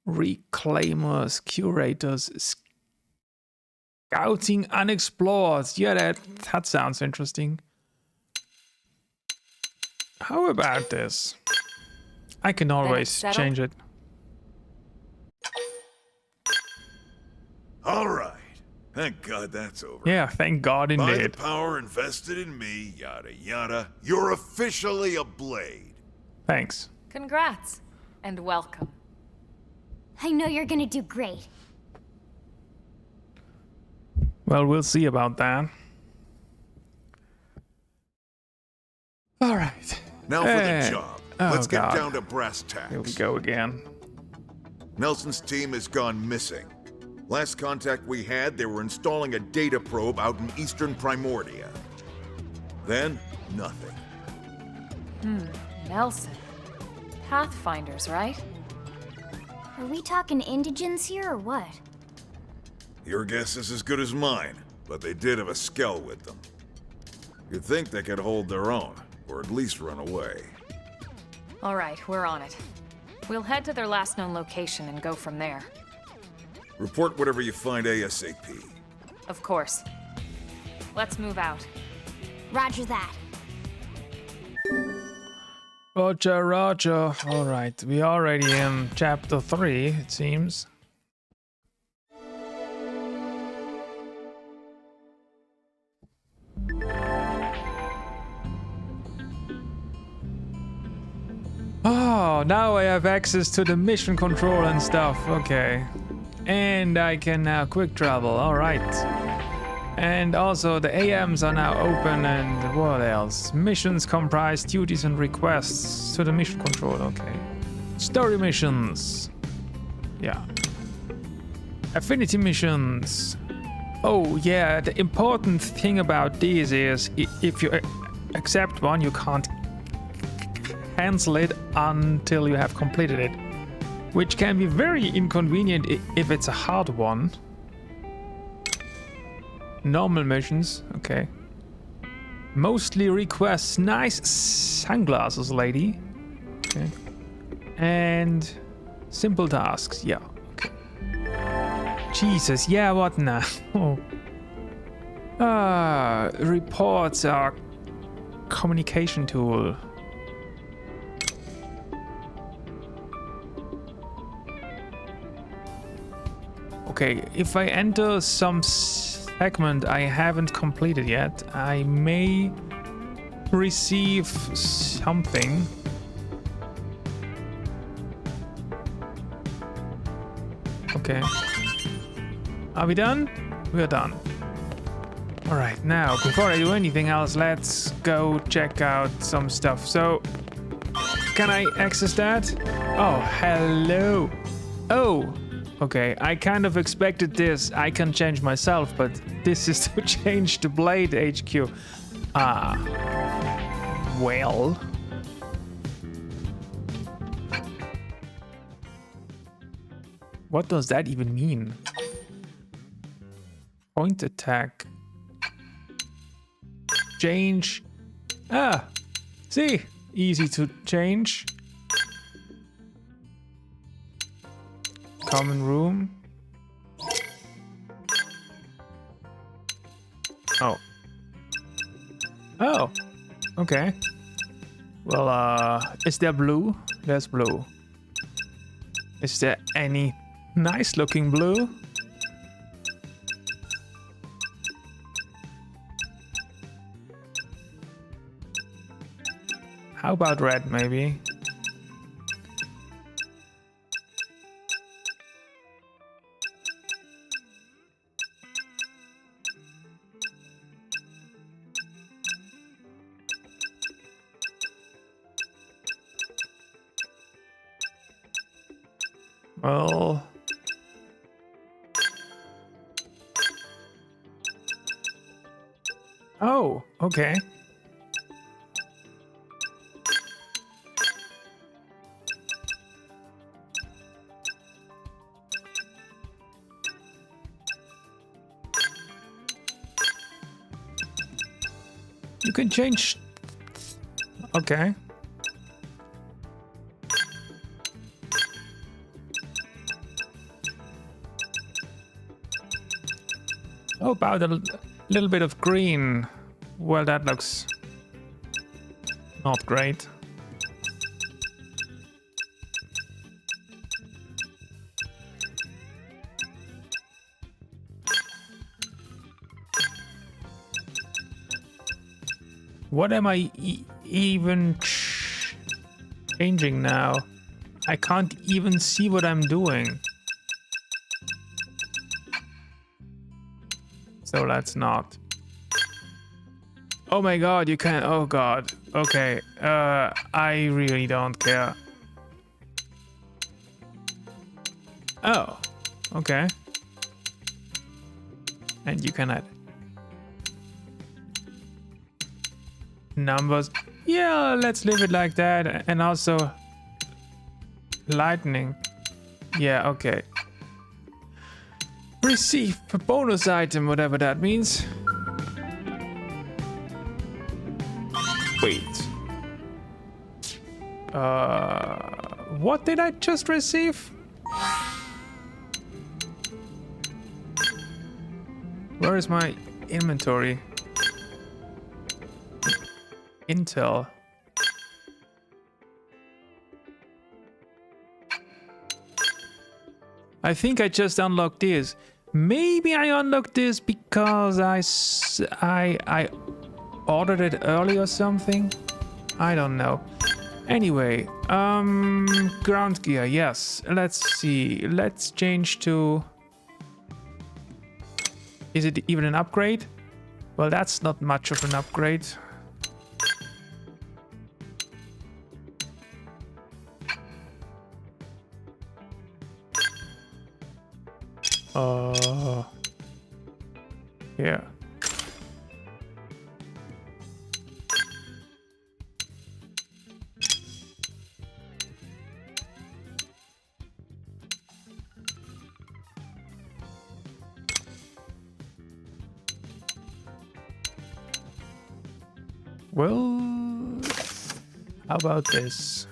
reclaimers, curators, scouting unexplored. Yeah, that sounds interesting. How about this? I can always change it. All right. Thank God that's over. Yeah, thank God indeed. By the power invested in me, yada yada, you're officially a Blade. Thanks. Congrats, and welcome. I know you're gonna do great. Well, we'll see about that. All right. Now for the job. Let's get down to brass tacks. Here we go again. Nelson's team has gone missing. Last contact we had, they were installing a data probe out in eastern Primordia. Then, nothing. Nelson. Pathfinders, right? Are we talking indigents here or what? Your guess is as good as mine, but they did have a skell with them. You'd think they could hold their own, or at least run away. All right, we're on it. We'll head to their last known location and go from there. Report whatever you find ASAP. Of course. Let's move out. Roger that. Roger, roger. All right, we are already in chapter 3, it seems. Oh, now I have access to the mission control and stuff. Okay. And I can now quick travel. All right. And also the AMs are now open, and what else? Missions comprise duties and requests to the mission control. Okay. Story missions. Yeah. Affinity missions. Oh yeah, the important thing about these is if you accept one, you can't cancel it until you have completed it, which can be very inconvenient if it's a hard one. Normal missions, okay. Mostly requests nice sunglasses, lady. Okay. And simple tasks, yeah. Okay. Jesus, yeah, what now? Oh. Reports are communication tool. Okay, if I enter some segment I haven't completed yet, I may receive something. Okay. Are we done? We're done. Alright, now, before I do anything else, let's go check out some stuff. So, can I access that? Oh, hello. Oh, okay. I kind of expected this. I can change myself, but this is to change the Blade HQ. Ah. Well. What does that even mean? Point attack. Change. Ah, see, easy to change. Common room. Oh. Oh, okay. Well, is there blue? There's blue. Is there any nice looking blue? How about red, maybe? Well... Oh, okay. You can change... Okay. Oh, about a little bit of green. Well, that looks not great. What am I even changing now? I can't even see what I'm doing. So let's not. Oh my god, you can. Oh god. Okay. I really don't care. Oh. Okay. And you can add numbers. Yeah, let's leave it like that. And also lightning. Yeah, okay. Receive a bonus item, whatever that means. Wait. What did I just receive? Where is my inventory? Intel. I think I just unlocked this. Maybe I unlocked this because I ordered it early or something. I don't know. Anyway, ground gear. Yes. Let's see. Let's change to. Is it even an upgrade? Well, that's not much of an upgrade. Yeah. Well, how about this?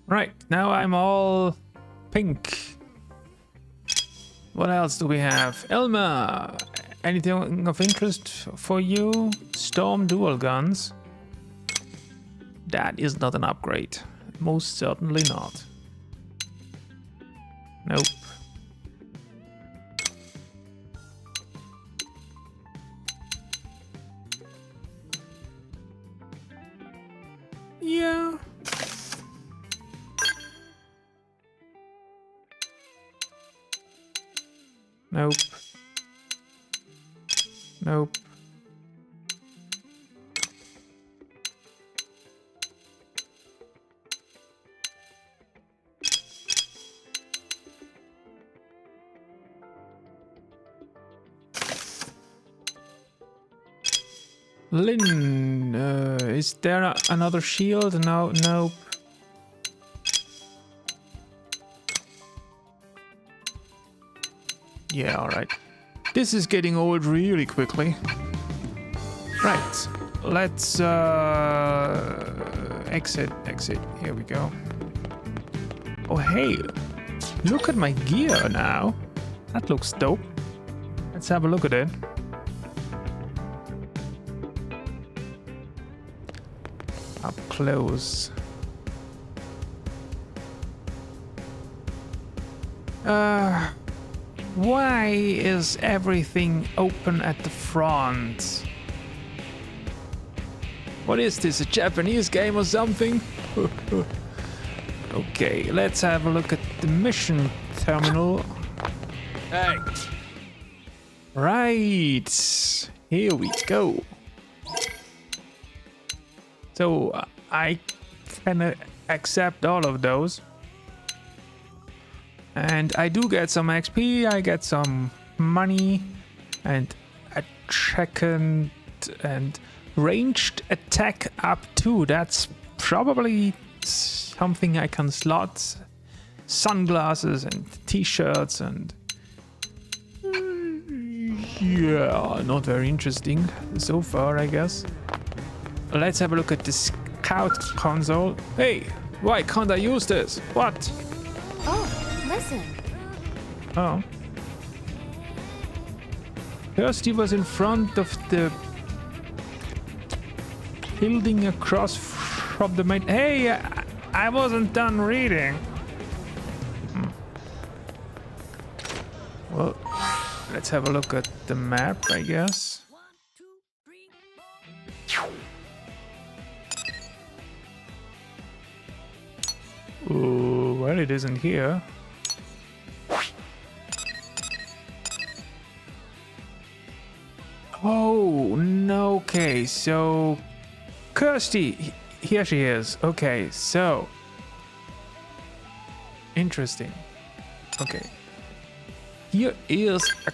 Right, now I'm all pink. What else do we have? Elma! Anything of interest for you? Storm dual guns. That is not an upgrade. Most certainly not. Nope. Yeah. Nope. Nope. Lynn, is there another shield? No, nope. Yeah, alright. This is getting old really quickly. Right, let's exit. Here we go. Oh hey, look at my gear now. That looks dope. Let's have a look at it. Up close. Why is everything open at the front? What is this, a Japanese game or something? Okay, let's have a look at the mission terminal. Hey! Right, here we go. So I can accept all of those. And I do get some XP, I get some money, and a second and ranged attack up to. That's probably something I can slot. Sunglasses and t-shirts and... yeah, not very interesting so far, I guess. Let's have a look at the scout console. Hey, why can't I use this? What? Oh, listen. Oh. Kirsty was in front of the building across from the main... Hey, I wasn't done reading. Well, let's have a look at the map, I guess. Ooh, well, it isn't here. Oh, no, okay, so... Kirsty, here she is. Okay, so... Interesting. Okay. Here is a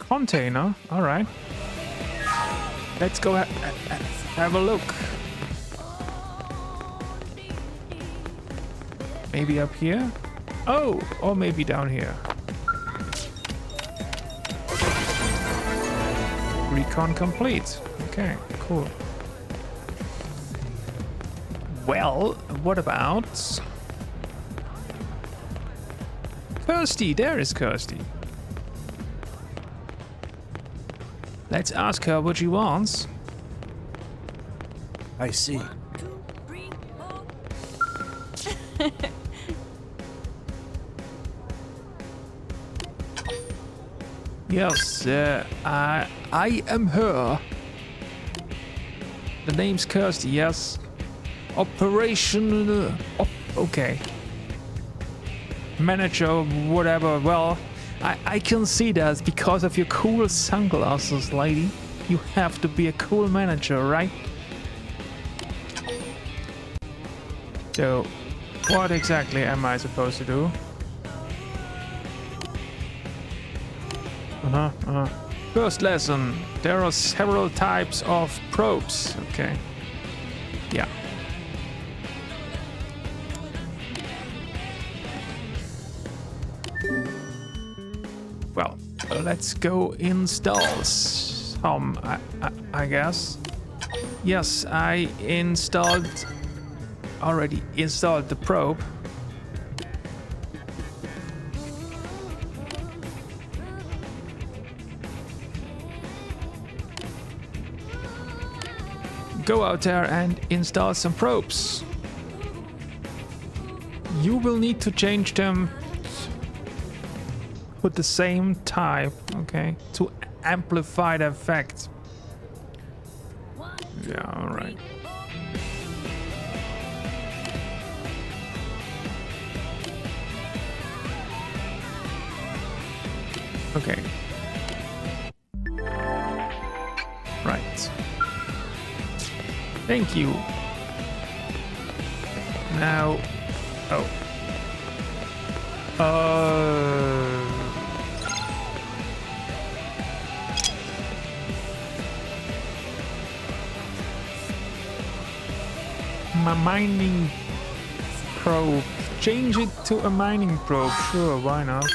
container. Alright. Let's go have a look. Maybe up here? Oh, or maybe down here. Recon complete. Okay, cool. Well, what about... Kirsty, there is Kirsty. Let's ask her what she wants. I see. Yes, I am her. The name's Kirsty, yes. Operational... okay. Manager, whatever. Well, I can see that because of your cool sunglasses, lady. You have to be a cool manager, right? So, what exactly am I supposed to do? First lesson. There are several types of probes. Okay. Yeah. Well, let's go install some, I guess. Yes, I already installed the probe. Go out there and install some probes. You will need to change them with the same type, okay, to amplify the effect. Yeah, alright. Okay. Right. Thank you. Now... Oh. My mining probe. Change it to a mining probe. Sure, why not?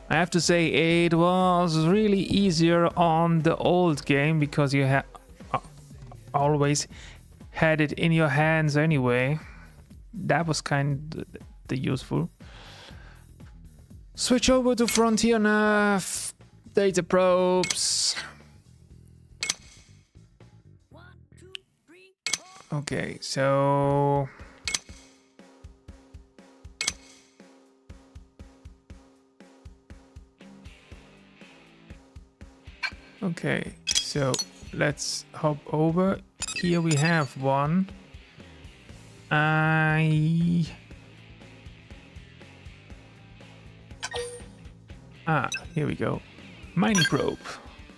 I have to say it was really easier on the old game because you had always had it in your hands anyway. That was kind of useful. Switch over to Frontier Nav. Data probes. Okay, so... Okay, so let's hop over. Here we have one. Here we go. Mining probe.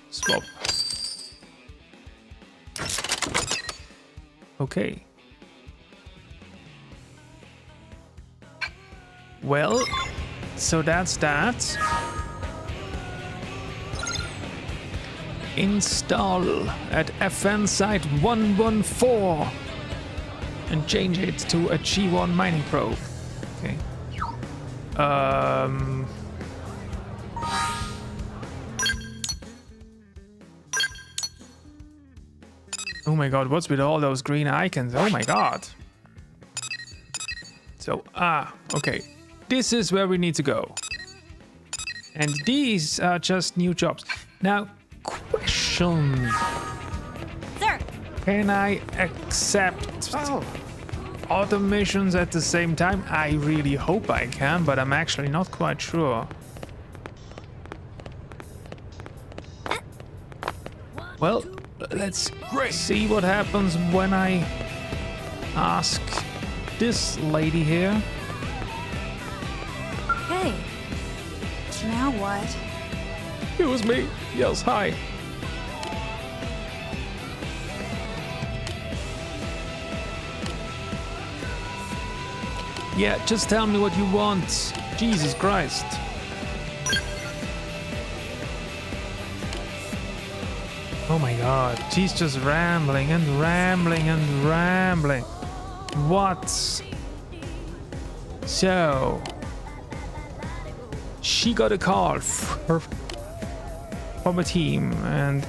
Swap. Okay. Well, so that's that. Install at FN site 114 and change it to a G1 mining probe. Okay. Oh my god, what's with all those green icons? Oh my god. So, okay. This is where we need to go. And these are just new jobs. Now, question. Sir. Can I accept other missions at the same time? I really hope I can, but I'm actually not quite sure. Well, let's see what happens when I ask this lady here. Hey, now what? It was me. Yes, hi. Yeah, just tell me what you want. Jesus Christ. Oh my god, she's just rambling and rambling and rambling. What? So, she got a call from a team and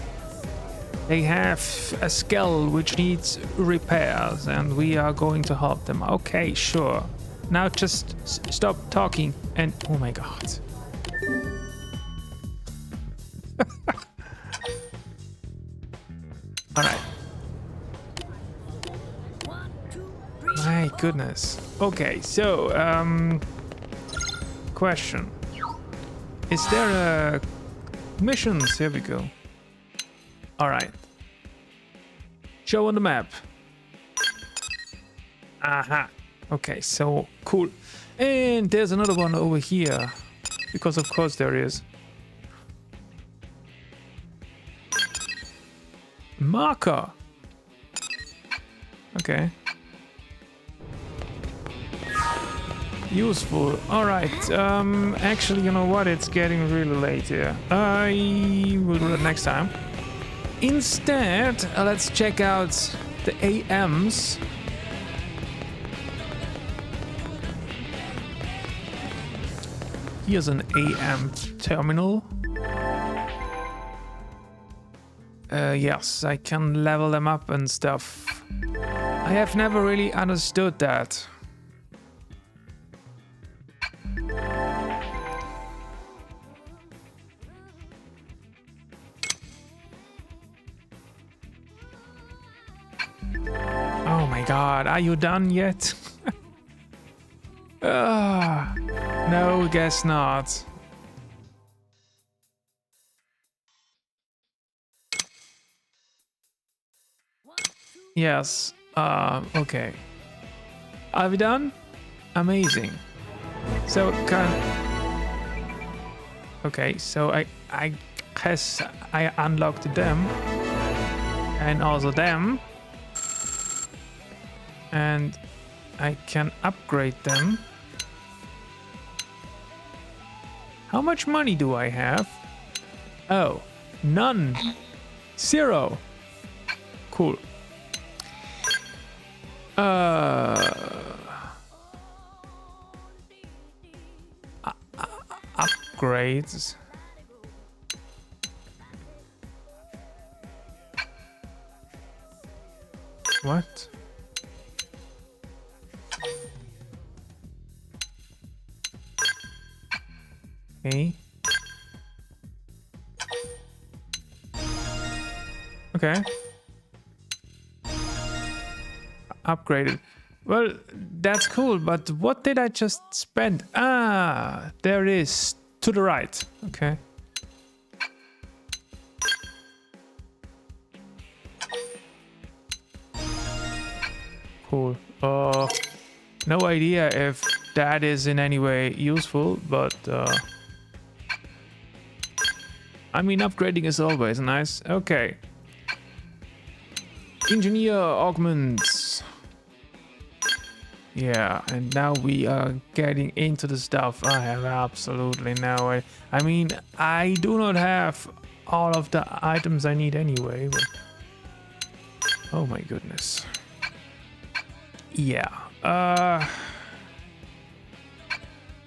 they have a skull which needs repairs and we are going to help them. Okay, sure. Now just stop talking and... Oh my god. Alright. My goodness. Okay, so, question. Is there a... missions? Here we go. Alright. Show on the map. Aha. Okay, so, cool. And there's another one over here. Because of course there is. Marker. Okay. Useful. Alright. Actually, you know what? It's getting really late here. I will do it next time. Instead, let's check out the AMs. Here's an AM terminal. Yes, I can level them up and stuff. I have never really understood that. Oh my god, are you done yet? No, guess not. Yes, okay. Are we done? Amazing. So okay, so I guess I unlocked them and also them, and I can upgrade them. How much money do I have? Oh, none. 0. Cool. Upgrades. What? Okay. Okay. Upgraded. Well, that's cool, but what did I just spend? Ah, there it is. To the right. Okay. Cool. No idea if that is in any way useful, but I mean, upgrading is always nice. Okay. Engineer augments. Yeah, and now we are getting into the stuff I have absolutely no idea. I mean, I do not have all of the items I need anyway, but... Oh my goodness. Yeah.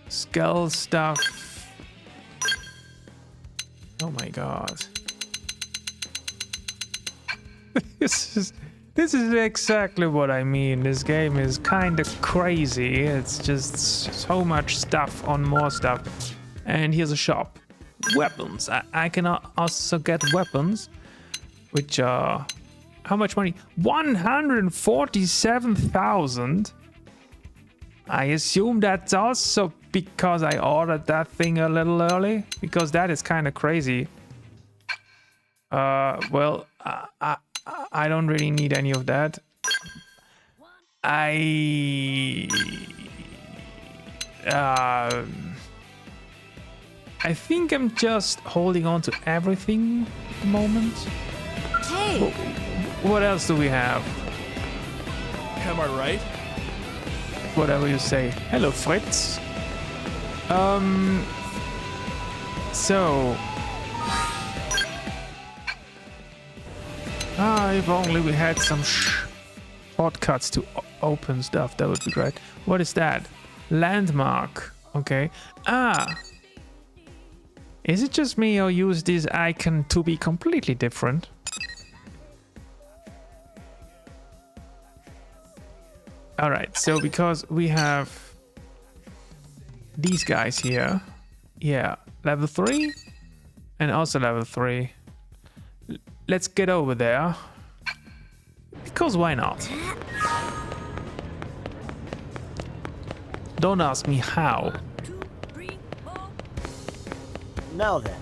Skull stuff. Oh my god. This is exactly what I mean. This game is kind of crazy. It's just so much stuff on more stuff. And here's a shop. Weapons. I can also get weapons, which are... How much money? 147,000. I assume that's also because I ordered that thing a little early, because that is kind of crazy. Well, I don't really need any of that. I think I'm just holding on to everything at the moment. Hey! What else do we have? Am I right? Whatever you say. Hello, Fritz. So... if only we had some shortcuts to open stuff, that would be great. What is that? Landmark. Okay. Is it just me or use this icon to be completely different? Alright, so because we have these guys here. Yeah, level 3 and also level 3. Let's get over there. Because why not? Don't ask me how. Now then.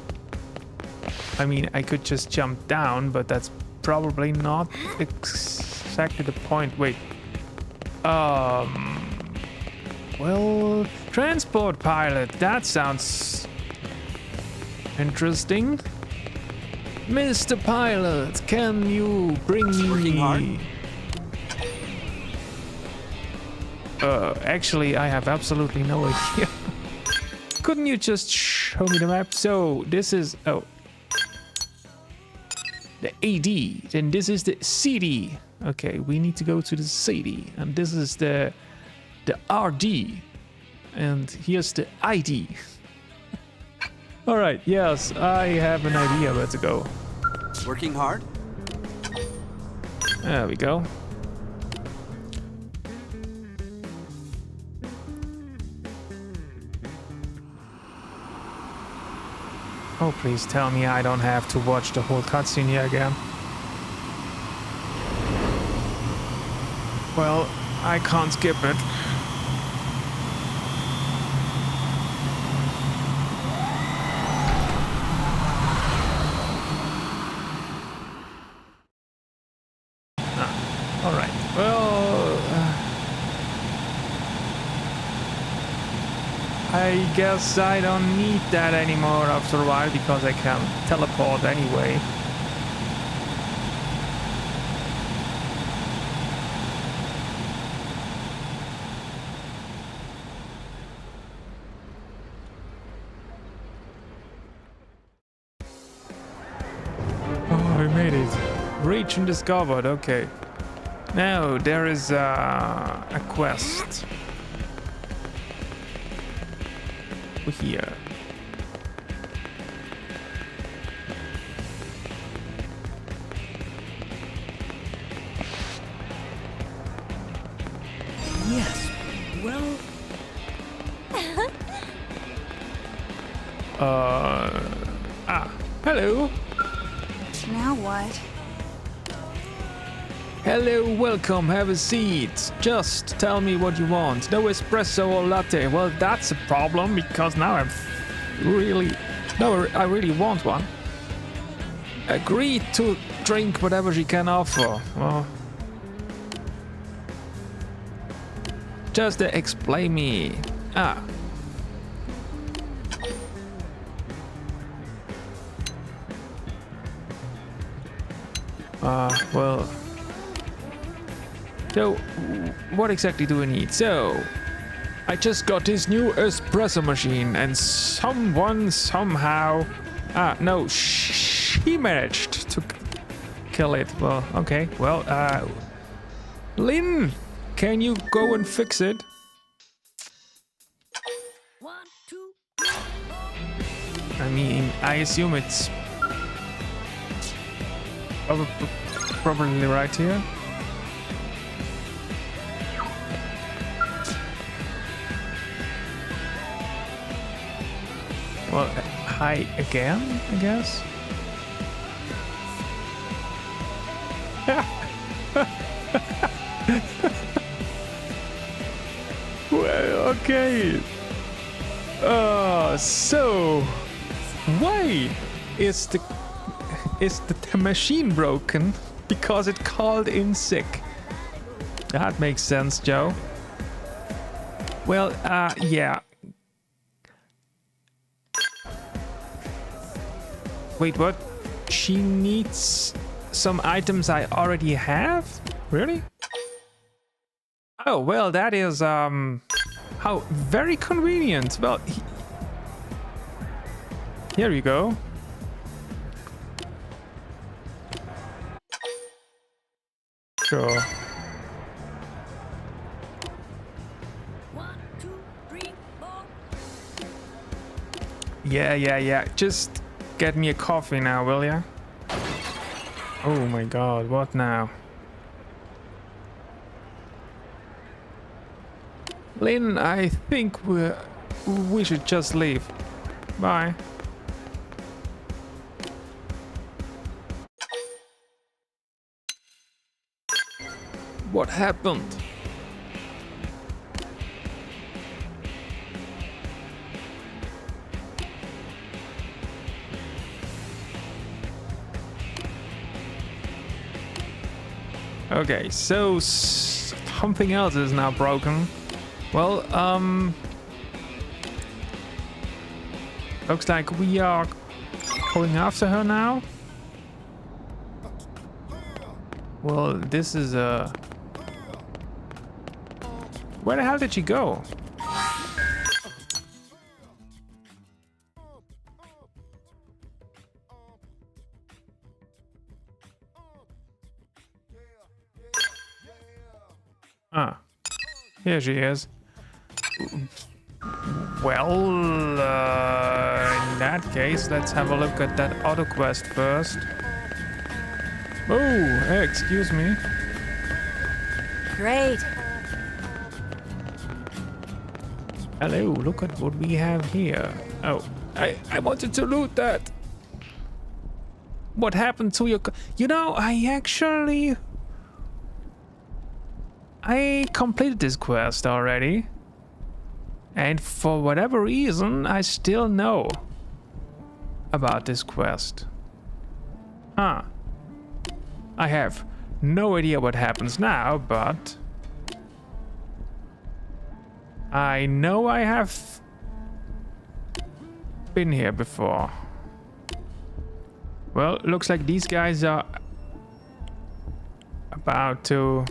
I mean, I could just jump down, but that's probably not exactly the point. Wait. Well, transport pilot. That sounds interesting. Mr. Pilot, can you bring me... Working hard? Actually, I have absolutely no idea. Couldn't you just show me the map? So, this is... Oh. The AD. Then this is the CD. Okay, we need to go to the CD. And this is the RD. And here's the ID. Alright, yes, I have an idea where to go. Working hard? There we go. Oh, please tell me I don't have to watch the whole cutscene here again. Well, I can't skip it. guess I don't need that anymore after a while because I can teleport anyway. Oh, we made it. Region discovered, okay. Now, there is a quest. Here. Yes, well... Hello. Now what? Hello, welcome, have a seat. Just tell me what you want. No espresso or latte. Well, that's a problem because now I really want one. Agree to drink whatever she can offer. Well, just explain me. Well. So, what exactly do we need? So, I just got this new espresso machine and someone somehow... no, she managed to kill it. Well, okay, well, Lynn, can you go and fix it? 1, 2, I mean, I assume it's probably right here. Well, hi again, I guess. Well, okay. So why is the machine broken? Because it called in sick. That makes sense, Joe. Well, yeah. Wait, what? She needs some items I already have? Really? Oh, well, that is, how very convenient. Well, here you go. Sure. 1, 2, 3, 4. Yeah. Just get me a coffee now, will ya? Oh my god, what now? Lynn, I think we should just leave. Bye. What happened? Okay, so something else is now broken. Well, looks like we are going after her now. Well, this is a... Where the hell did she go? Ah, here she is. Well, in that case, let's have a look at that auto quest first. Oh, hey, excuse me. Great. Hello, look at what we have here. Oh, I wanted to loot that. What happened to your... You know, I completed this quest already. And for whatever reason, I still know about this quest. Huh. I have no idea what happens now, but... I know I have been here before. Well, looks like these guys are about to...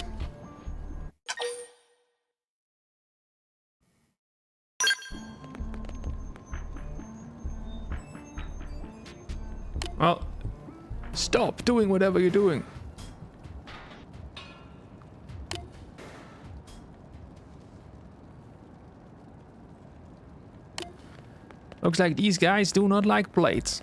Well, stop doing whatever you're doing. Looks like these guys do not like plates.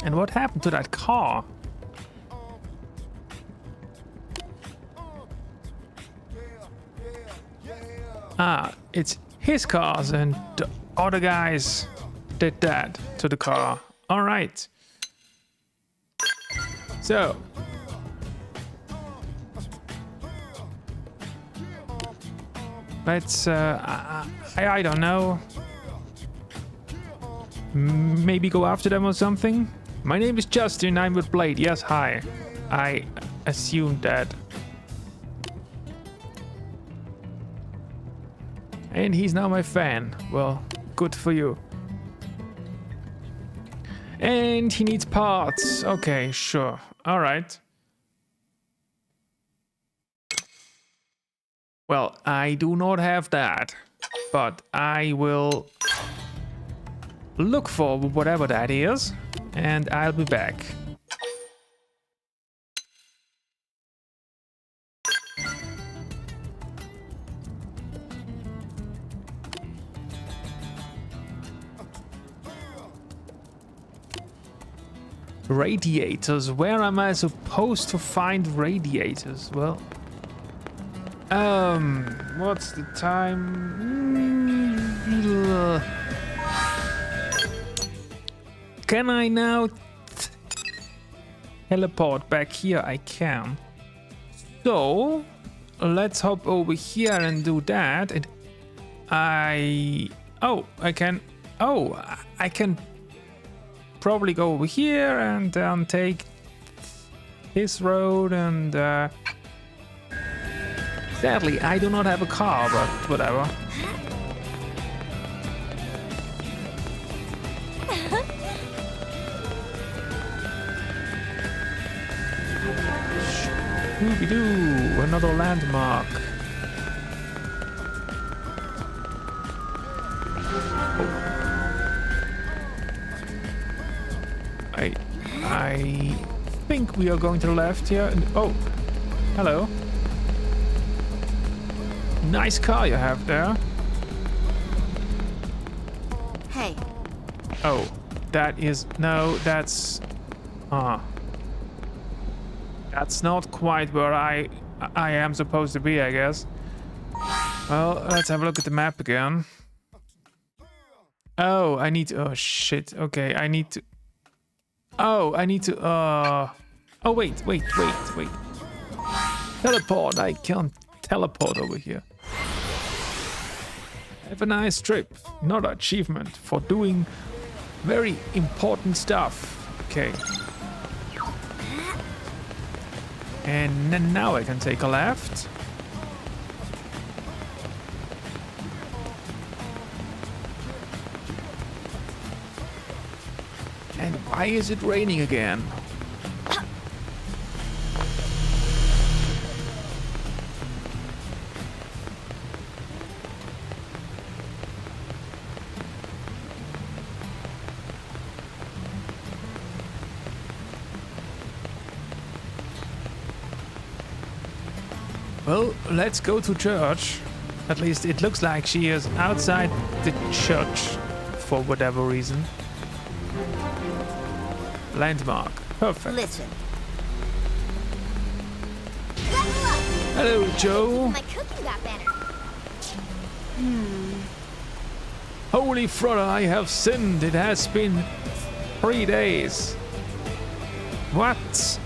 And what happened to that car? Ah, it's his cars and the other guys did that to the car. All right. So. Let's, I don't know. Maybe go after them or something? My name is Justin, I'm with Blade. Yes, hi. I assumed that. And he's now my fan. Well, good for you. And he needs parts. Okay, sure. All right. Well, I do not have that, but I will look for whatever that is, and I'll be back. Radiators. Where am I supposed to find radiators? Well, what's the time? Can I now teleport back here? I can. So let's hop over here and do that. And I can probably go over here and take this road and sadly I do not have a car, but whatever. Scooby-Doo, another landmark. I think we are going to the left here. Oh, hello. Nice car you have there. Hey. Oh, that is... No, that's... That's not quite where I am supposed to be, I guess. Well, let's have a look at the map again. Oh, I need to... Oh, shit. Okay, I need to... Oh, I need to... Oh, wait. Teleport. I can't teleport over here. Have a nice trip. Another achievement for doing very important stuff. Okay. And then now I can take a left. And why is it raining again? Well, let's go to church. At least it looks like she is outside the church for whatever reason. Landmark. Perfect. Listen. Hello, Joe. My cooking got better. Holy Frother, I have sinned. It has been 3 days. What?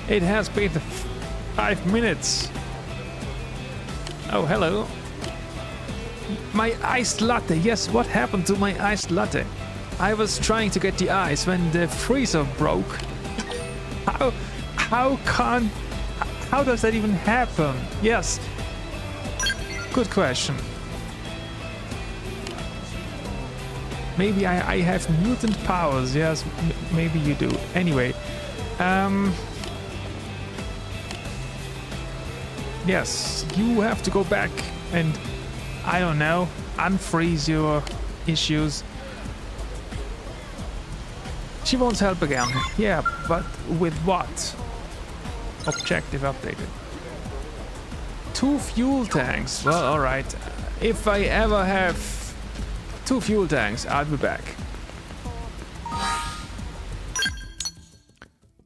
It has been 5 minutes. Oh, hello. My iced latte. Yes, what happened to my iced latte? I was trying to get the ice when the freezer broke. How does that even happen? Yes. Good question. Maybe I have mutant powers. Yes, maybe you do. Anyway, yes, you have to go back and, I don't know, unfreeze your issues. She won't help again. Yeah, but with what? Objective updated. 2 fuel tanks. Well, alright. If I ever have 2 fuel tanks, I'll be back.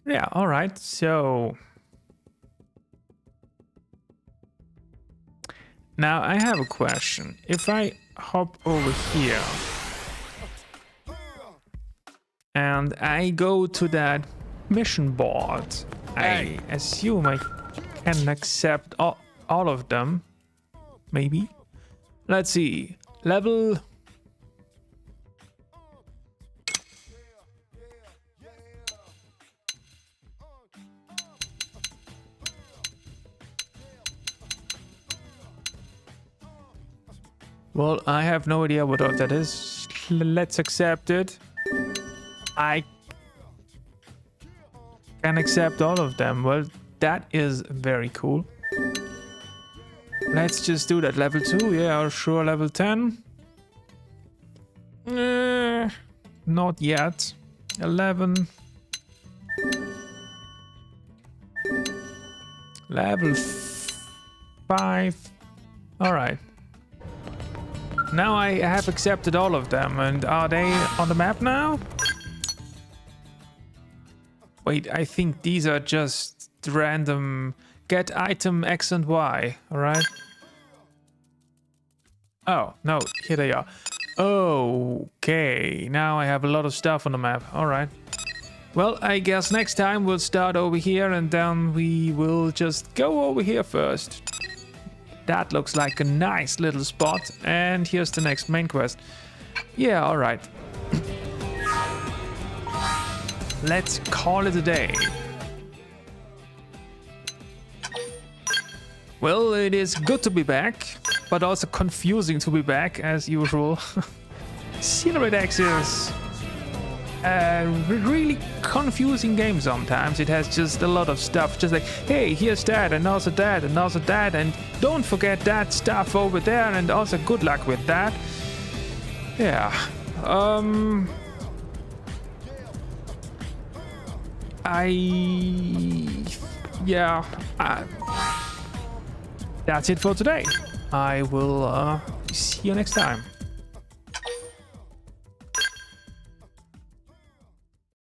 Yeah, alright. So now I have a question. If I hop over here and I go to that mission board, I assume I can accept all of them. Maybe. Let's see. Level. Well, I have no idea what that is. Let's accept it. I can accept all of them. Well, that is very cool. Let's just do that. Level 2, yeah, sure. Level 10. Not yet. 11. Level 5. Alright. Now I have accepted all of them, and are they on the map now? Wait, I think these are just random get item X and Y, alright? Oh, no, here they are. Okay, now I have a lot of stuff on the map, alright. Well, I guess next time we'll start over here and then we will just go over here first. That looks like a nice little spot. And here's the next main quest. Yeah, alright. Let's call it a day. Well, it is good to be back, but also confusing to be back, as usual. Xenoblade X is a really confusing game sometimes. It has just a lot of stuff, just like, hey, here's that, and also that, and also that, and don't forget that stuff over there, and also good luck with that. Yeah. That's it for today. I will see you next time.